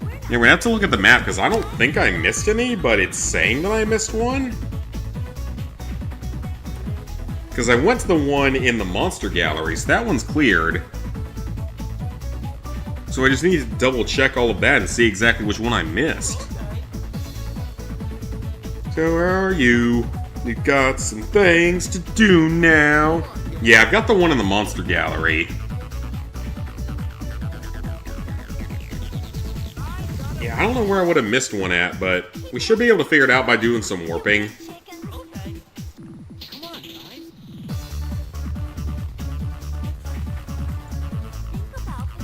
Yeah, we're gonna have to look at the map, because I don't think I missed any, but it's saying that I missed one. Because I went to the one in the monster gallery, so that one's cleared. So I just need to double check all of that and see exactly which one I missed. So how are you? You got some things to do now. Yeah, I've got the one in the monster gallery. Yeah, I don't know where I would have missed one at, but we should be able to figure it out by doing some warping.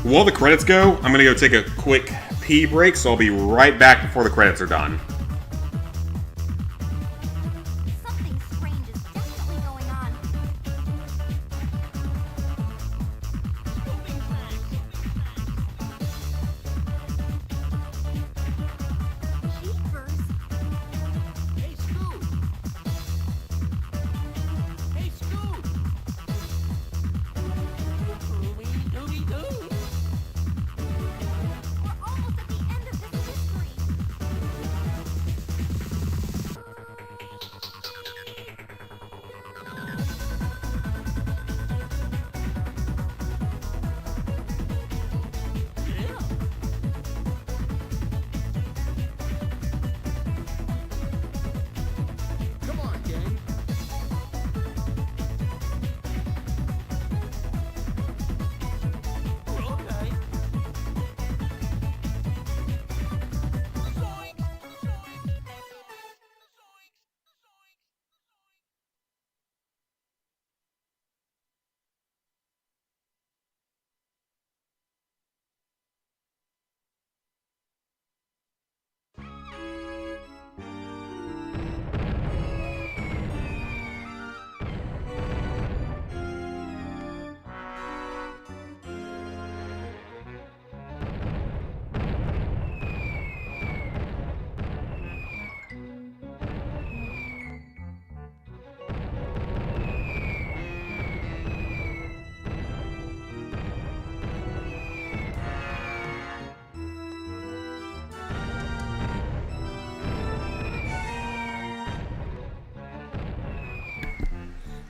While the credits go, I'm gonna go take a quick pee break, so I'll be right back before the credits are done. Something strange is definitely going on. Jeepers. Hey, Scoop! Hey, Scoop! Ooby-dooby-doo. We're almost at the end of this mystery. Come on, gang. Okay.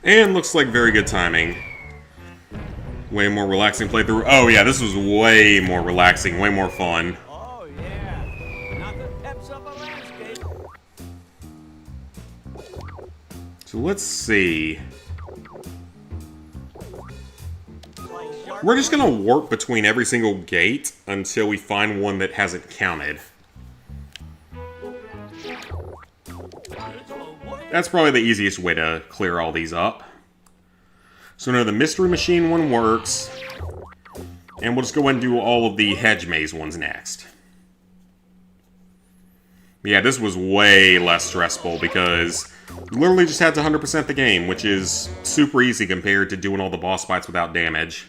And looks like very good timing. Way more relaxing playthrough. Oh yeah, this was way more relaxing, way more fun. Oh, yeah. Nothing peps up a landscape. So let's see. We're just gonna warp between every single gate until we find one that hasn't counted. That's probably the easiest way to clear all these up. So now the mystery machine one works. And we'll just go ahead and do all of the hedge maze ones next. Yeah, this was way less stressful because you literally just had to 100% the game, which is super easy compared to doing all the boss fights without damage.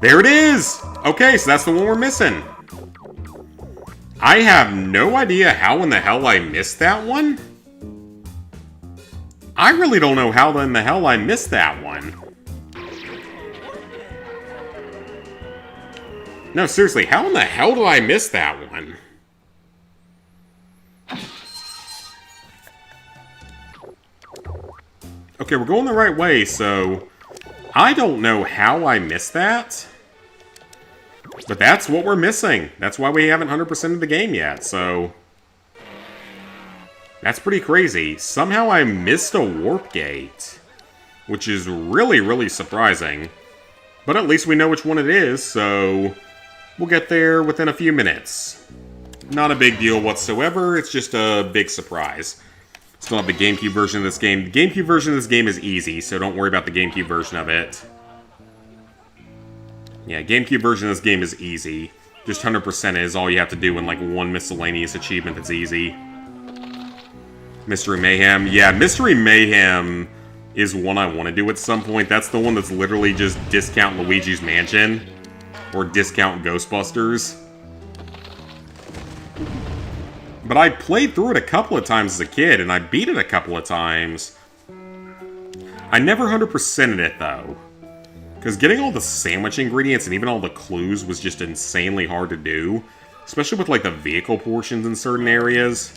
There it is! Okay, so that's the one we're missing. I have no idea how in the hell I missed that one. I really don't know how in the hell I missed that one. No, seriously, how in the hell did I miss that one? Okay, we're going the right way, so I don't know how I missed that. But that's what we're missing. That's why we haven't 100%ed the game yet, so that's pretty crazy. Somehow I missed a warp gate, which is really, really surprising. But at least we know which one it is, so we'll get there within a few minutes. Not a big deal whatsoever, it's just a big surprise. Still have the GameCube version of this game. The GameCube version of this game is easy, so don't worry about the GameCube version of it. Yeah, GameCube version of this game is easy. Just 100% is all you have to do in, like, one miscellaneous achievement that's easy. Mystery Mayhem. Yeah, Mystery Mayhem is one I want to do at some point. That's the one that's literally just discount Luigi's Mansion. Or discount Ghostbusters. But I played through it a couple of times as a kid, and I beat it a couple of times. I never 100%ed it, though. Because getting all the sandwich ingredients and even all the clues was just insanely hard to do. Especially with, like, the vehicle portions in certain areas.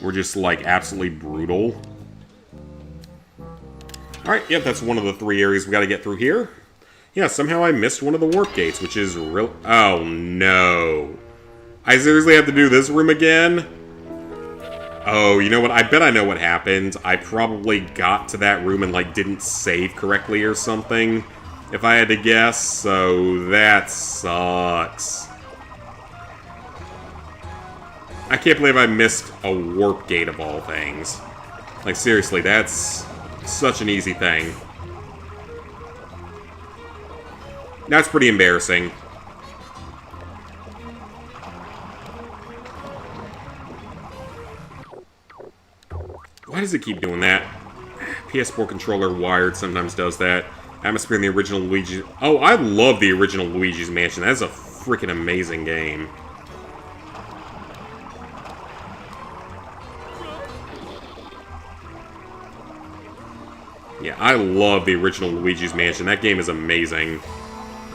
were just, like, absolutely brutal. Alright, yep, that's one of the 3 areas we gotta get through here. Yeah, somehow I missed one of the warp gates, which is real. Oh, no. I seriously have to do this room again? Oh, you know what? I bet I know what happened. I probably got to that room and, like, didn't save correctly or something, if I had to guess, so that sucks. I can't believe I missed a warp gate of all things. Like, seriously, that's such an easy thing. That's pretty embarrassing. Why does it keep doing that? PS4 controller wired sometimes does that. Atmosphere in the original Luigi... Oh, I love the original Luigi's Mansion. That is a freaking amazing game. Yeah, I love the original Luigi's Mansion. That game is amazing.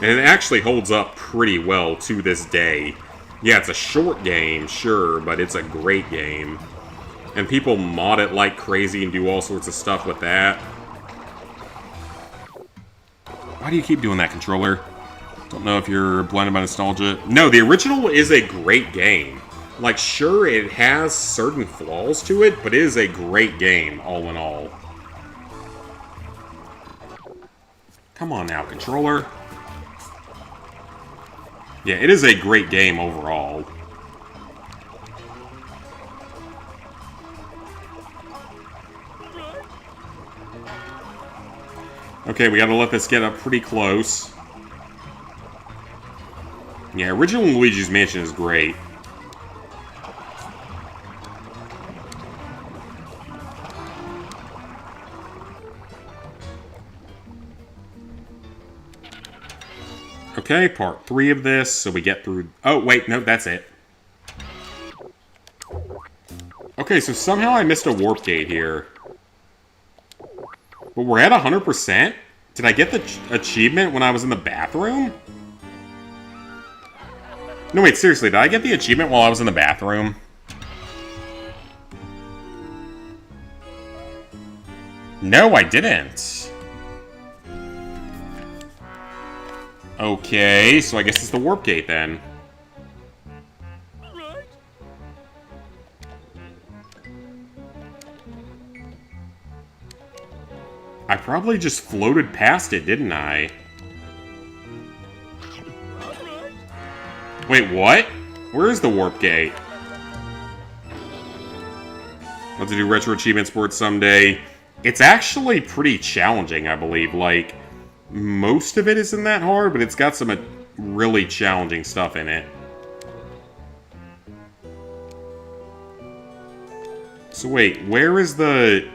And it actually holds up pretty well to this day. Yeah, it's a short game, sure, but it's a great game. And people mod it like crazy and do all sorts of stuff with that. Why do you keep doing that, controller? Don't know if you're blinded by nostalgia. No, the original is a great game. Like, sure, it has certain flaws to it, but it is a great game, all in all. Come on now, controller. Yeah, it is a great game overall. Okay, we gotta let this get up pretty close. Yeah, original Luigi's Mansion is great. Okay, part 3 of this, so we get through... Oh, wait, no, that's it. Okay, so somehow I missed a warp gate here. But we're at 100%? Did I get the achievement when I was in the bathroom? No, wait, seriously, did I get the achievement while I was in the bathroom? No, I didn't. Okay, so I guess it's the warp gate then. I probably just floated past it, didn't I? Wait, what? Where is the warp gate? I'll have to do retro achievements for it someday. It's actually pretty challenging, I believe. Like, most of it isn't that hard, but it's got some really challenging stuff in it. So wait, where is the...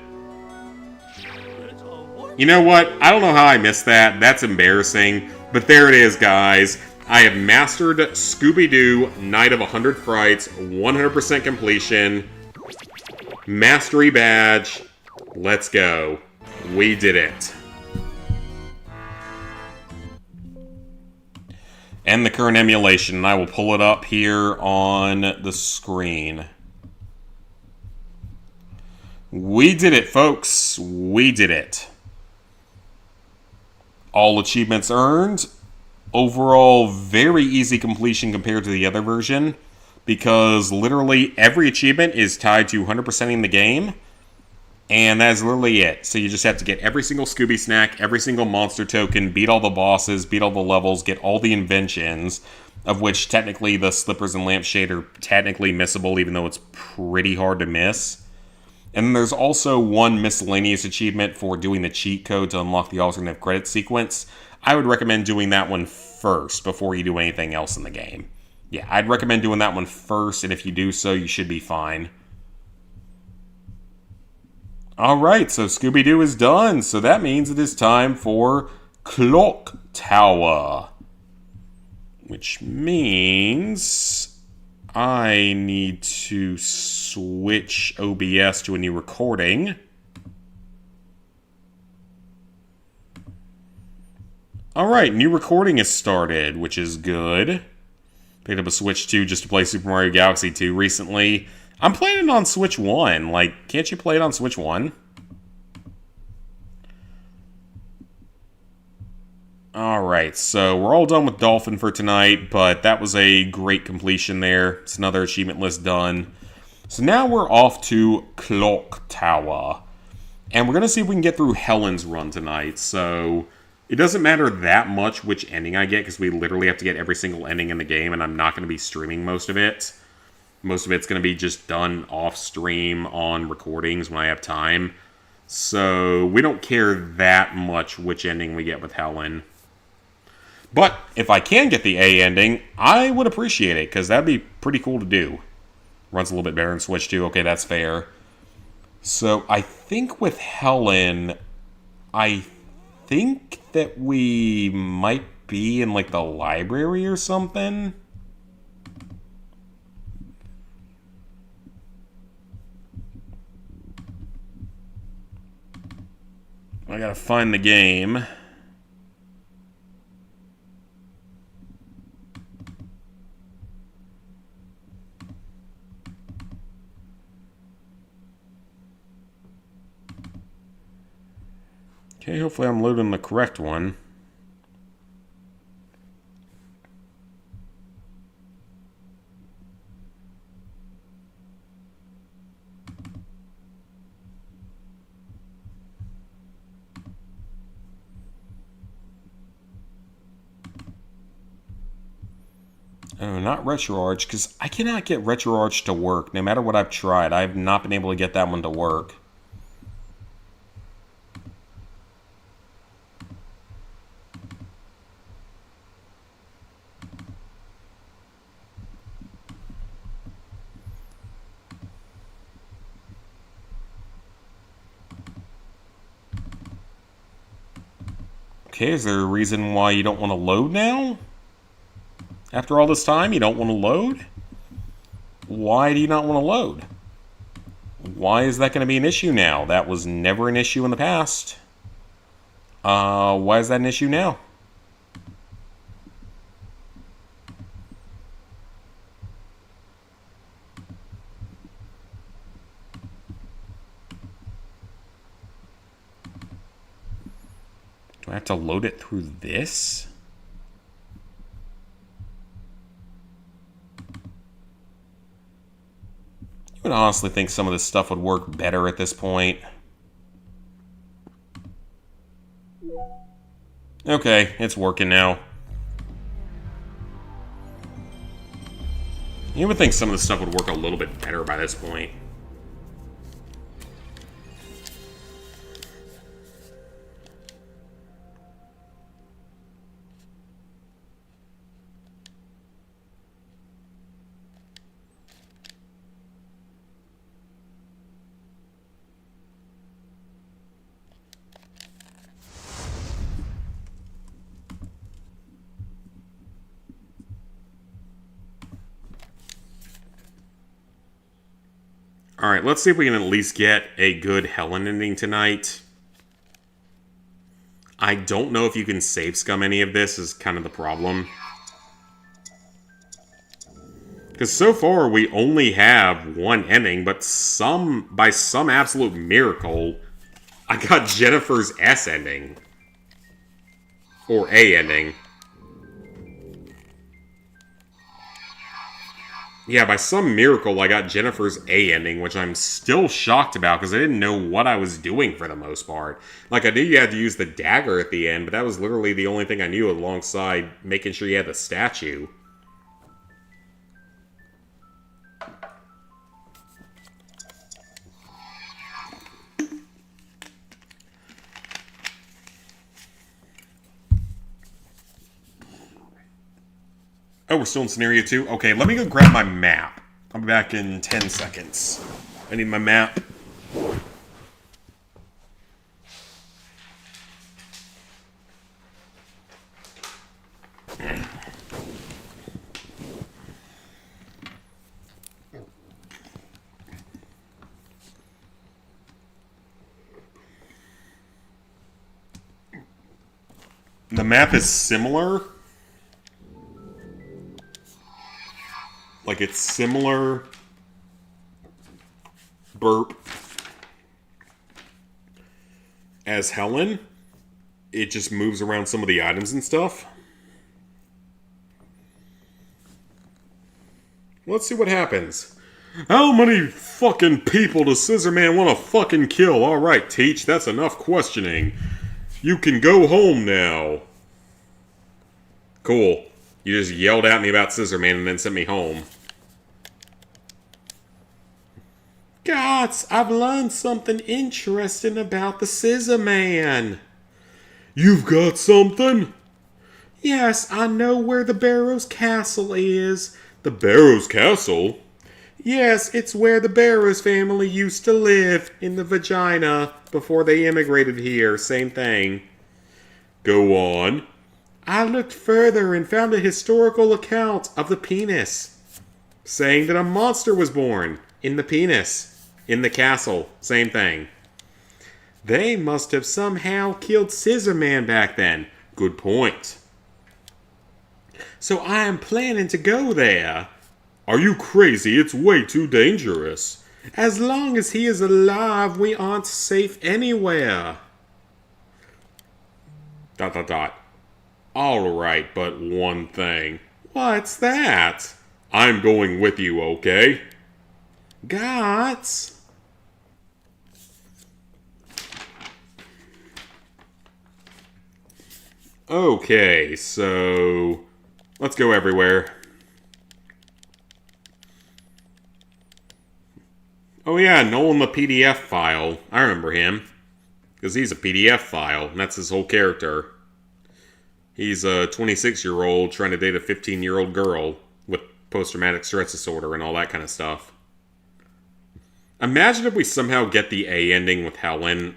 You know what? I don't know how I missed that. That's embarrassing. But there it is, guys. I have mastered Scooby Doo Night of 100 Frights. 100% completion. Mastery badge. Let's go. We did it. And the current emulation. And I will pull it up here on the screen. We did it, folks. We did it. All achievements earned. Overall, very easy completion compared to the other version, because literally every achievement is tied to 100%ing the game, and that's literally it. So you just have to get every single Scooby snack, every single monster token, beat all the bosses, beat all the levels, get all the inventions, of which technically the slippers and lampshade are technically missable, even though it's pretty hard to miss. And then there's also one miscellaneous achievement for doing the cheat code to unlock the alternative credit sequence. I would recommend doing that one first before you do anything else in the game. Yeah, I'd recommend doing that one first, and if you do so, you should be fine. Alright, so Scooby-Doo is done, so that means it is time for Clock Tower. Which means I need to switch OBS to a new recording. Alright, new recording is started, which is good. Picked up a Switch 2 just to play Super Mario Galaxy 2 recently. I'm playing it on Switch 1. Like, can't you play it on Switch 1? Alright, so we're all done with Dolphin for tonight, but that was a great completion there. It's another achievement list done. So now we're off to Clock Tower. And we're going to see if we can get through Helen's run tonight. So it doesn't matter that much which ending I get, because we literally have to get every single ending in the game, and I'm not going to be streaming most of it. Most of it's going to be just done off-stream on recordings when I have time. So we don't care that much which ending we get with Helen. But if I can get the A ending, I would appreciate it, because that'd be pretty cool to do. Runs a little bit better in Switch 2. Okay, that's fair. So I think with Helen, I think that we might be in, like, the library or something. I gotta find the game. Okay, hopefully I'm loading the correct one. Oh, not RetroArch, because I cannot get RetroArch to work, no matter what I've tried. I've not been able to get that one to work. Okay, is there a reason why you don't want to load now? After all this time, you don't want to load? Why do you not want to load? Why is that going to be an issue now? That was never an issue in the past. Why is that an issue now? Do I have to load it through this? You would honestly think some of this stuff would work better at this point. Okay, it's working now. You would think some of this stuff would work a little bit better by this point. Alright, let's see if we can at least get a good Helen ending tonight. I don't know if you can save scum any of this, is kind of the problem. Because so far we only have one ending, but by some absolute miracle, I got Jennifer's S ending. Or A ending. Yeah, by some miracle, I got Jennifer's A ending, which I'm still shocked about, because I didn't know what I was doing for the most part. Like, I knew you had to use the dagger at the end, but that was literally the only thing I knew alongside making sure you had the statue. Oh, we're still in Scenario 2? Okay, let me go grab my map. I'll be back in 10 seconds. I need my map. The map is similar. like it's similar. Burp. As Helen, it just moves around some of the items and stuff. Let's see what happens. How many fucking people does Scissor Man want to fucking kill? Alright, Teach, that's enough questioning. You can go home now. Cool. You just yelled at me about Scissor Man and then sent me home. Gods, I've learned something interesting about the Scissor Man. You've got something? Yes, I know where the Barrows Castle is. The Barrows Castle? Yes, it's where the Barrows family used to live, in the vagina, before they immigrated here. Same thing. Go on. I looked further and found a historical account of the penis, saying that a monster was born in the penis, in the castle. Same thing. They must have somehow killed Scissor Man back then. Good point. So I am planning to go there. Are you crazy? It's way too dangerous. As long as he is alive, we aren't safe anywhere. ... Alright, but one thing. What's that? I'm going with you, okay? Gots. Okay, so let's go everywhere. Oh yeah, Nolan the PDF file. I remember him. Because he's a PDF file, and that's his whole character. He's a 26-year-old trying to date a 15-year-old girl with post-traumatic stress disorder and all that kind of stuff. Imagine if we somehow get the A ending with Helen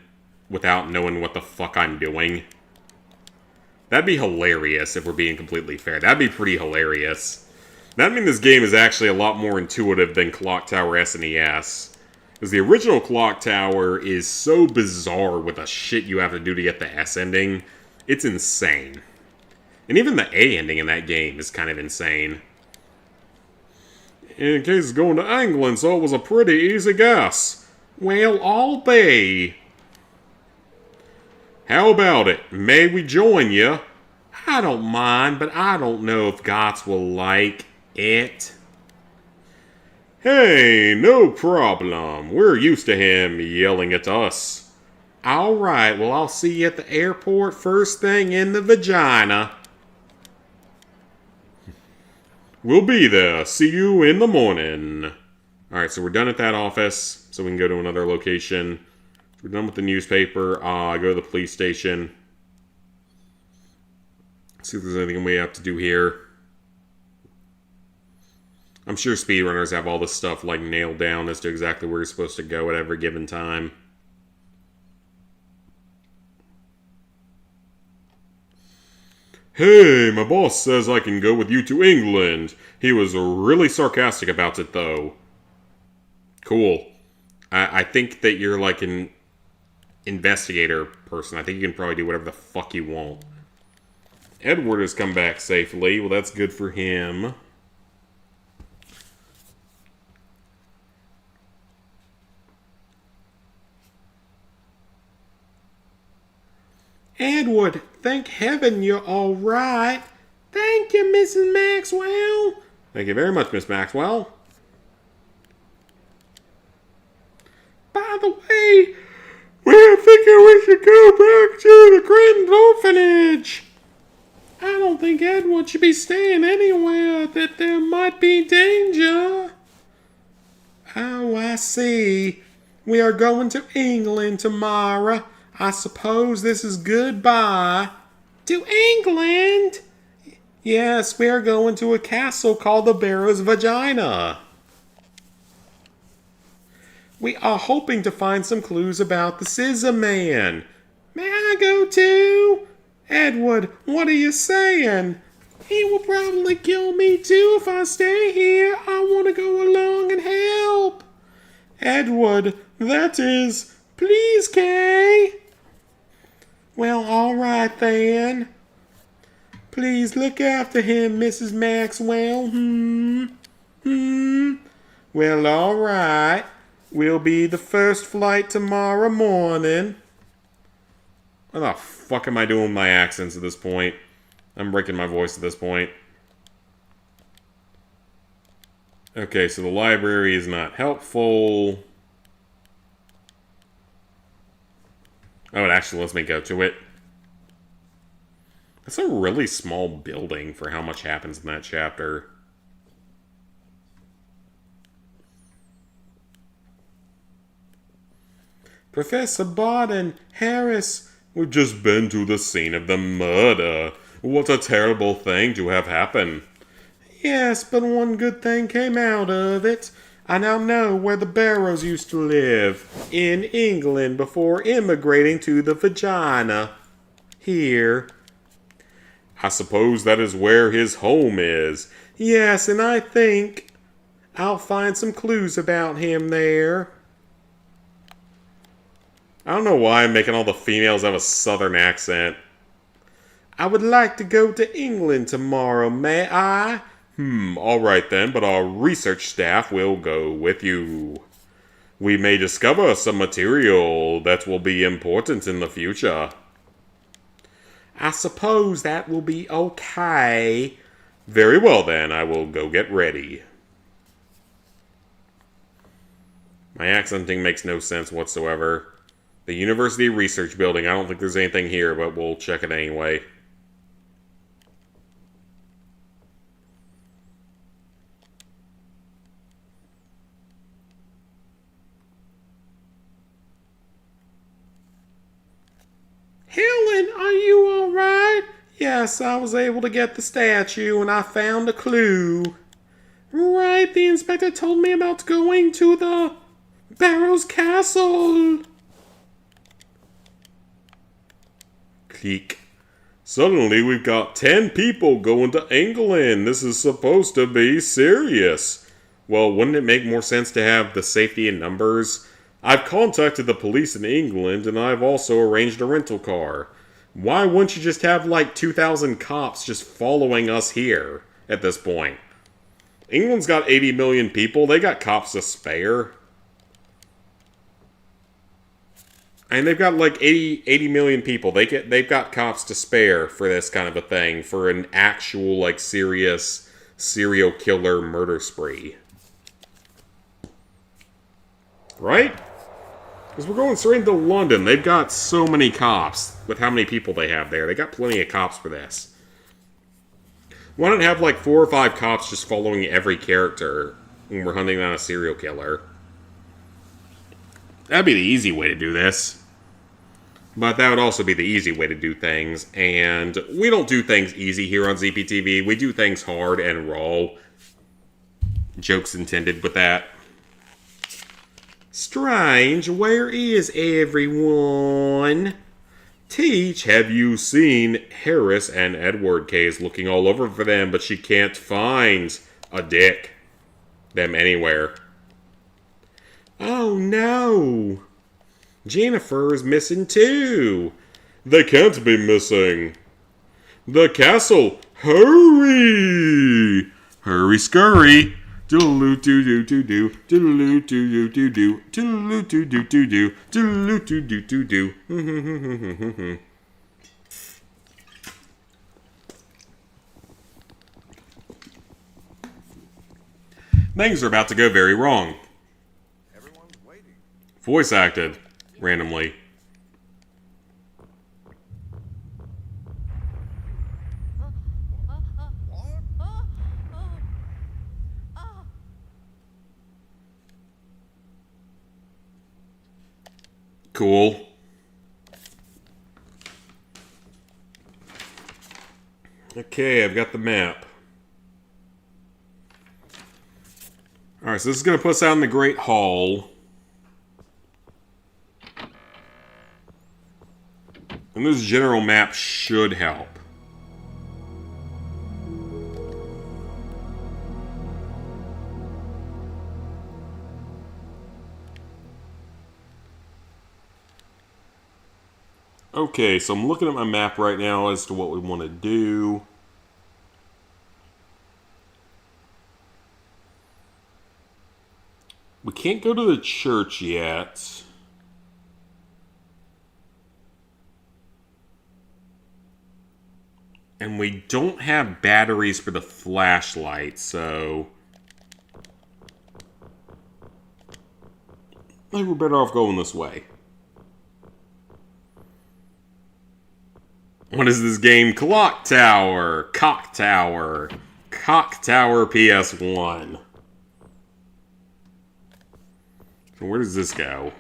without knowing what the fuck I'm doing. That'd be hilarious if we're being completely fair. That'd be pretty hilarious. That'd mean this game is actually a lot more intuitive than Clock Tower SNES. Because the original Clock Tower is so bizarre with the shit you have to do to get the S ending. It's insane. And even the A ending in that game is kind of insane. In case it's going to England, so it was a pretty easy guess. Well, I'll be. How about it? May we join you? I don't mind, but I don't know if Gots will like it. Hey, no problem. We're used to him yelling at us. Alright, well I'll see you at the airport first thing in the vagina. We'll be there. See you in the morning. Alright, so we're done at that office, so we can go to another location. We're done with the newspaper. Go to the police station. See if there's anything we have to do here. I'm sure speedrunners have all this stuff like nailed down as to exactly where you're supposed to go at every given time. Hey, my boss says I can go with you to England. He was really sarcastic about it, though. Cool. I think that you're like an investigator person. I think you can probably do whatever the fuck you want. Edward has come back safely. Well, that's good for him. Edward, thank heaven you're all right. Thank you, Mrs. Maxwell. Thank you very much, Miss Maxwell. By the way, we're thinking we should go back to the Grand Orphanage. I don't think Edward should be staying anywhere that there might be danger. Oh, I see. We are going to England tomorrow. I suppose this is goodbye. To England? Yes, we are going to a castle called the Barrows Vagina. We are hoping to find some clues about the Scissor Man. May I go too? Edward, what are you saying? He will probably kill me too if I stay here. I want to go along and help. Edward, that is, please, Kay. Well, all right then. Please look after him, Mrs. Maxwell. Well, alright. We'll be the first flight tomorrow morning. What the fuck am I doing with my accents at this point? I'm breaking my voice at this point. Okay, so the library is not helpful. Oh, it actually lets me go to it. That's a really small building for how much happens in that chapter. Professor Barton, Harris, we've just been to the scene of the murder. What a terrible thing to have happen. Yes, but one good thing came out of it. I now know where the Barrows used to live. In England before immigrating to the vagina. Here. I suppose that is where his home is. Yes, and I think I'll find some clues about him there. I don't know why I'm making all the females have a southern accent. I would like to go to England tomorrow, may I? Alright then, but our research staff will go with you. We may discover some material that will be important in the future. I suppose that will be okay. Very well then, I will go get ready. My accenting makes no sense whatsoever. The University Research Building, I don't think there's anything here, but we'll check it anyway. Helen, are you alright? Yes, I was able to get the statue and I found a clue. Right, the inspector told me about going to the Barrows Castle. Click. Suddenly we've got 10 people going to England. This is supposed to be serious. Well, wouldn't it make more sense to have the safety in numbers? I've contacted the police in England, and I've also arranged a rental car. Why wouldn't you just have, like, 2,000 cops just following us here at this point? England's got 80 million people. They got cops to spare. And they've got, like, 80 million people. They've got cops to spare for this kind of a thing. For an actual, like, serious serial killer murder spree. Right? Because we're going straight into London. They've got so many cops with how many people they have there. They got plenty of cops for this. Why not have like 4 or 5 cops just following every character when we're hunting down a serial killer? That'd be the easy way to do this. But that would also be the easy way to do things. And we don't do things easy here on ZPTV. We do things hard and raw. Jokes intended with that. Strange, where is everyone? Teach, have you seen Harris and Edward? Kay is looking all over for them, but she can't find them anywhere. Oh no! Jennifer is missing too! They can't be missing! The castle! Hurry! Hurry scurry! Doodaloo-doo-doo-doo-doo, doodaloo-doo-doo-doo-doo, doodaloo-doo-doo-doo-doo, doodaloo-doo-doo-doo-doo. Things are about to go very wrong. Everyone's waiting. Voice acted randomly. Cool. Okay, I've got the map. Alright, so this is going to put us out in the Great Hall. And this general map should help. Okay, so I'm looking at my map right now as to what we want to do. We can't go to the church yet. And we don't have batteries for the flashlight, so... I think we're better off going this way. What is this game? Clock Tower! Cock Tower! Cock Tower PS1. So where does this go?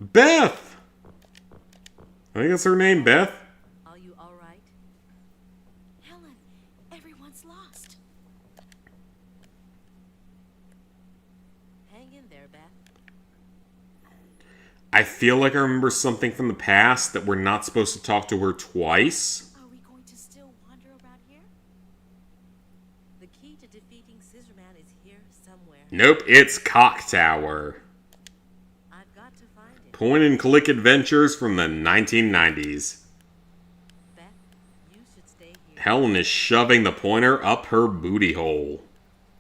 Beth! I think that's her name, Beth. Are you all right? Helen, everyone's lost. Hang in there, Beth. I feel like I remember something from the past that we're not supposed to talk to her twice. Are we going to still wander around here? The key to defeating Scissorman is here somewhere. Nope, it's Cock Tower. I've got to find it. Point-and-click adventures from the 1990s. Beth, you should stay here. Helen is shoving the pointer up her booty hole.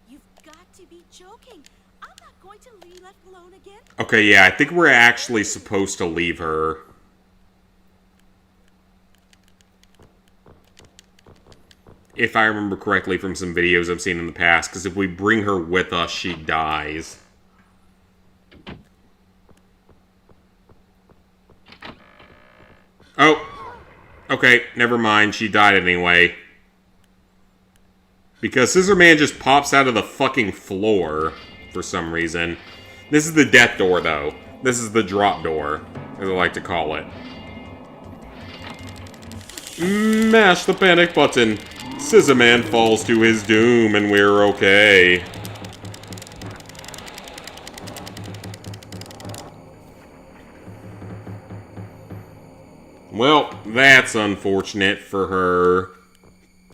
You've got to be joking. I'm not going to leave left alone again. Okay, yeah, I think we're actually supposed to leave her. If I remember correctly from some videos I've seen in the past, because if we bring her with us, she dies. Oh, okay, never mind, she died anyway. Because Scissor Man just pops out of the fucking floor for some reason. This is the death door, though. This is the drop door, as I like to call it. Mash the panic button. Scissor Man falls to his doom, and we're okay. Well, that's unfortunate for her.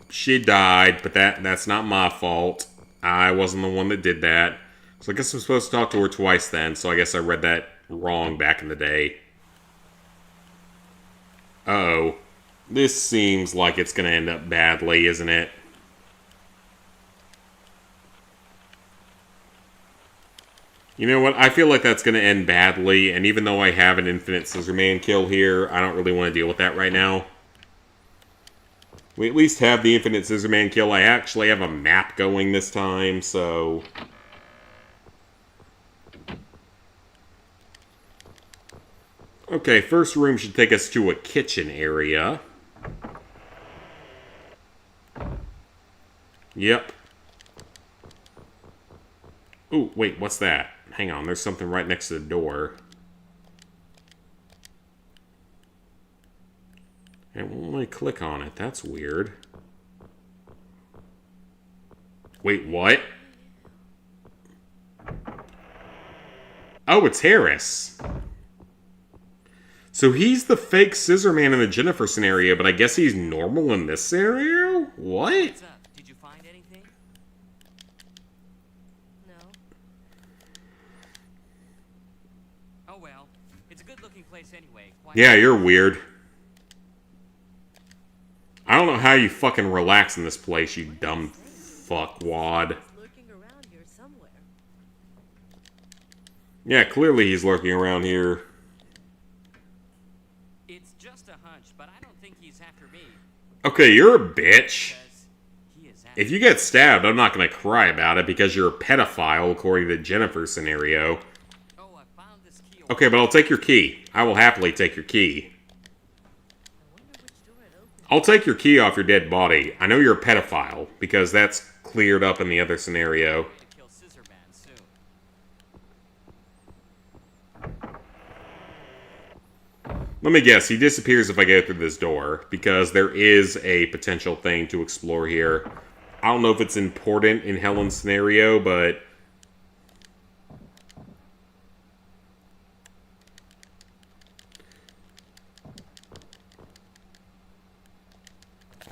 She died, but that's not my fault. I wasn't the one that did that. So I guess I'm supposed to talk to her twice then, so I guess I read that wrong back in the day. Uh-oh. This seems like it's going to end up badly, isn't it? You know what? I feel like that's going to end badly, and even though I have an infinite Scissor Man kill here, I don't really want to deal with that right now. We at least have the infinite Scissor Man kill. I actually have a map going this time, so... Okay, first room should take us to a kitchen area. Yep. Ooh, wait, what's that? Hang on, there's something right next to the door. It won't let me click on it. That's weird. Wait, what? Oh, it's Harris. So he's the fake Scissor Man in the Jennifer scenario, but I guess he's normal in this scenario? What? What's up? Did you find anything? No. Oh well. It's a good-looking place anyway. Yeah, you're weird. I don't know how you fucking relax in this place, you dumb fuckwad. Lurking around here somewhere. Yeah, clearly he's lurking around here. It's just a hunch, but I don't think he's after me. Okay, you're a bitch. Because he is after If you get stabbed, I'm not gonna cry about it because you're a pedophile, according to Jennifer's scenario. Oh, I found this key. Okay, but I'll take your key. I will happily take your key. I wonder which door it opens. I'll take your key off your dead body. I know you're a pedophile, because that's cleared up in the other scenario. To kill Scissor Man soon. Let me guess, he disappears if I go through this door, because there is a potential thing to explore here. I don't know if it's important in Helen's scenario, but...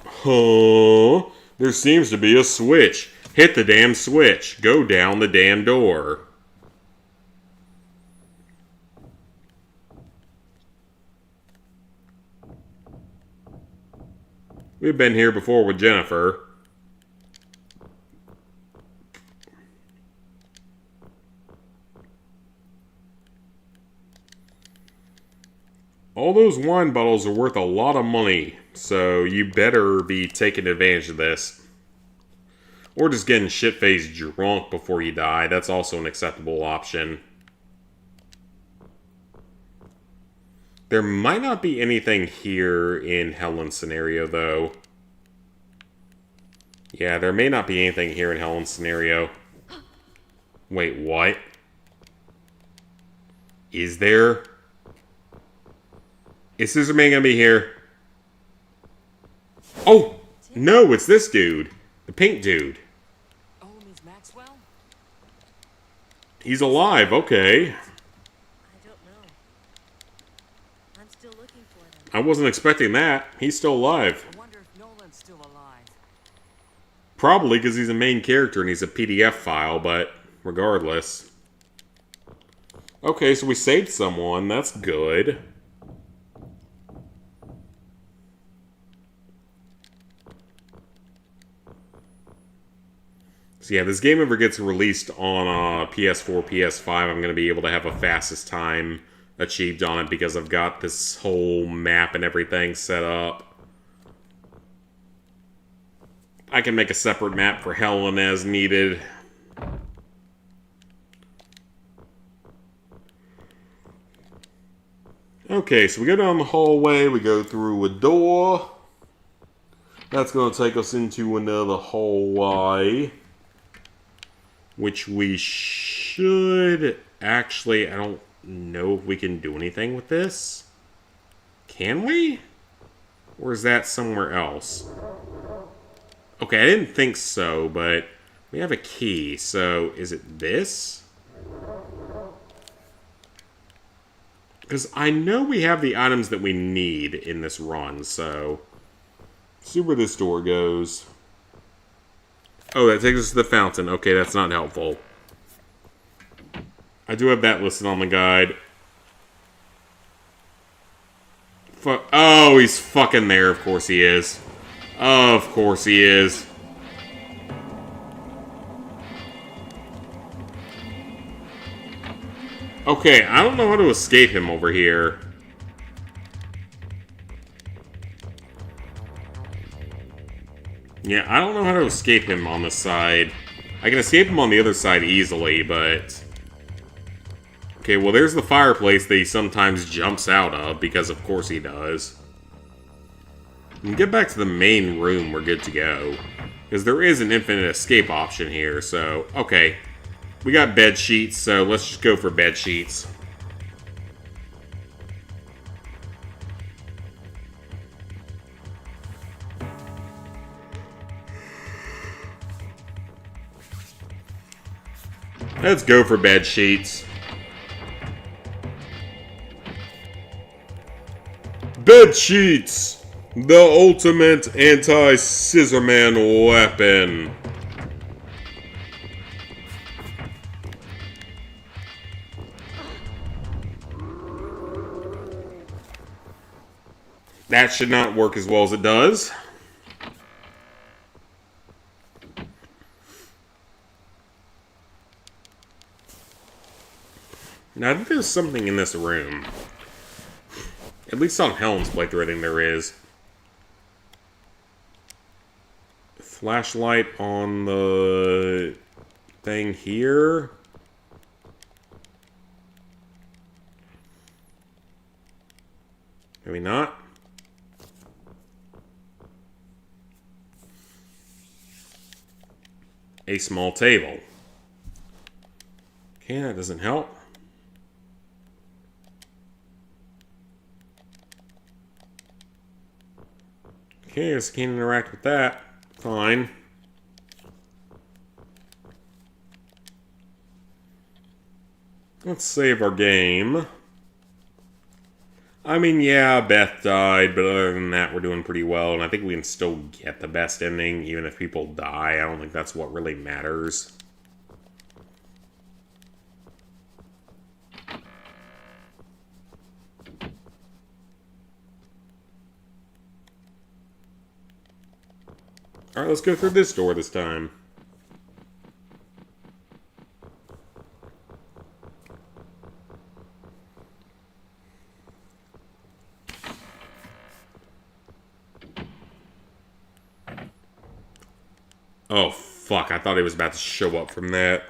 Huh? There seems to be a switch. Hit the damn switch. Go down the damn door. We've been here before with Jennifer. All those wine bottles are worth a lot of money, so you better be taking advantage of this. Or just getting shit-faced drunk before you die. That's also an acceptable option. There might not be anything here in Helen's scenario, though. Yeah, there may not be anything here in Helen's scenario. Wait, what? Is there? Is Scissorman gonna be here? Oh! No, it's this dude. The pink dude. Oh, Ms. Maxwell? He's alive, okay. I don't know. I'm still looking for them. I wasn't expecting that. He's still alive. I wonder if Nolan's still alive. Probably because he's a main character and he's a PDF file, but regardless. Okay, so we saved someone. That's good. So yeah, this game ever gets released on PS4, PS5, I'm going to be able to have a fastest time achieved on it because I've got this whole map and everything set up. I can make a separate map for Helen as needed. Okay, so we go down the hallway, we go through a door. That's going to take us into another hallway. Which we should... Actually, I don't know if we can do anything with this. Can we? Or is that somewhere else? Okay, I didn't think so, but we have a key. So, is it this? Because I know we have the items that we need in this run, so... see where this door goes. Oh, that takes us to the fountain. Okay, that's not helpful. I do have that listed on the guide. Oh, he's fucking there. Of course he is. Of course he is. Okay, I don't know how to escape him over here. Yeah, I don't know how to escape him on this side. I can escape him on the other side easily, but... okay, well there's the fireplace that he sometimes jumps out of, because of course he does. We can get back to the main room, we're good to go. Because there is an infinite escape option here, so... okay. We got bed sheets, so let's just go for bed sheets. Let's go for bed sheets. Bed sheets! The ultimate anti-Scissorman weapon. That should not work as well as it does. Now, I think there's something in this room. At least on Helen's playthrough, I think there is. Flashlight on the thing here. Maybe not. A small table. Okay, that doesn't help. Okay, I just can't interact with that. Fine. Let's save our game. I mean, yeah, Beth died, but other than that, we're doing pretty well, and I think we can still get the best ending, even if people die. I don't think that's what really matters. Alright, let's go through this door this time. Fuck, I thought he was about to show up from that.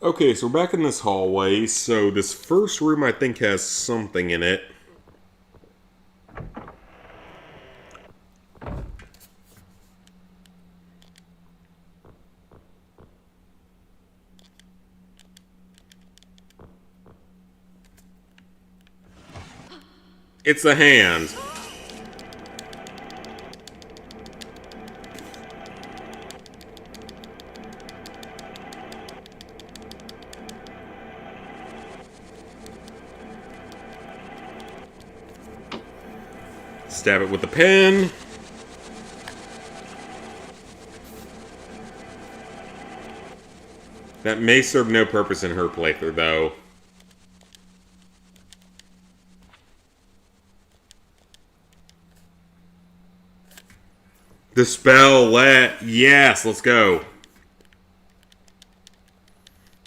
Okay, so we're back in this hallway. So this first room I think has something in it. It's a hand. Stab it with a pen. That may serve no purpose in her playthrough, though. Dispel, yes, let's go.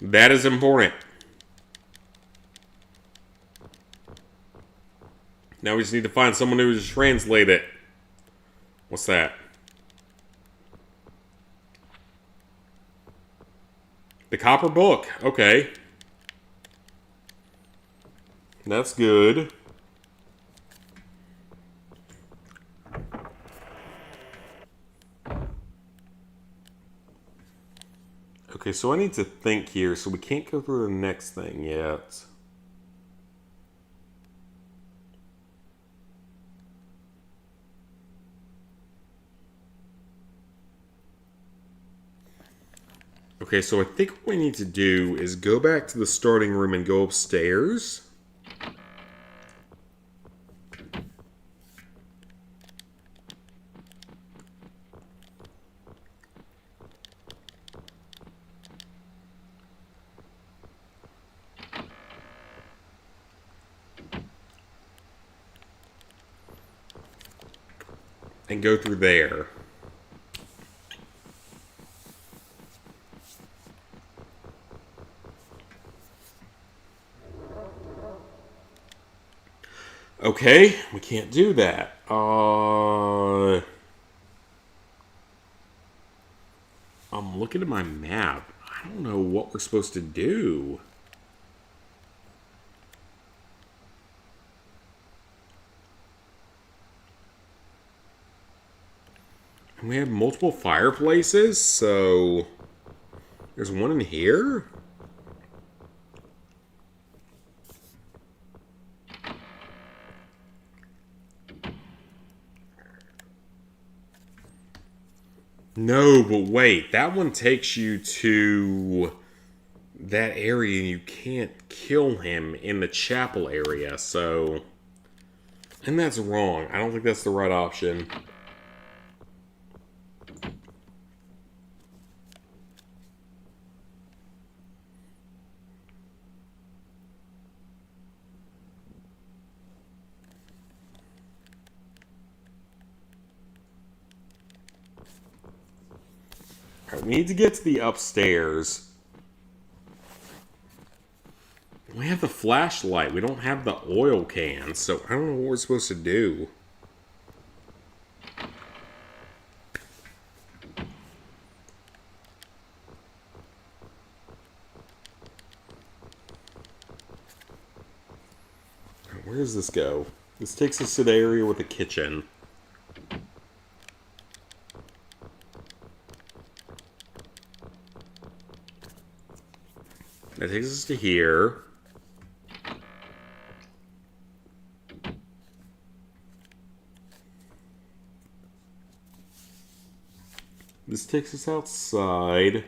That is important. Now we just need to find someone who just translate it. What's that? The copper book. Okay. That's good. Okay, so I need to think here, so we can't go through the next thing yet. Okay, so I think what we need to do is go back to the starting room and go upstairs. And go through there. Okay, we can't do that. I'm looking at my map. I don't know what we're supposed to do. And we have multiple fireplaces, so there's one in here. No, but wait, that one takes you to that area and you can't kill him in the chapel area, so... And that's wrong. I don't think that's the right option. Alright, we need to get to the upstairs. We have the flashlight. We don't have the oil can, so I don't know what we're supposed to do. Where does this go? This takes us to the area with the kitchen. That takes us to here. This takes us outside.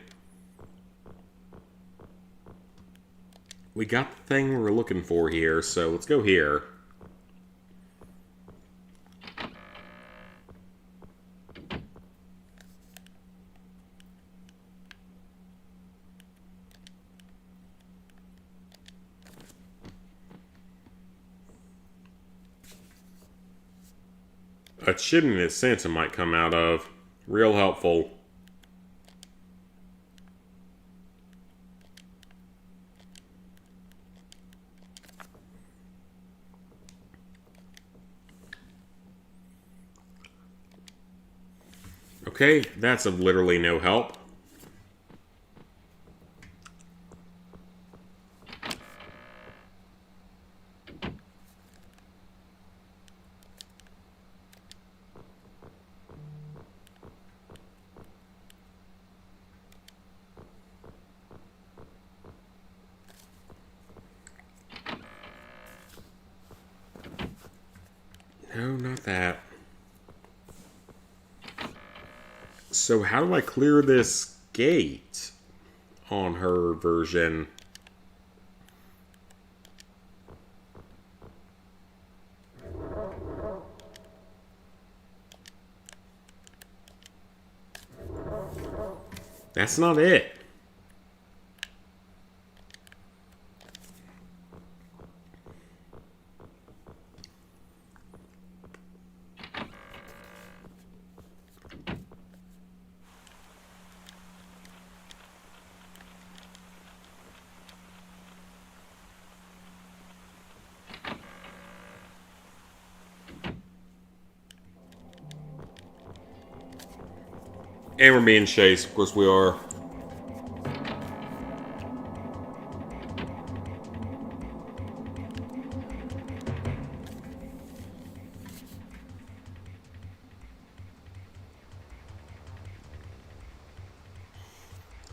We got the thing we were looking for here, so let's go here. A chimney that Santa might come out of. Real helpful. Okay, that's of literally no help. No, not that. So how do I clear this gate on her version? That's not it. And we're being chased. Of course we are.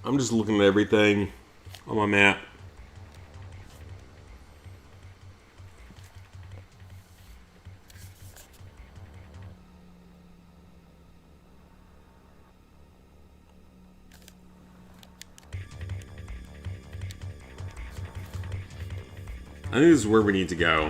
I'm just looking at everything on my map. I think this is where we need to go.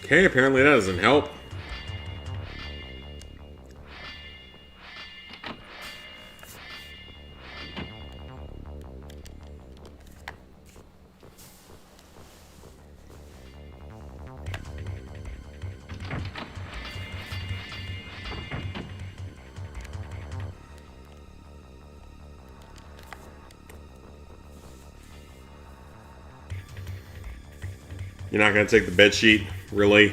Okay, apparently that doesn't help. You're not gonna take the bed sheet, really?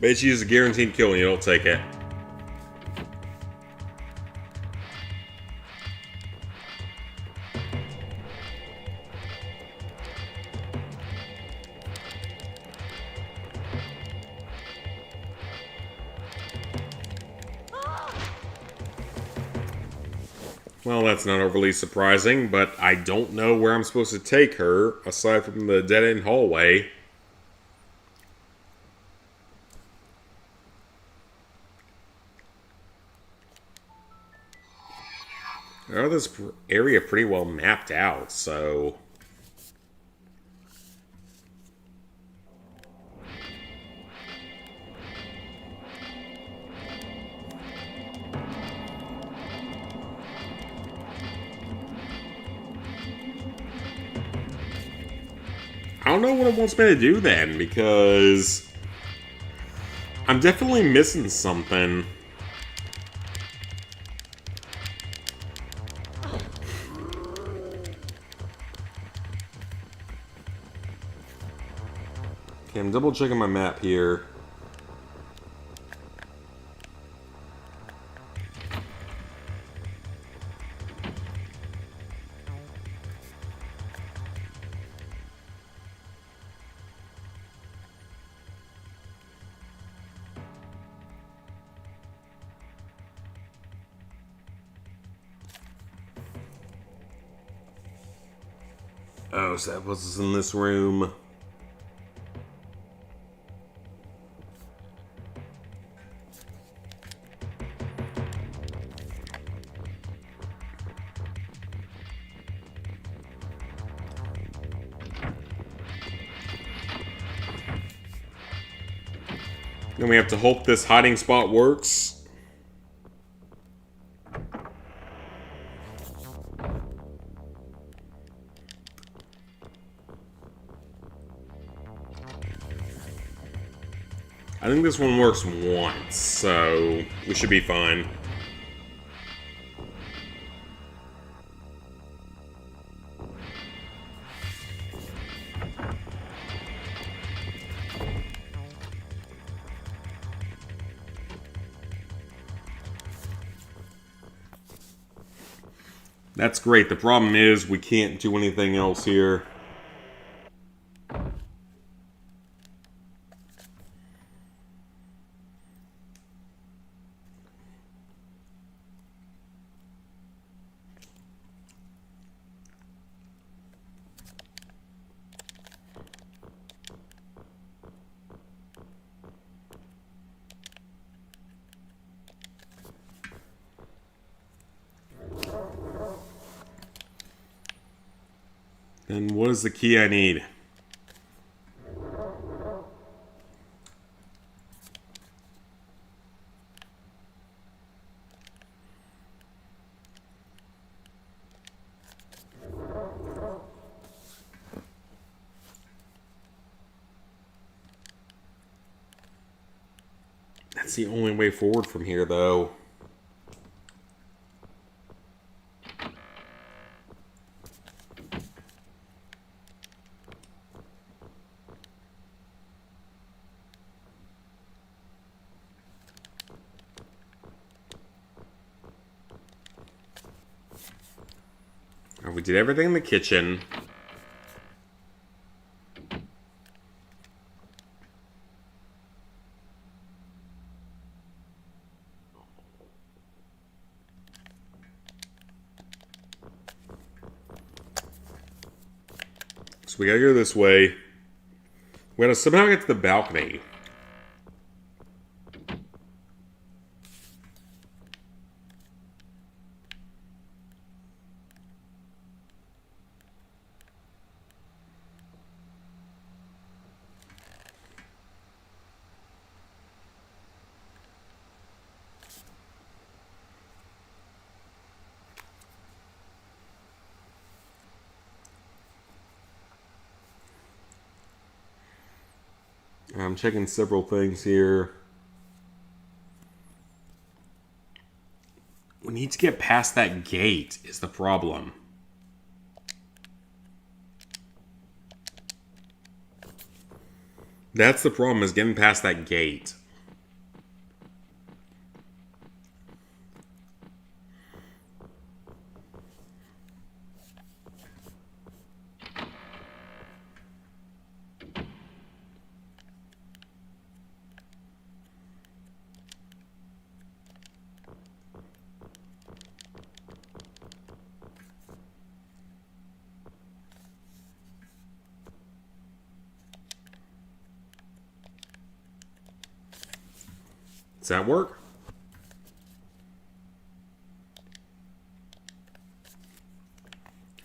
Bed sheet is a guaranteed kill and you don't take it. Well, that's not overly surprising, but I don't know where I'm supposed to take her, aside from the dead-end hallway. Oh, this area pretty well mapped out, so... I don't know what it wants me to do then, because I'm definitely missing something. Okay, I'm double checking my map here. Oh, so that was in this room. Then we have to hope this hiding spot works. I think this one works once, so we should be fine. That's great. The problem is we can't do anything else here. Then what is the key I need? That's the only way forward from here, though. We did everything in the kitchen. So we gotta go this way. We gotta somehow get to the balcony. I'm checking several things here. We need to get past that gate is the problem. That's the problem, is getting past that gate. Does that work?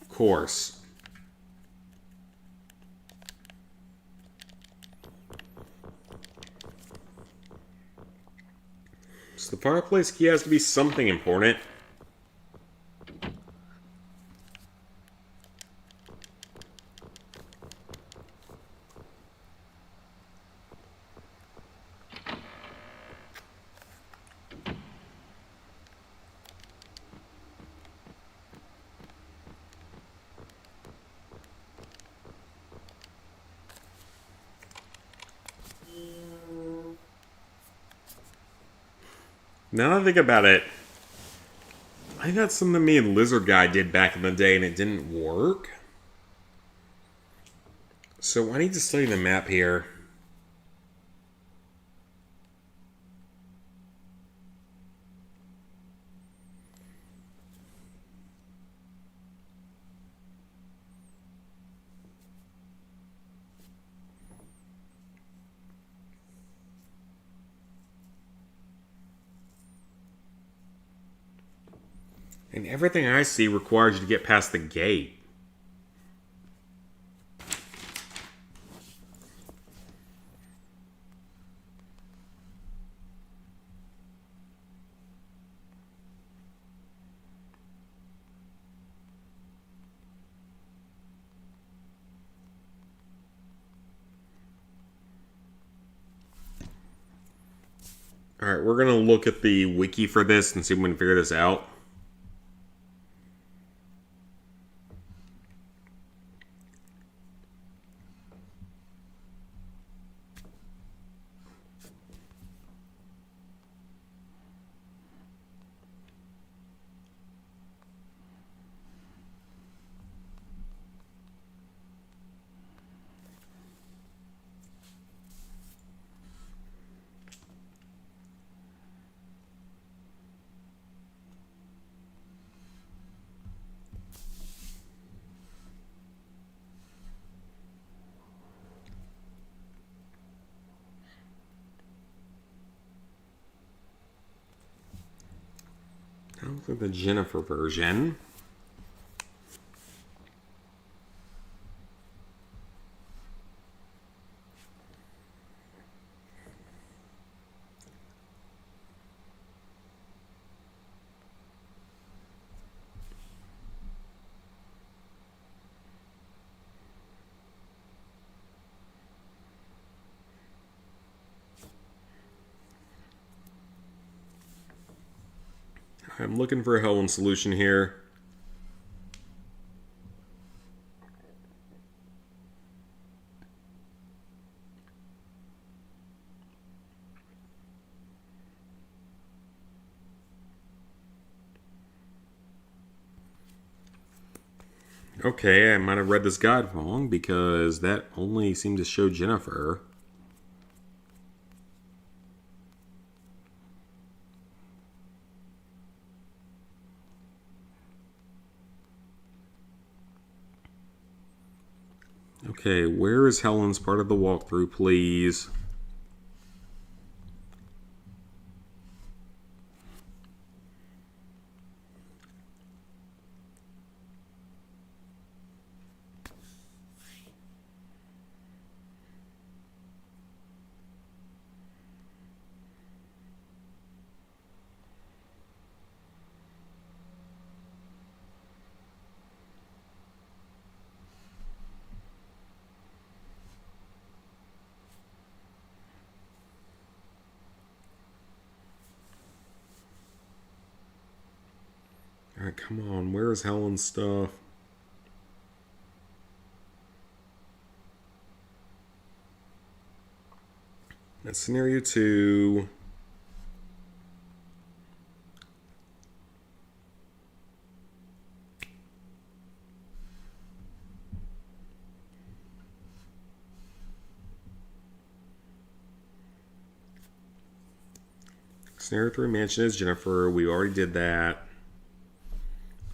Of course. So the fireplace key has to be something important. Now that I think about it, I think that's something me and Lizard Guy did back in the day and it didn't work. So I need to study the map here. And everything I see requires you to get past the gate. Alright, we're gonna look at the wiki for this and see if we can figure this out. I don't think the Jennifer version. I'm looking for a Helen solution here. Okay, I might have read this guide wrong because that only seemed to show Jennifer. Okay, where is Helen's part of the walkthrough, please? Alright, come on. Where is Helen's stuff? That's scenario 2. Scenario 3 mansion is Jennifer. We already did that.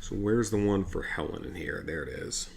So where's the one for Helen in here? There it is.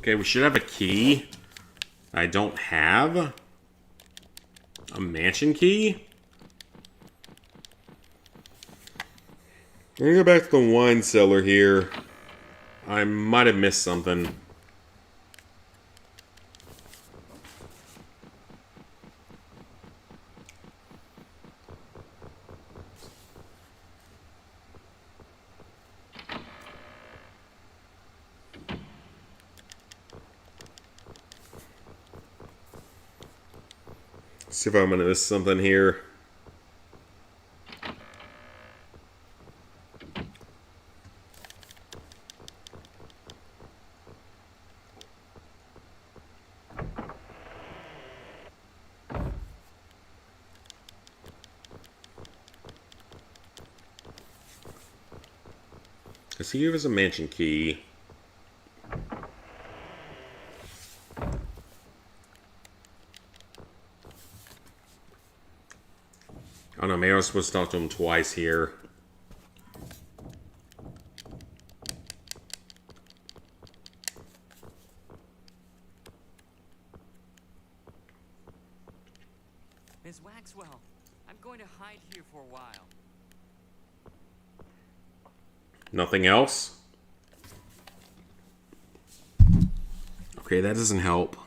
Okay, we should have a key. I don't have a mansion key. I'm gonna go back to the wine cellar here. I might have missed something. See if I'm gonna miss something here. Does he give us a mansion key? Oh no, maybe I was supposed to talk to him twice here. Miss Waxwell, I'm going to hide here for a while. Nothing else? Okay, that doesn't help.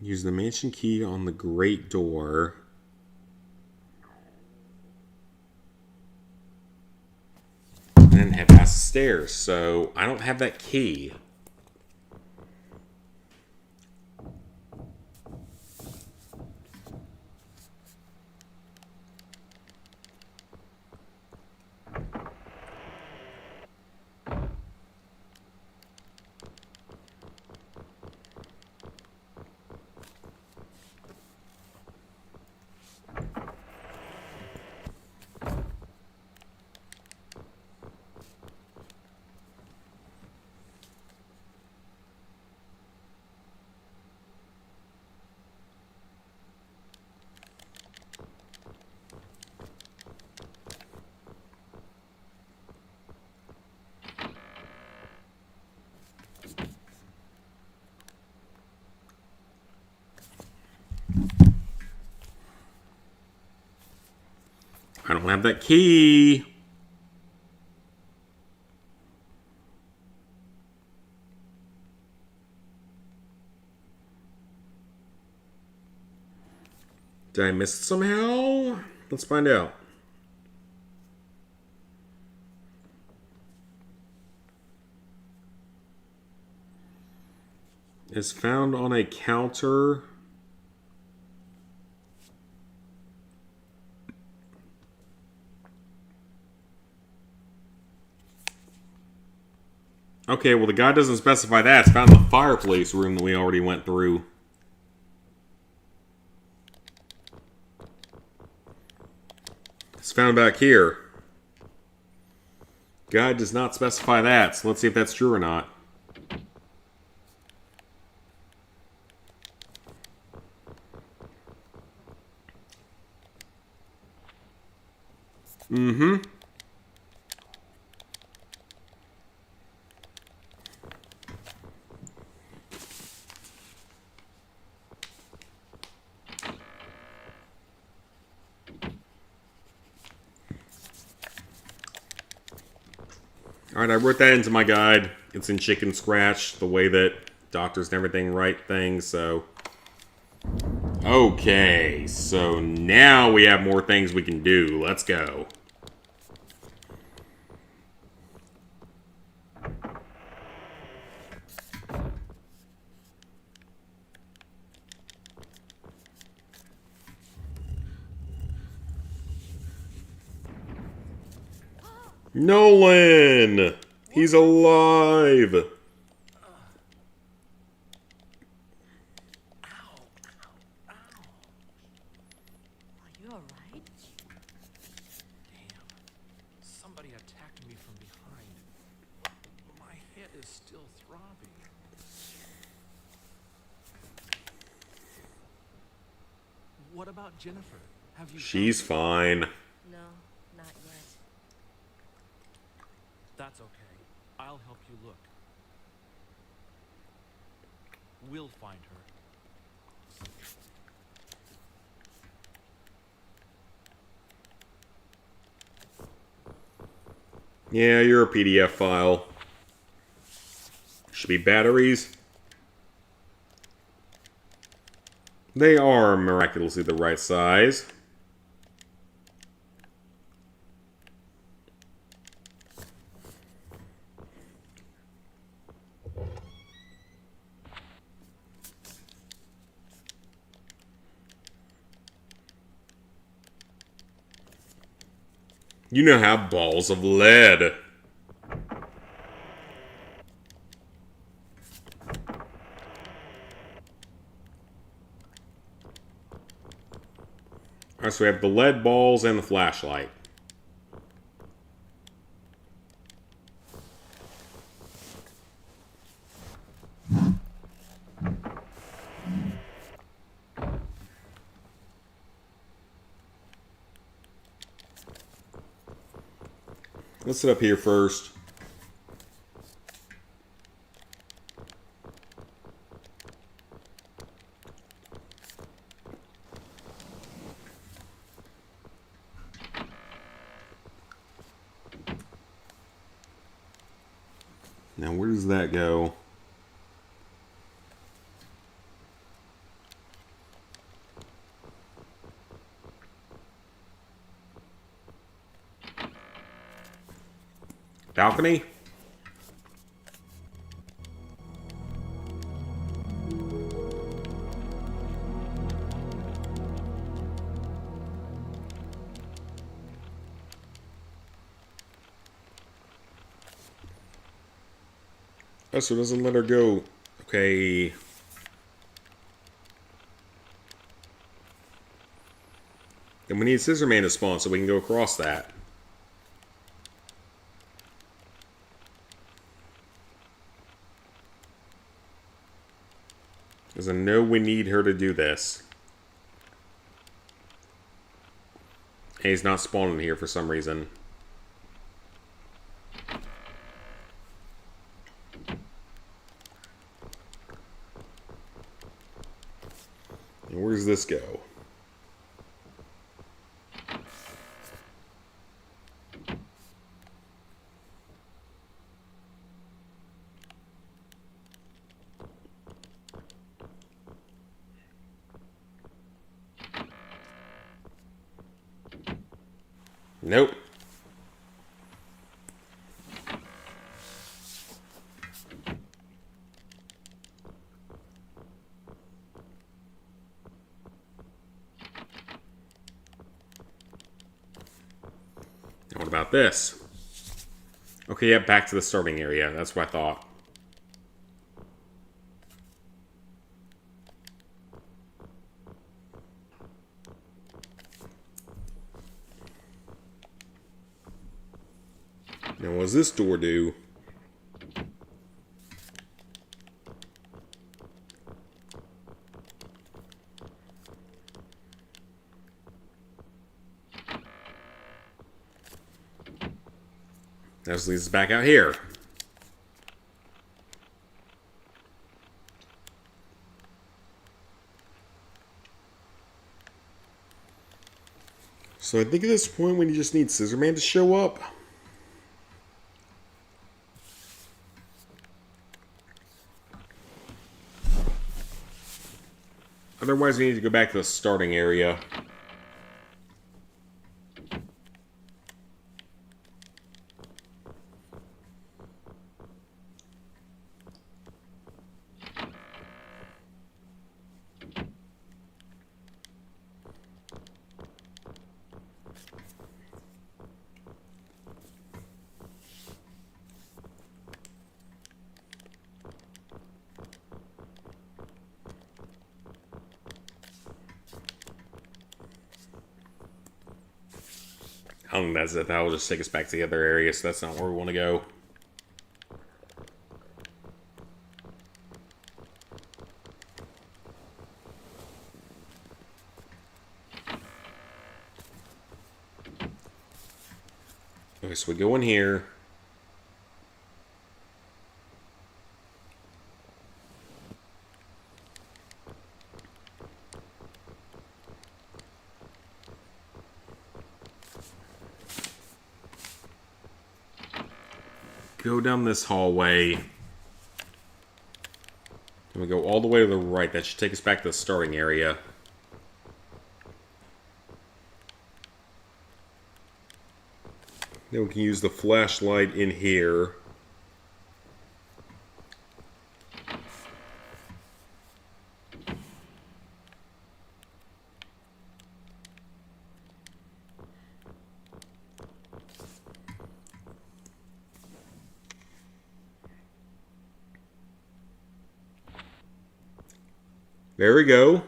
Use the mansion key on the great door. And then head past the stairs. So I don't have that key. I don't have that key. Did I miss it somehow? Let's find out. It's found on a counter. Okay, well the guy doesn't specify that. It's found in the fireplace room that we already went through. It's found back here. Guy does not specify that, so let's see if that's true or not. Mm-hmm. Alright, I wrote that into my guide. It's in Chicken Scratch, the way that doctors and everything write things, so... Okay, so now we have more things we can do. Let's go. Nolan! He's alive! Are you alright? Damn. Somebody attacked me from behind. My hip. is still throbbing. What about Jennifer? Have you She's found her? fine. No, not yet. That's okay. I'll help you look. We'll find her. Yeah, you're a PDF file. Should be batteries. They are miraculously the right size. You now have balls of lead. Alright, so we have the lead balls and the flashlight. Let's sit up here first. Now, where does that go? Balcony? Oh, so it doesn't let her go. Okay. Then we need Scissor Man to spawn so we can go across that. Because I know we need her to do this. And he's not spawning here for some reason. And where does this go? Nope. What about this? Okay, yeah, back to the starting area. That's what I thought. Now, what does this door do? That just leads us back out here. So I think at this point we just need Scissor Man to show up. Otherwise we need to go back to the starting area. That's it. That'll just take us back to the other area, so that's not where we want to go. Okay, so we go in here. Go down this hallway. And we go all the way to the right. That should take us back to the starting area. Then we can use the flashlight in here. There we go.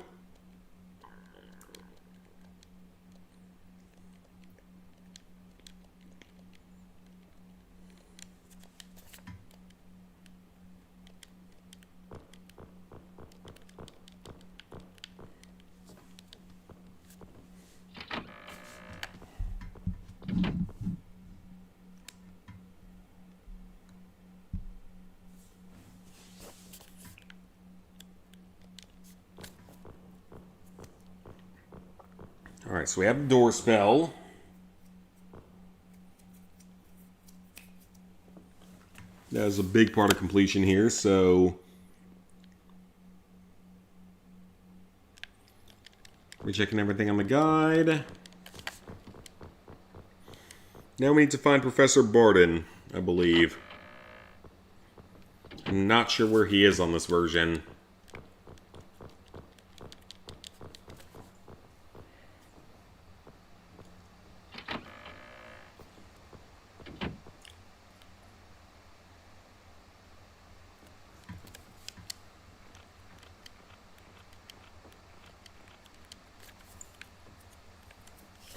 Alright, so we have the door spell. That is a big part of completion here, so... rechecking everything on the guide. Now we need to find Professor Barton, I believe. I'm not sure where he is on this version.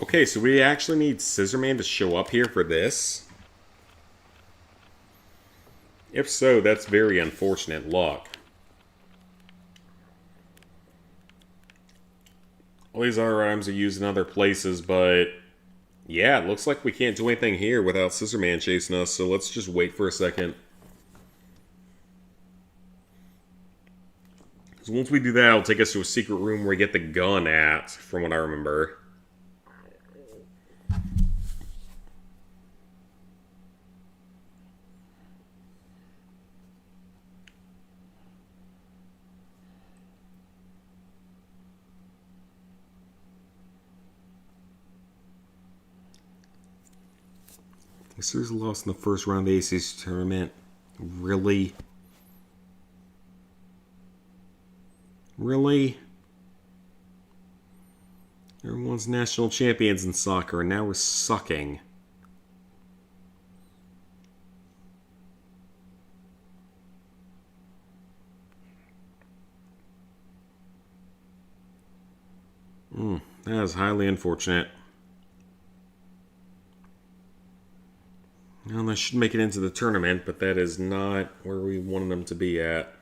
Okay, so we actually need Scissorman to show up here for this. If so, that's very unfortunate luck. All these other items are used in other places, but... yeah, it looks like we can't do anything here without Scissorman chasing us, so let's just wait for a second. Because once we do that, it'll take us to a secret room where we get the gun at, from what I remember. The series lost in the first round of the ACC tournament. Really? Really? Everyone's national champions in soccer, and now we're sucking. That is highly unfortunate. Well, they should make it into the tournament, but that is not where we wanted them to be at.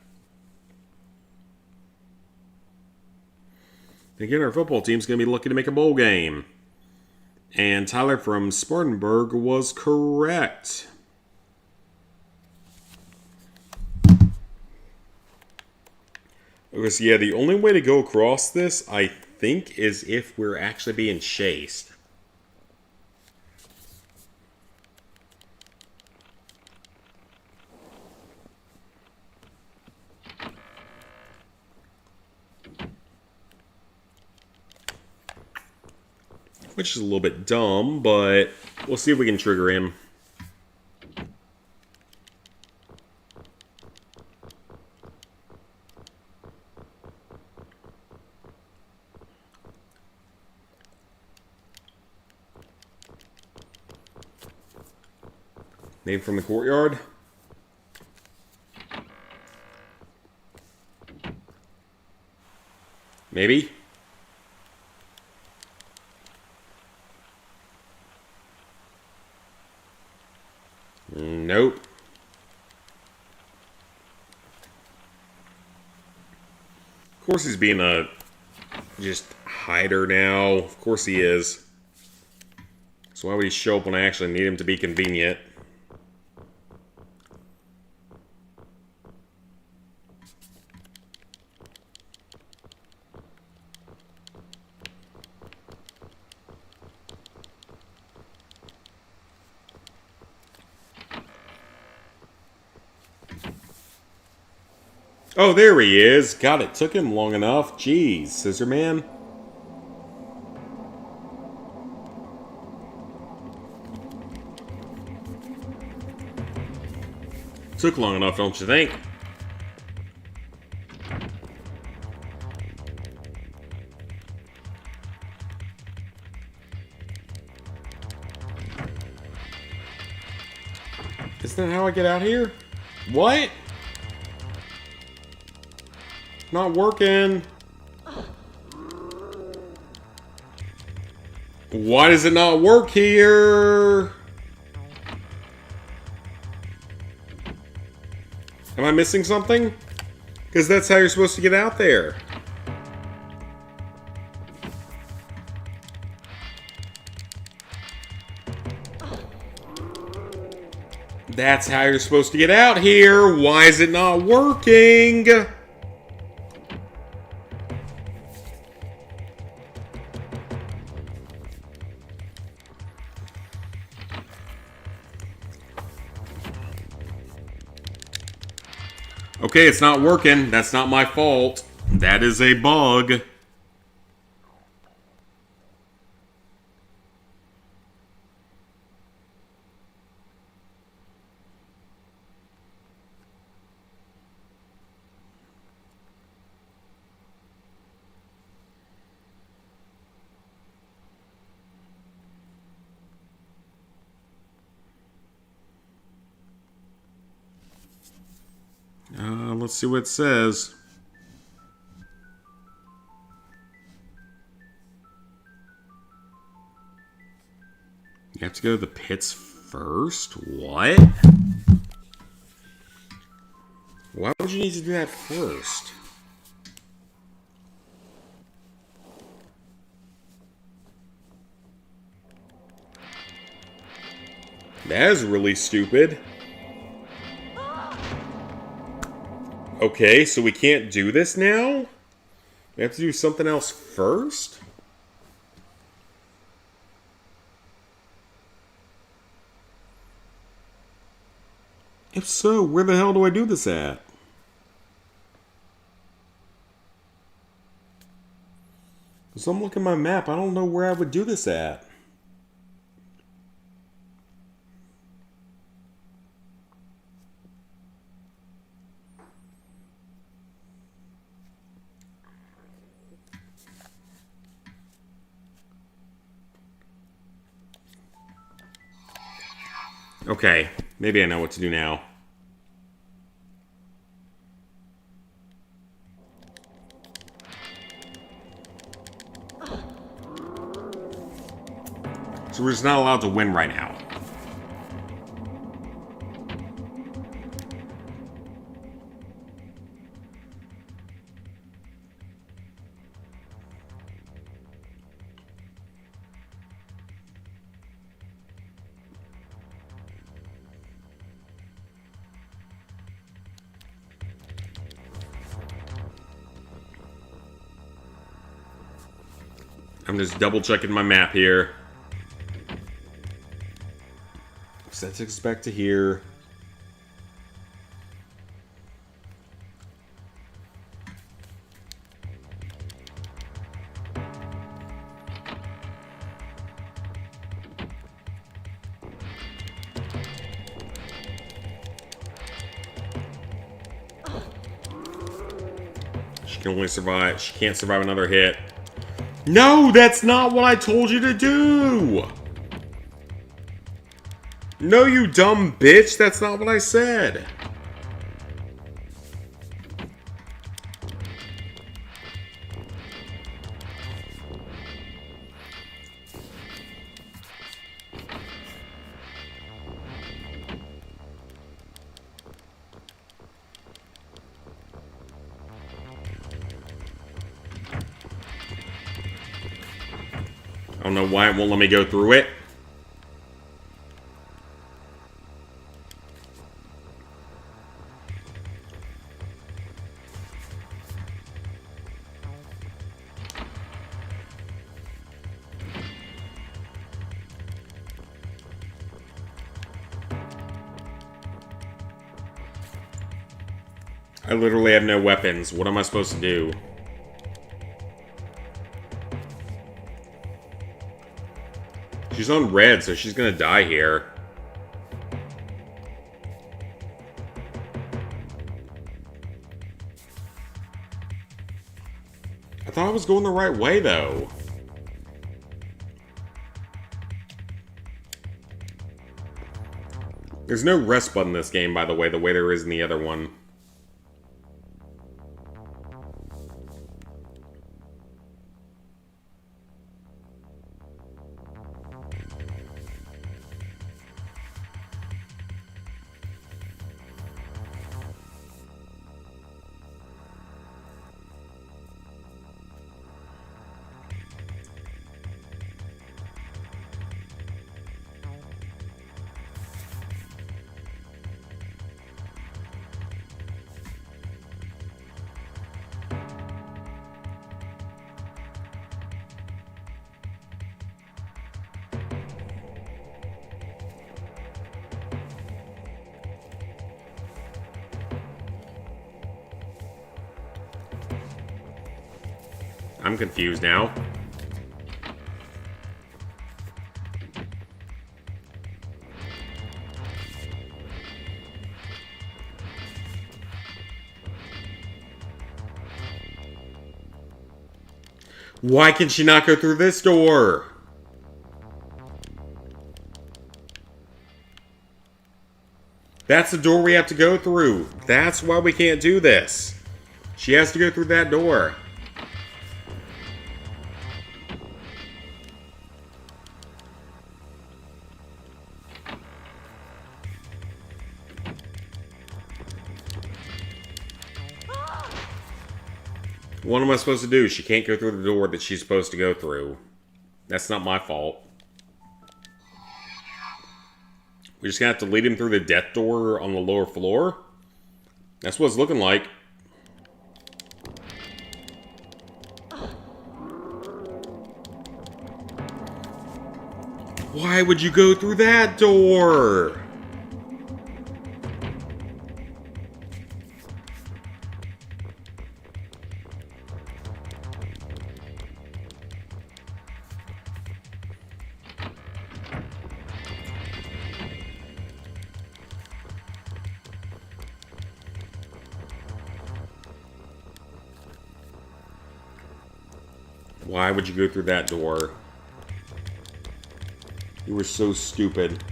Again, our football team's going to be looking to make a bowl game. And Tyler from Spartanburg was correct. Okay, so yeah, the only way to go across this, I think, is if we're actually being chased. Which is a little bit dumb, but we'll see if we can trigger him. Name from the courtyard. Maybe. Nope. Of course he's being a just hider now. Of course he is. So why would he show up when I actually need him to be convenient? Oh, there he is. God, it took him long enough. Jeez, Scissor Man. Took long enough, don't you think? Isn't that how I get out here? What? Not working. Why does it not work here? Am I missing something? Because that's how you're supposed to get out there. That's how you're supposed to get out here. Why is it not working? Okay, it's not working. That's not my fault. That is a bug. Let's see what it says. You have to go to the pits first? What? Why would you need to do that first? That is really stupid. Okay, so we can't do this now? We have to do something else first? If so, where the hell do I do this at? So I'm looking at my map, I don't know where I would do this at. Okay, maybe I know what to do now. So we're just not allowed to win right now. I'm just double checking my map here. Set us back to here. She can only survive. She can't survive another hit. No, that's not what I told you to do! No, you dumb bitch, that's not what I said. I don't know why it won't let me go through it. I literally have no weapons. What am I supposed to do? She's on red, so she's gonna die here. I thought I was going the right way, though. There's no rest button in this game, by the way there is in the other one. I'm confused now. Why can she not go through this door? That's the door we have to go through. That's why we can't do this. She has to go through that door. What am I supposed to do? She can't go through the door that she's supposed to go through. That's not my fault. We're just gonna have to lead him through the death door on the lower floor? That's what it's looking like. Why would you go through that door? Why would you go through that door? You were so stupid.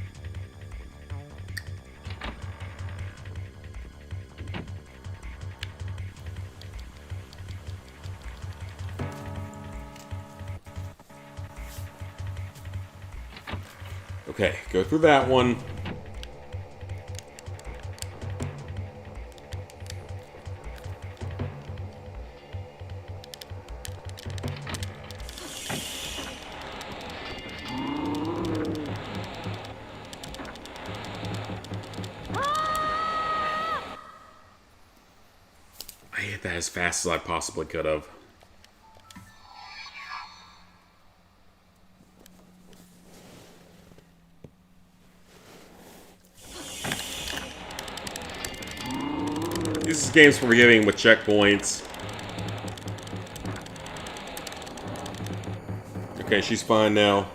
Okay, go through that one. I hit that as fast as I possibly could have. This game's forgiving with checkpoints. Okay, she's fine now.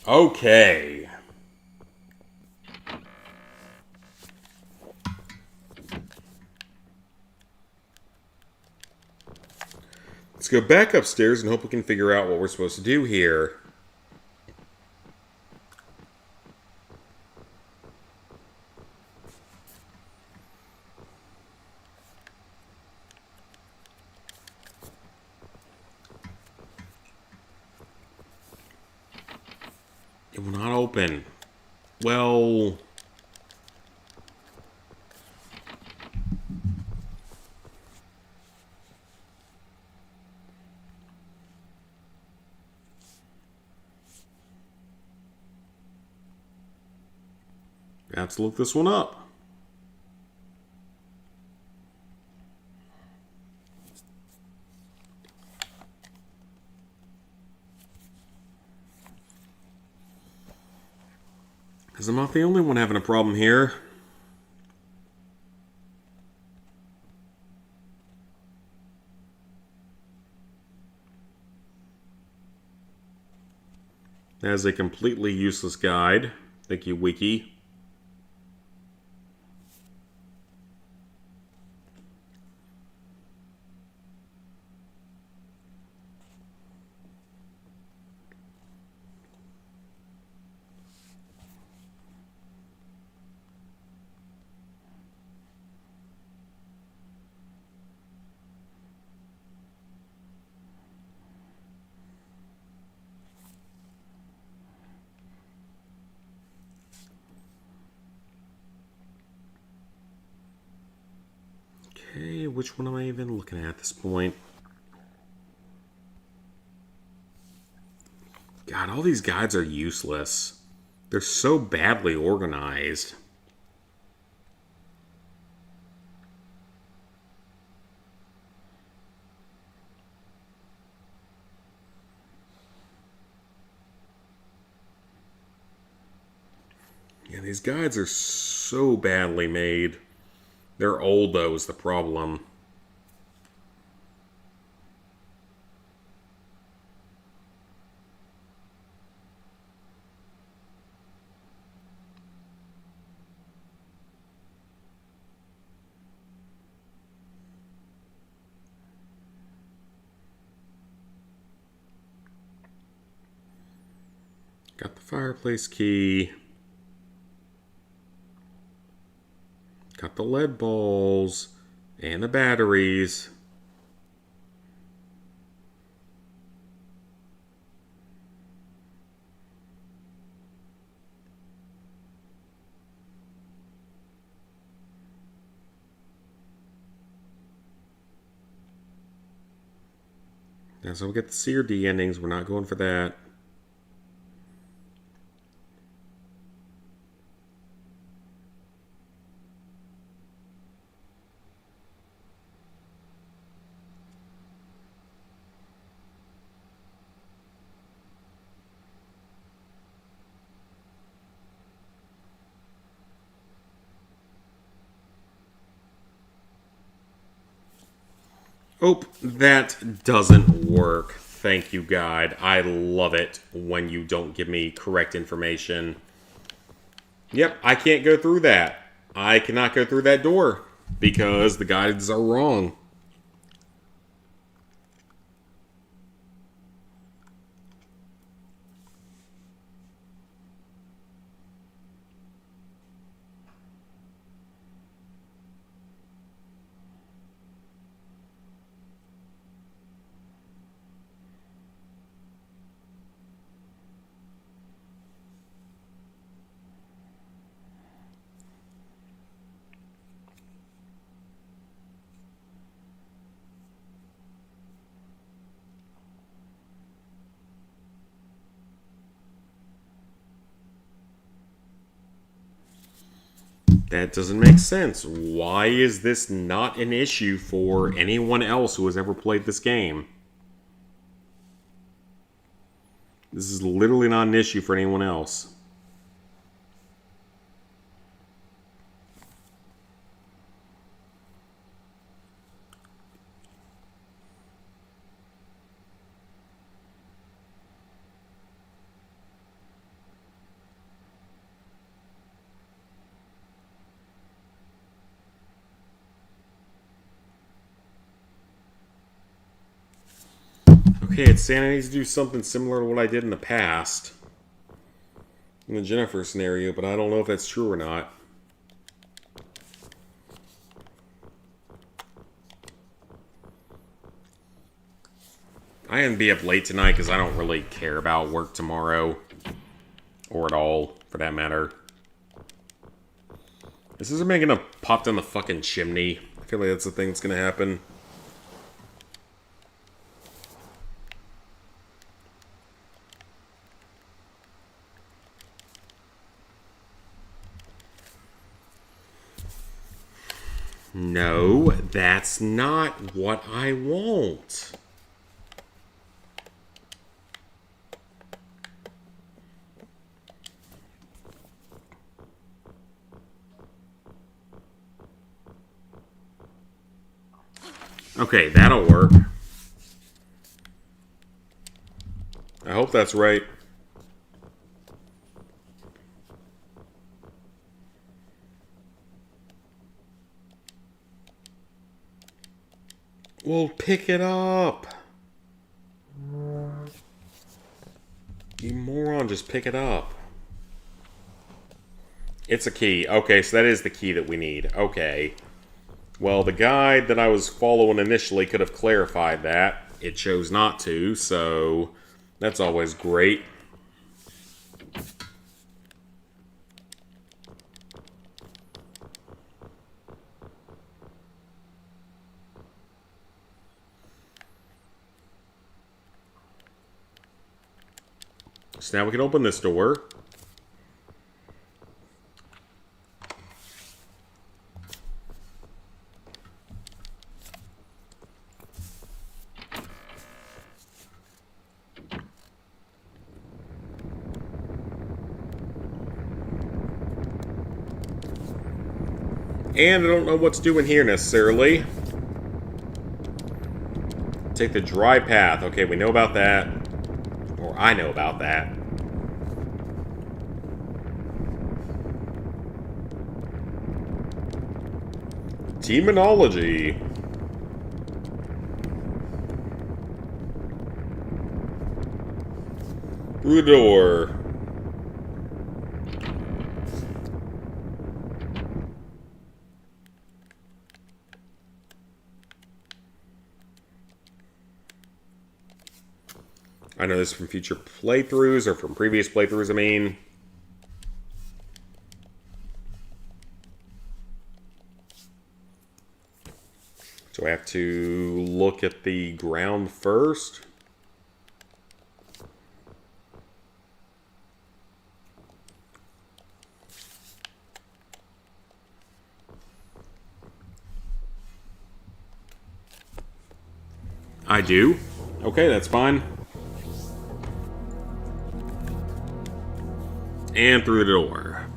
Okay. Let's go back upstairs and hope we can figure out what we're supposed to do here. It will not open. Well... I have to look this one up. Because I'm not the only one having a problem here. That is a completely useless guide. Thank you, Wiki. Okay, which one am I even looking at this point? God, all these guides are useless. They're so badly organized. Yeah, these guides are so badly made. They're old, though, is the problem. Got the fireplace key. Got the lead balls and the batteries. Now, so we get the C or D endings. We're not going for that. Oh, that doesn't work. Thank you, guide. I love it when you don't give me correct information. Yep, I can't go through that. I cannot go through that door because the guides are wrong. That doesn't make sense. Why is this not an issue for anyone else who has ever played this game? This is literally not an issue for anyone else. Okay, it's saying I need to do something similar to what I did in the past. In the Jennifer scenario, but I don't know if that's true or not. I am be up late tonight because I don't really care about work tomorrow. Or at all, for that matter. Is this man gonna pop down the fucking chimney? I feel like that's the thing that's gonna happen. No, that's not what I want. Okay, that'll work. I hope that's right. Well, pick it up. You moron, just pick it up. It's a key. Okay, so that is the key that we need. Okay. Well, the guide that I was following initially could have clarified that. It chose not to, so that's always great. So now we can open this door. And I don't know what to do in here necessarily. Take the dry path. Okay, we know about that. Or I know about that. Demonology. Through the door. I know this from future playthroughs, or from previous playthroughs, I mean. So I have to look at the ground first. I do. Okay, that's fine. And through the door.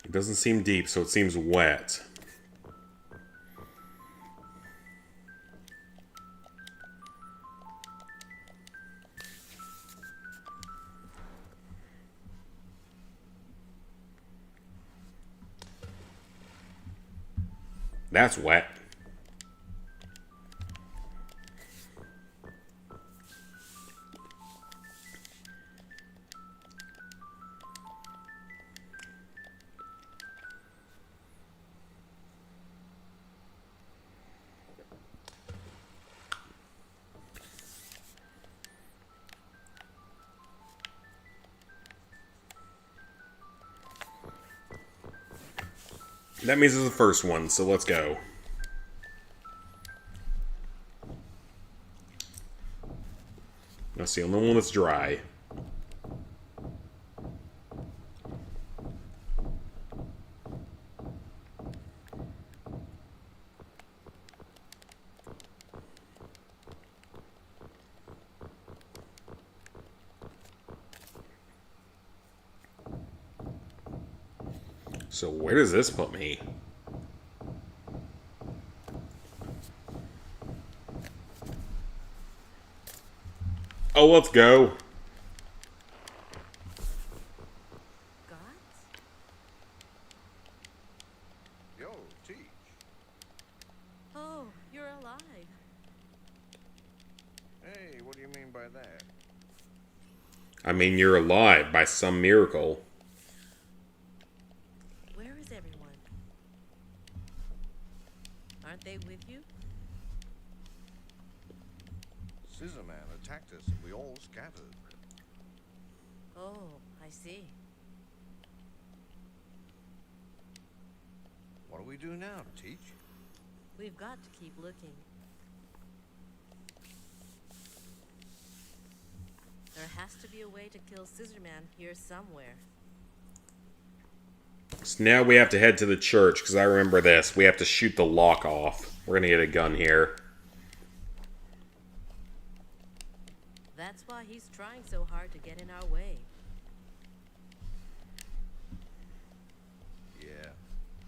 It doesn't seem deep, so it seems wet. That's wet. That means it's the first one, so let's go. That's the only one that's dry. So where does this put me? Oh, let's go. Yo, Teach. Oh, you're alive. Hey, what do you mean by that? I mean, you're alive by some miracle. Where is everyone? Aren't they with you? Scissorman attacked us and we all scattered. Oh, I see. What do we do now, Teach? We've got to keep looking. There has to be a way to kill Scissorman here somewhere. So now we have to head to the church, because I remember this. We have to shoot the lock off. We're going to get a gun here. That's why he's trying so hard to get in our way. Yeah.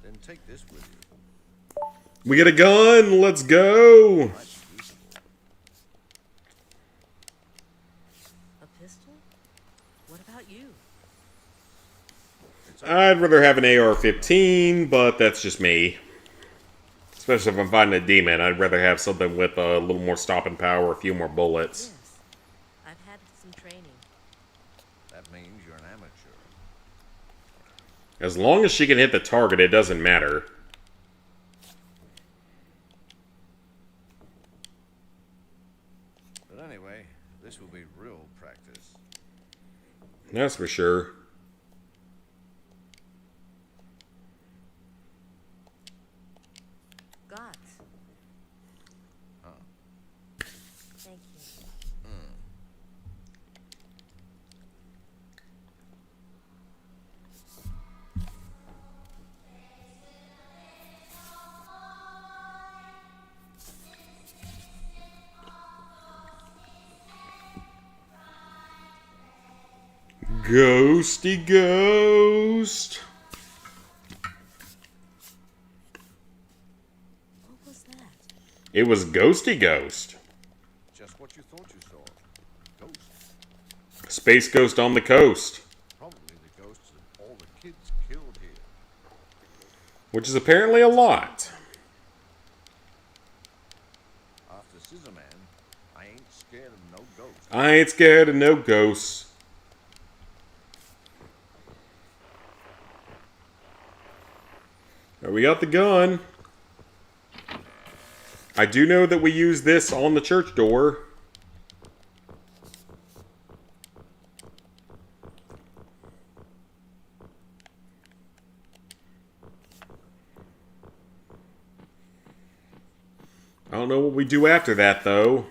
Then take this with you. We get a gun! Let's go! A pistol? What about you? I'd rather have an AR-15, but that's just me. Especially if I'm fighting a demon, I'd rather have something with a little more stopping power, a few more bullets. Yes. I've had some training. That means you're an amateur. As long as she can hit the target, it doesn't matter. But anyway, this will be real practice. That's for sure. Got. Huh. Thank you. Ghosty ghost. What was that? It was Ghosty Ghost. Just what you thought you saw. Ghosts. Space Ghost on the coast. Probably the ghosts of all the kids killed here. Which is apparently a lot. After Scissorman, I ain't scared of no ghosts. I ain't scared of no ghosts. We got the gun. I do know that we use this on the church door. I don't know what we do after that, though.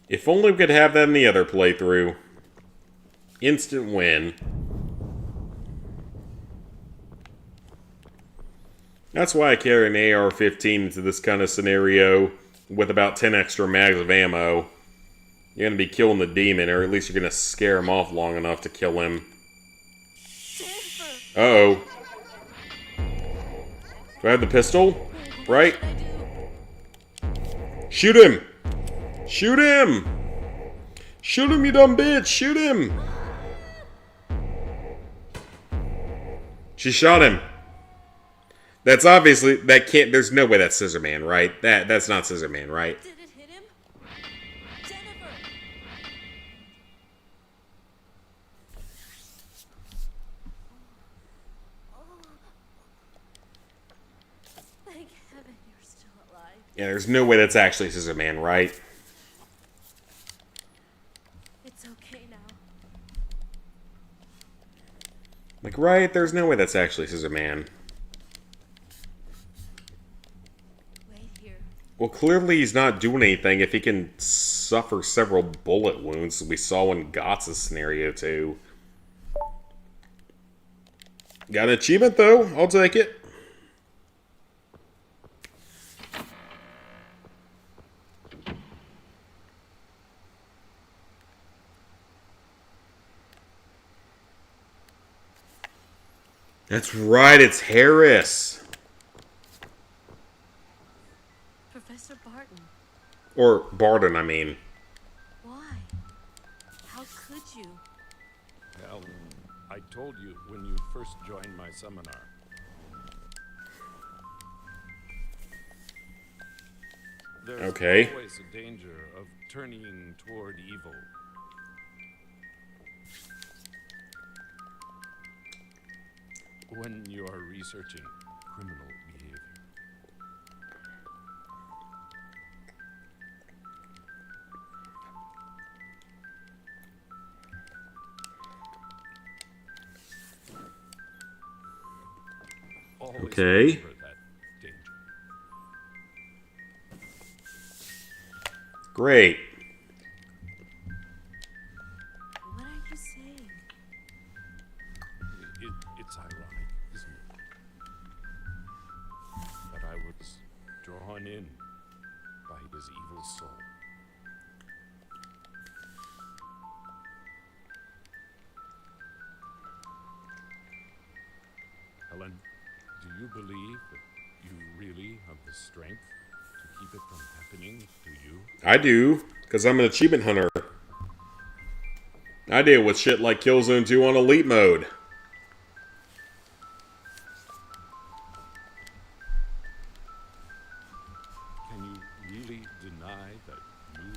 If only we could have that in the other playthrough. Instant win. That's why I carry an AR-15 into this kind of scenario with about 10 extra mags of ammo. You're going to be killing the demon, or at least you're going to scare him off long enough to kill him. Uh-oh. Do I have the pistol? Right? Shoot him! Shoot him! Shoot him, you dumb bitch! Shoot him! She shot him. That's obviously, that can't, there's no way that's Scissorman, right? That's not Scissorman, right? Did it hit him? Jennifer! Thank heaven you're still alive. Yeah, there's no way that's actually Scissorman, right? It's okay now. Like, right? There's no way that's actually Scissorman. Wait here. Well, clearly he's not doing anything if he can suffer several bullet wounds, as we saw in Gotz's scenario, too. Got an achievement, though. I'll take it. That's right, it's Harris. Professor Barton, Or Barton, I mean. why? How could you? Well, I told you when you first joined my seminar. There's Okay. always a danger of turning toward evil. When you are researching criminal behavior. Okay. remember that danger. Great. What are you saying? It's ironic, isn't it? That I was drawn in by his evil soul. Helen, do you believe that you really have the strength to keep it from happening to you? I do, because I'm an achievement hunter. I deal with shit like Killzone 2 on Elite Mode. Can you really deny that you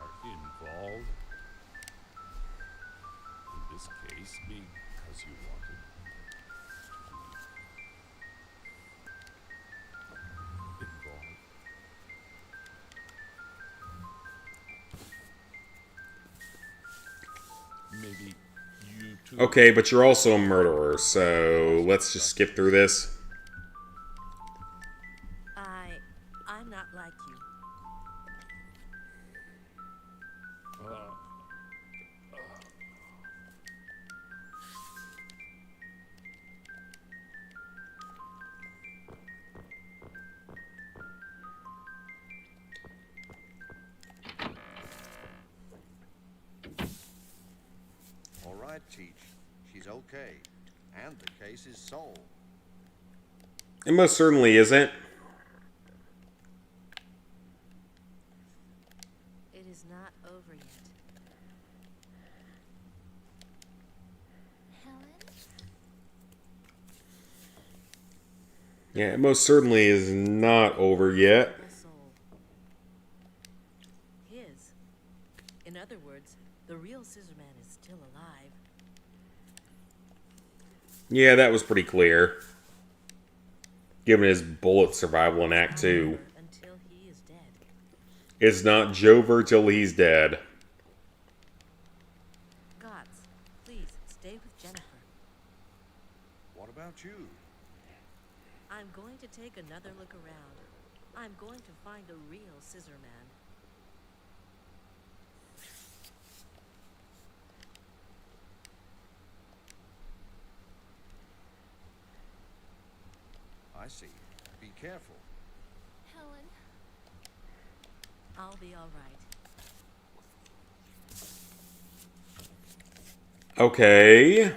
are involved? In this case, because you wanted to be involved. Maybe you too. Okay, but you're also a murderer, so let's just skip through this. I'm not like you. All right, Teach. She's okay. And the case is solved. It most certainly isn't. It is not over yet. Helen? Yeah, it most certainly is not over yet. The soul. His. In other words, the real Scissor Man is still alive. Yeah, that was pretty clear. Given his bullet survival in Act 2. Until he is dead. It's not Jover till he's dead. Gods, please stay with Jennifer. What about you? I'm going to take another look around. I'm going to find the real Scissor Man. I see. Be careful. Helen? I'll be all right. Okay.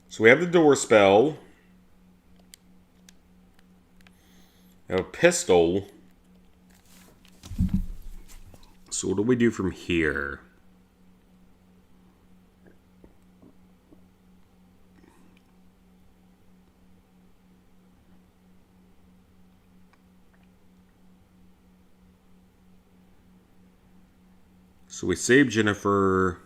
So we have the door spell. We have a pistol. So what do we do from here? So we save Jennifer.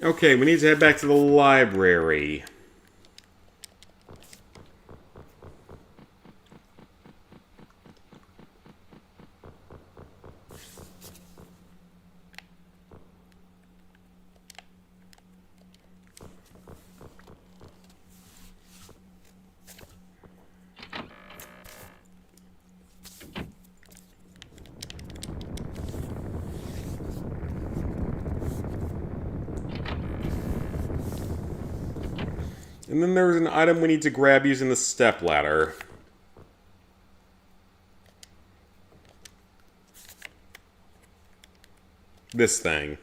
Okay, we need to head back to the library. And then there's an item we need to grab using the step ladder. This thing.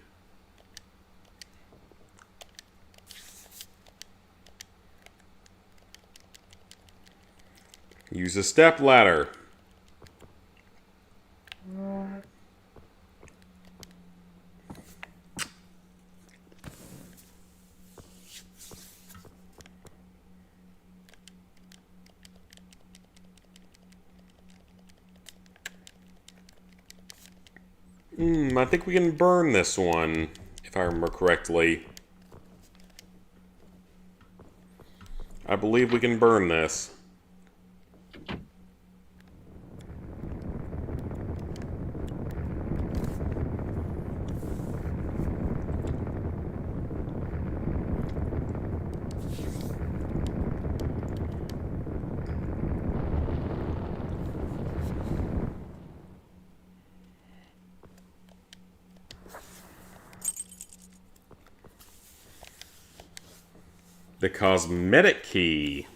Use a step ladder. I think we can burn this one, if I remember correctly. I believe we can burn this. The cosmetic key.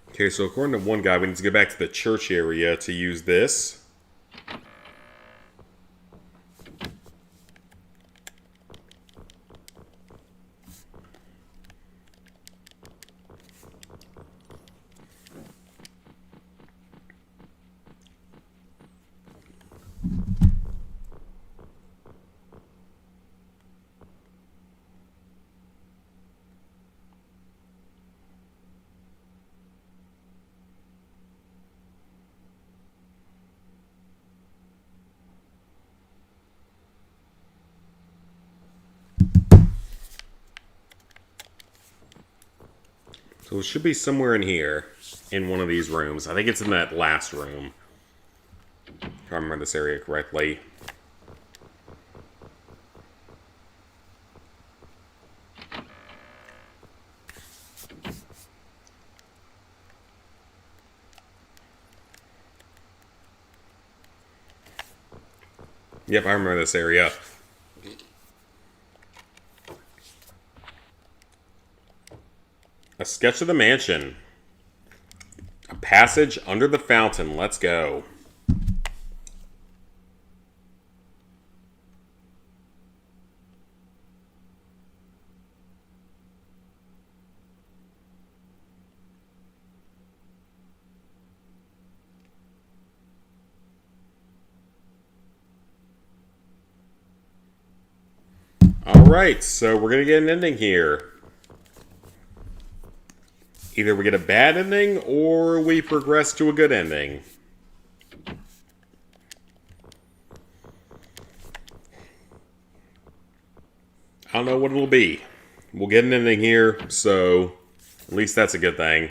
Okay, so according to one guy, we need to get back to the church area to use this. So it should be somewhere in here, in one of these rooms. I think it's in that last room, if I remember this area correctly. Yep, I remember this area. A sketch of the mansion. A passage under the fountain. Let's go. Alright, so we're going to get an ending here. Either we get a bad ending, or we progress to a good ending. I don't know what it'll be. We'll get an ending here, so at least that's a good thing.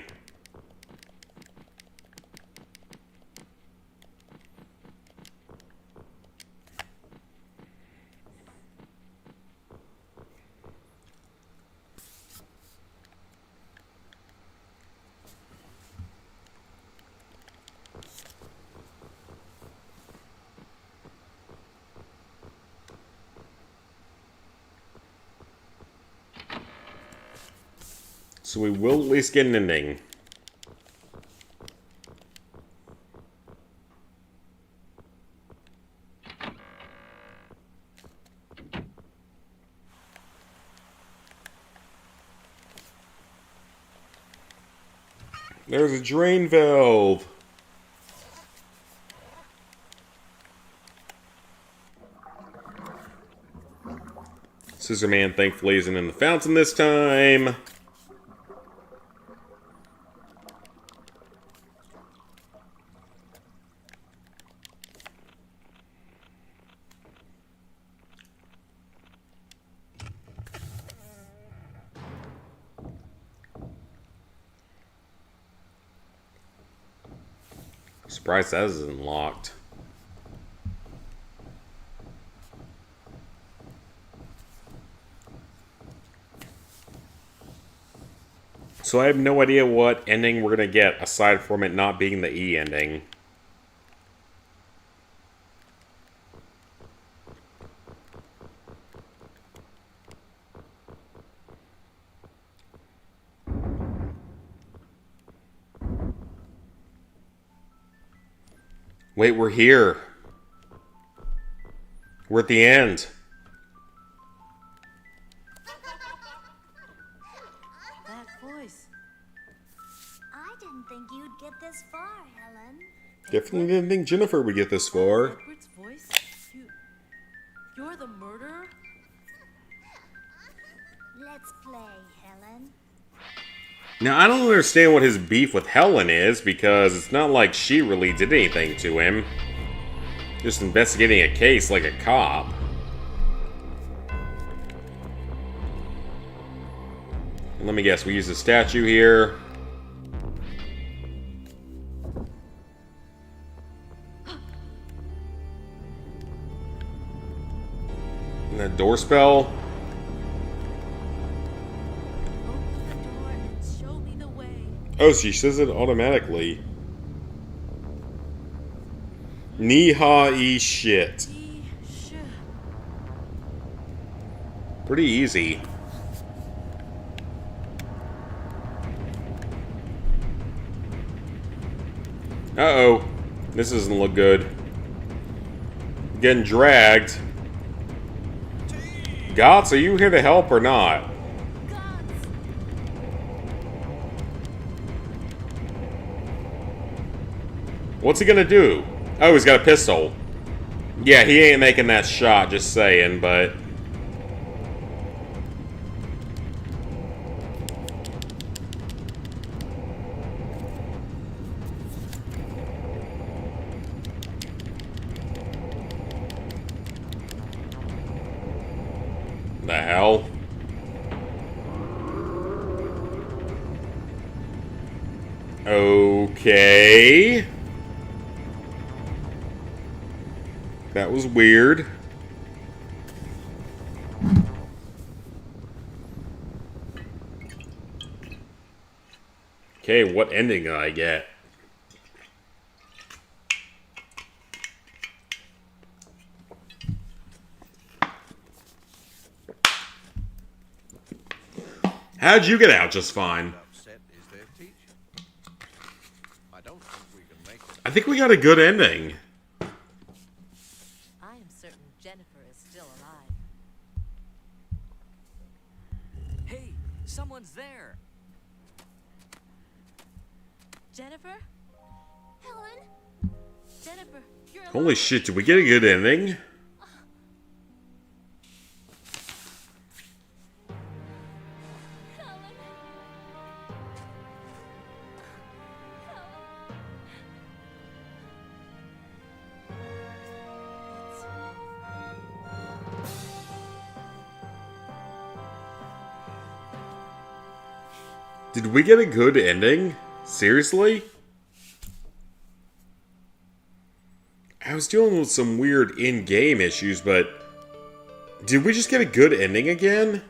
So we will at least get an ending. There's a drain valve. Scissor Man thankfully isn't in the fountain this time. Surprised that isn't locked. So I have no idea what ending we're going to get, aside from it not being the E ending. Wait, we're here. We're at the end. That voice. think you'd get this far, Helen. Definitely didn't think Jennifer would get this far. Edward's voice? You're the murderer? Let's play, Helen. Now, I don't understand what his beef with Helen is, because it's not like she really did anything to him. Just investigating a case like a cop. And let me guess, we use a statue here. And a door spell. Oh, she says it automatically. Knee-ha-e shit. Pretty easy. Uh-oh. This doesn't look good. Getting dragged. Gots, are you here to help or not? What's he gonna do? Oh, he's got a pistol. Yeah, he ain't making that shot, just saying, but... The hell? Okay. That was weird. Okay, what ending did I get? How'd you get out just fine? I think we got a good ending. I am certain Jennifer is still alive. Hey, someone's there. Jennifer? Helen? Jennifer, you're alive. Holy shit, did we get a good ending? Did we get a good ending? Seriously? I was dealing with some weird in-game issues, but... Did we just get a good ending again?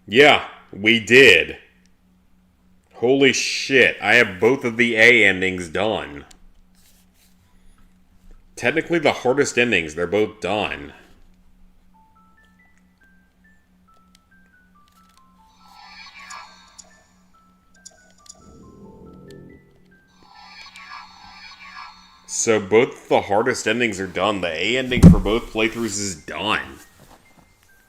Yeah, we did. Holy shit, I have both of the A endings done. Technically the hardest endings, they're both done. So both the hardest endings are done. The A ending for both playthroughs is done.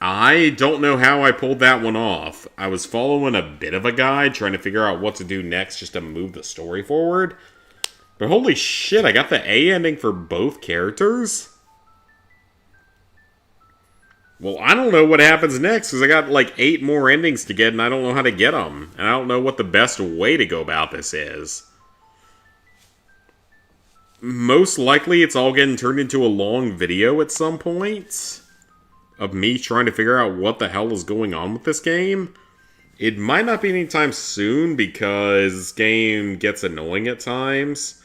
I don't know how I pulled that one off. I was following a bit of a guide, trying to figure out what to do next just to move the story forward. But holy shit, I got the A ending for both characters? Well, I don't know what happens next, because I got like 8 more endings to get, and I don't know how to get them. And I don't know what the best way to go about this is. Most likely, it's all getting turned into a long video at some point of me trying to figure out what the hell is going on with this game. It might not be anytime soon because this game gets annoying at times.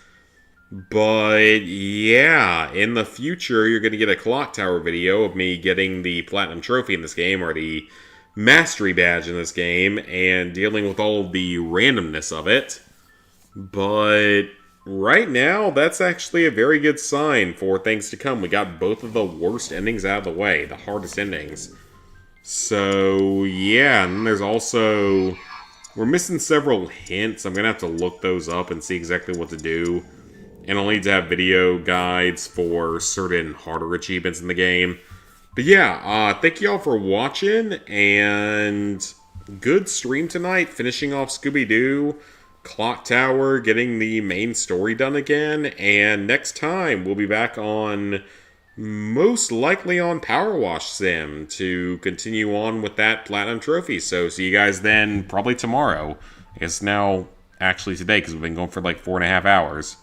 But yeah, in the future, you're going to get a clock tower video of me getting the platinum trophy in this game, or the mastery badge in this game, and dealing with all of the randomness of it. But right now, that's actually a very good sign for things to come. We got both of the worst endings out of the way, the hardest endings. So, yeah, and then there's also... We're missing several hints. I'm going to have to look those up and see exactly what to do. And I'll need to have video guides for certain harder achievements in the game. But yeah, thank you all for watching, and good stream tonight, finishing off Scooby Doo, Clock Tower, getting the main story done again, and next time we'll be back on, most likely on Power Wash Sim, to continue on with that Platinum Trophy. So see you guys then, probably tomorrow. I guess now, actually today, because we've been going for like 4.5 hours.